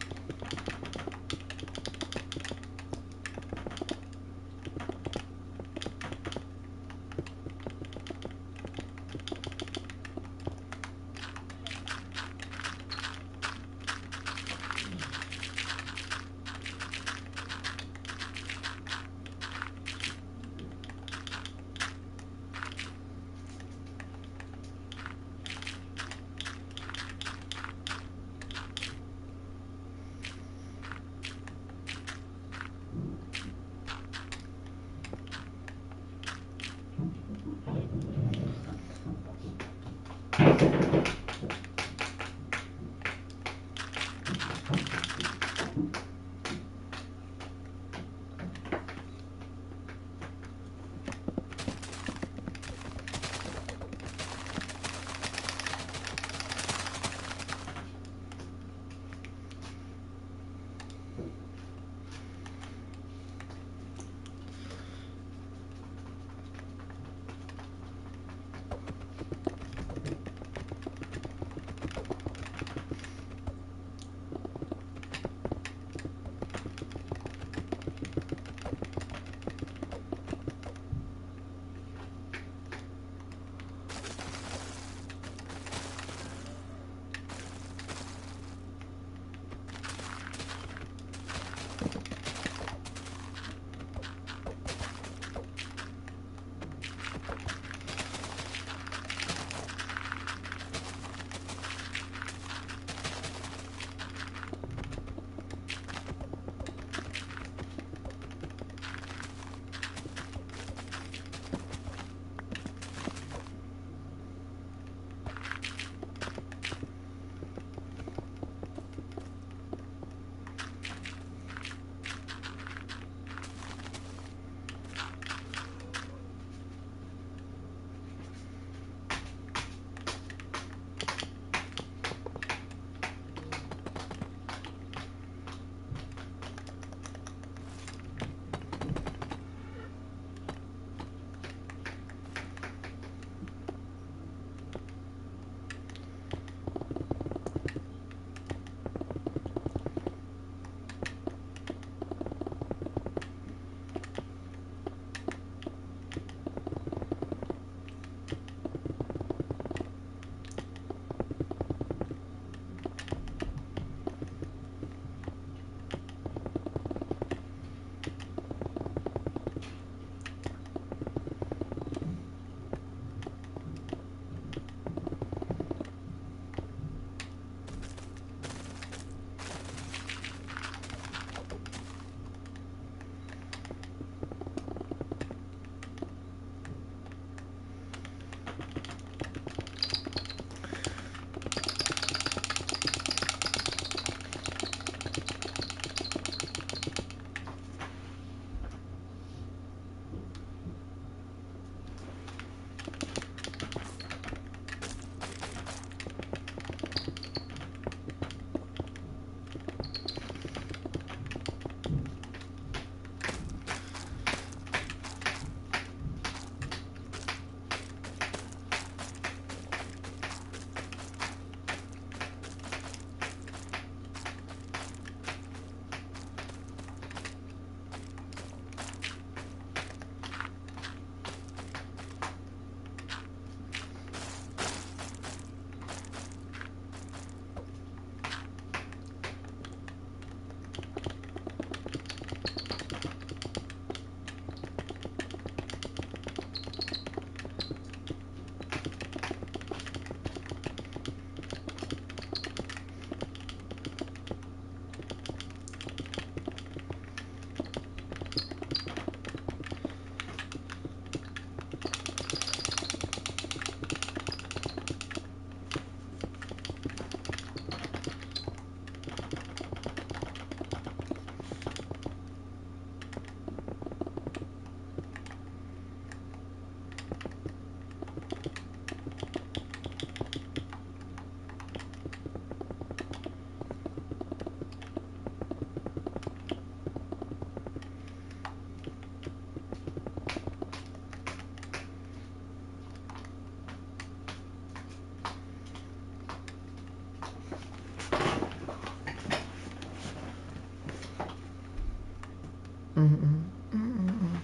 Mm-mm. Mm-mm.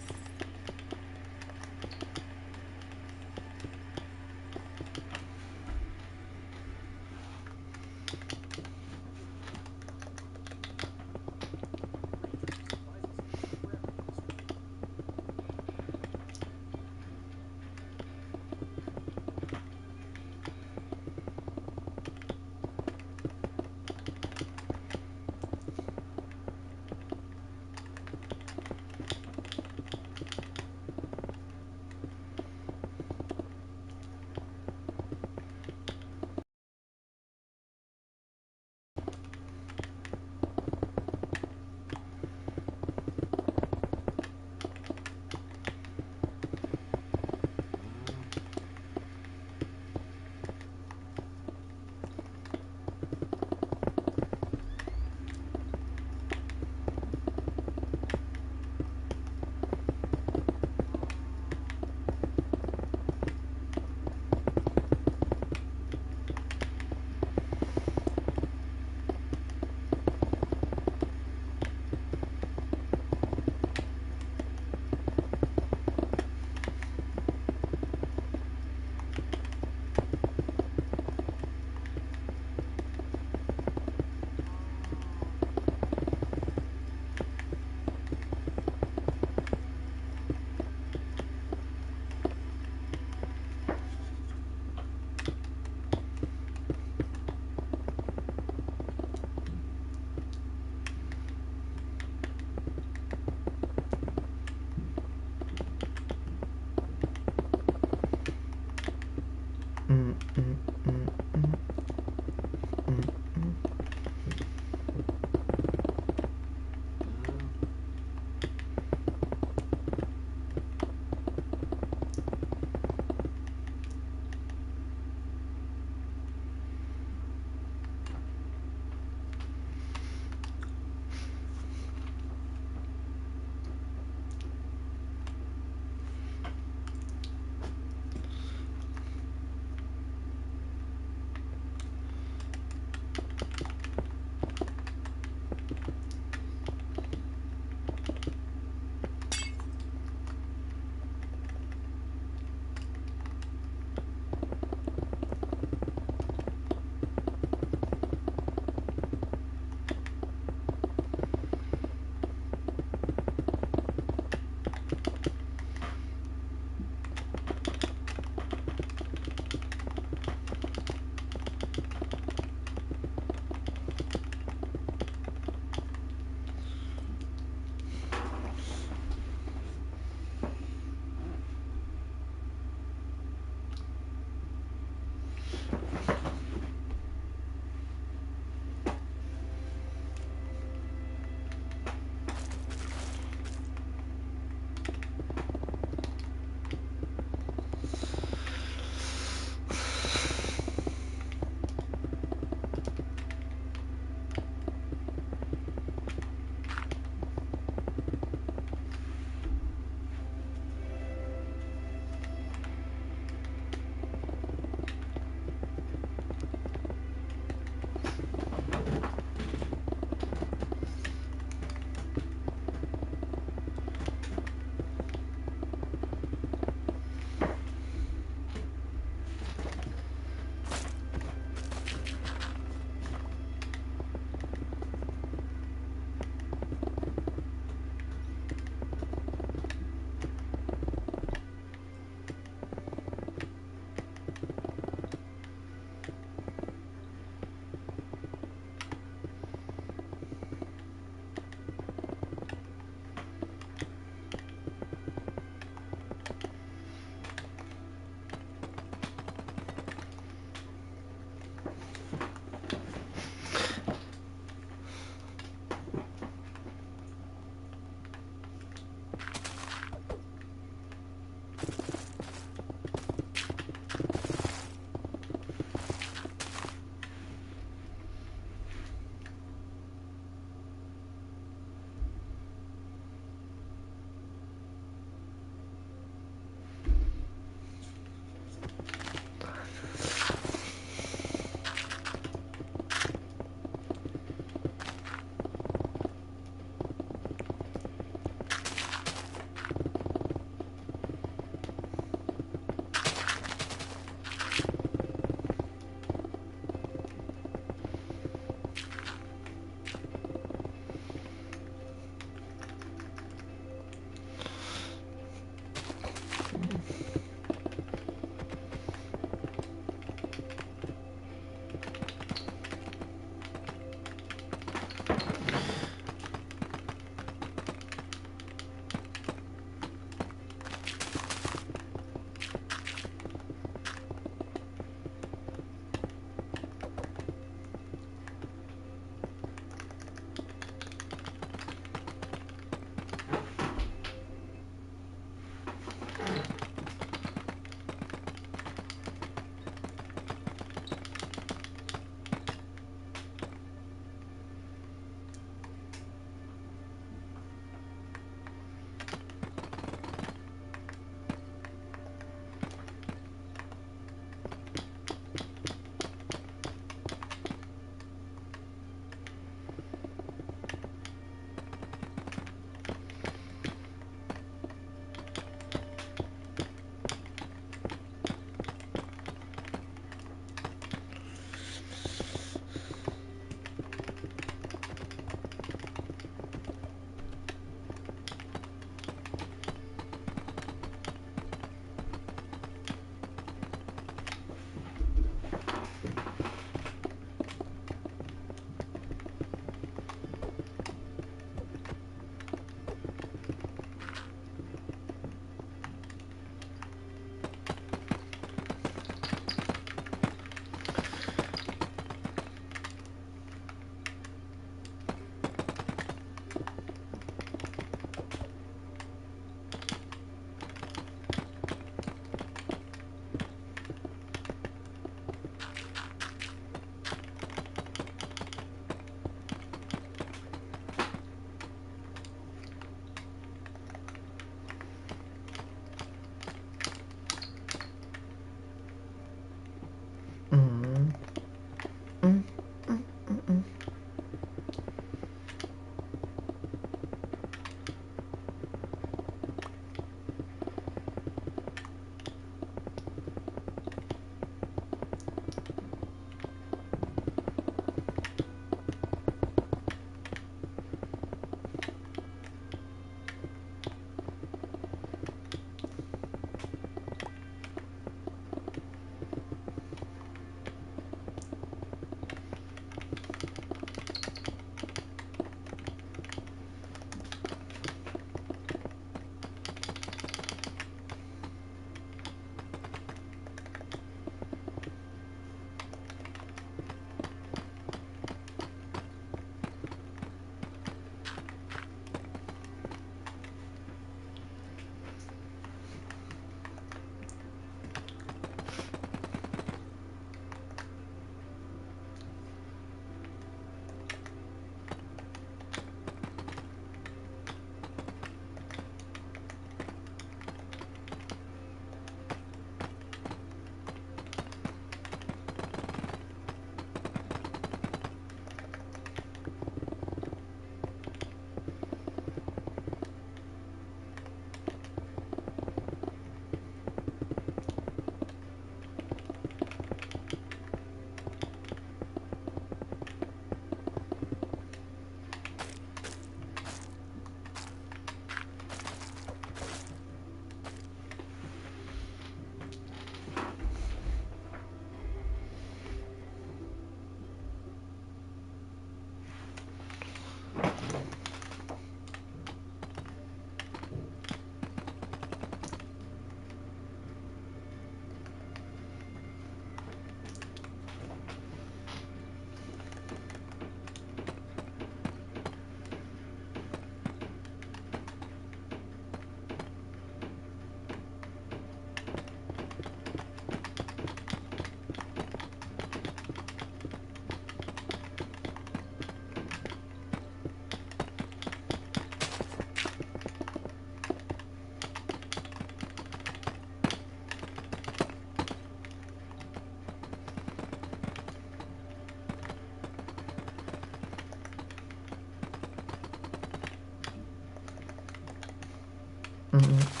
Mm-hmm.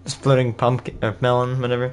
Exploding pumpkin or melon, whatever.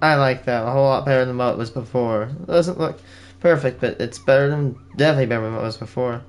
I like that a whole lot better than what it was before. It doesn't look perfect, but it's better than, definitely better than what it was before.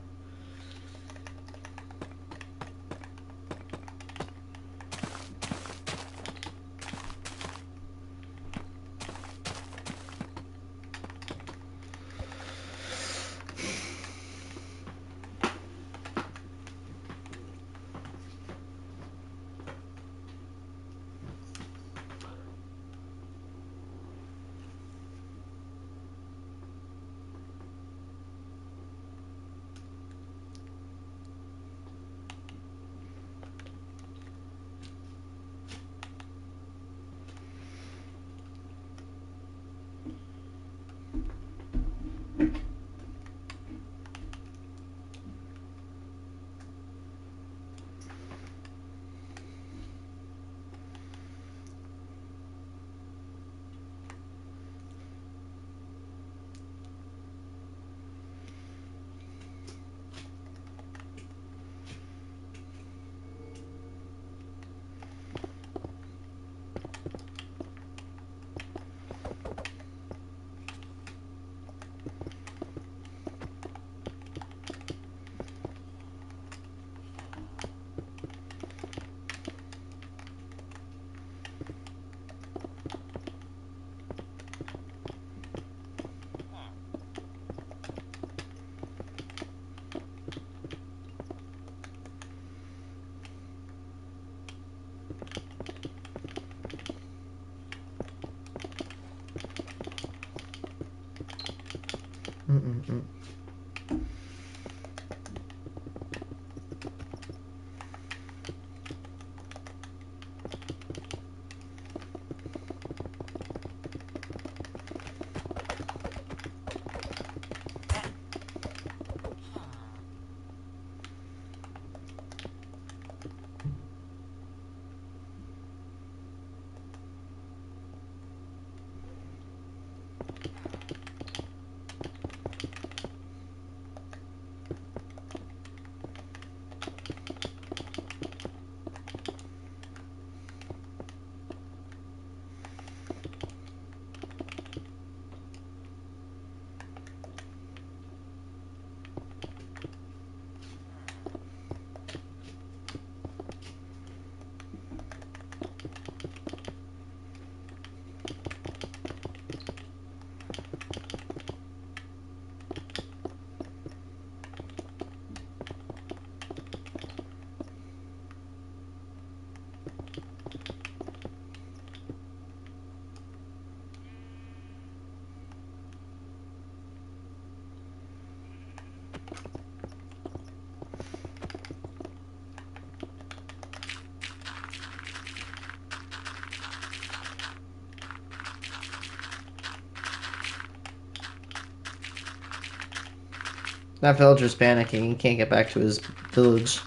Mm-mm-mm. That villager's panicking. He can't get back to his village.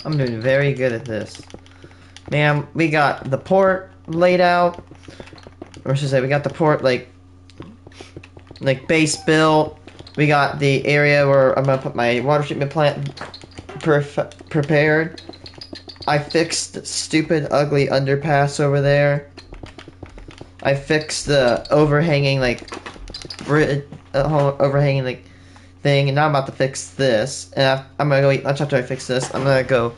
I'm doing very good at this. Man, we got the port laid out. Or should I say, we got the port, like base built. We got the area where I'm gonna put my water treatment plant prepared. I fixed the stupid, ugly underpass over there. I fixed the overhanging, overhanging, thing, and now I'm about to fix this. And I'm gonna go eat lunch after I fix this. I'm gonna go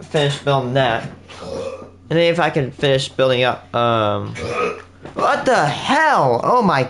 finish building that. And then if I can finish building up, what the hell? Oh my.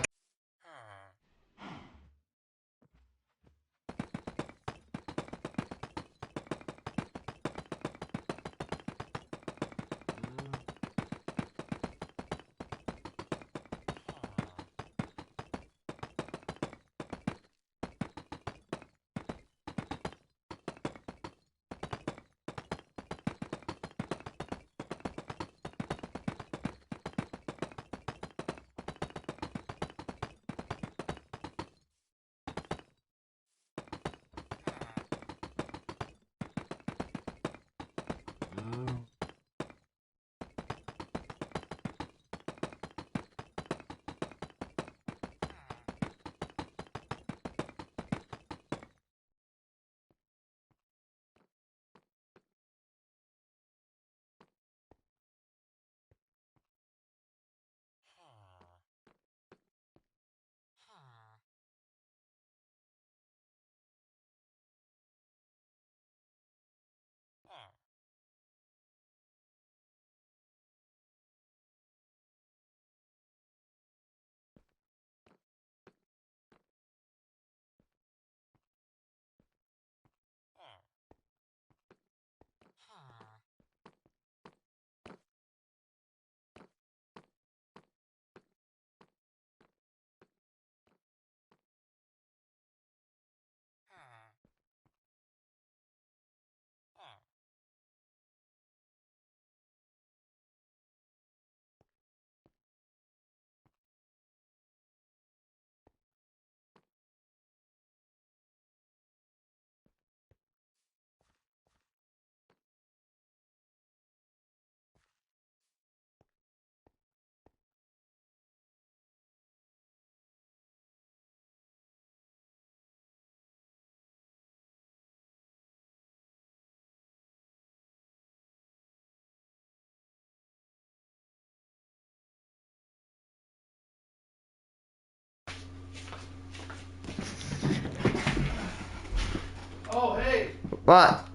Oh, hey! What?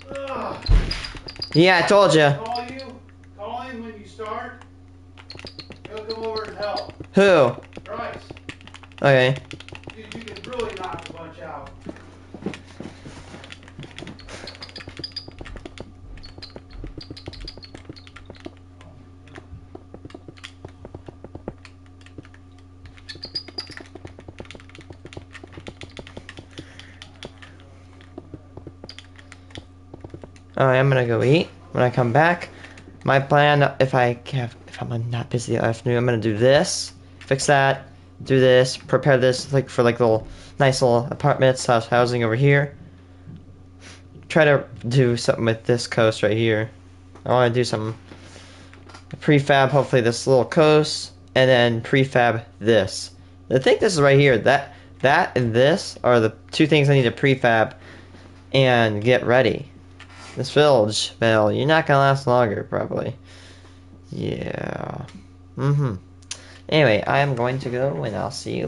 Ugh. Yeah, I told you. Call him when you start. He'll come over and help. Who? Bryce. Okay. Dude, you can really knock a bunch out. Alright, I'm gonna go eat. When I come back, my plan, if I'm not busy the afternoon, I'm gonna do this, fix that, do this, prepare this for little nice little apartments, housing over here. Try to do something with this coast right here. I want to do some prefab, hopefully this little coast, and then prefab this. I think this is right here. That and this are the two things I need to prefab and get ready. This village, well, you're not gonna last longer, probably. Yeah. Anyway, I am going to go, and I'll see you later.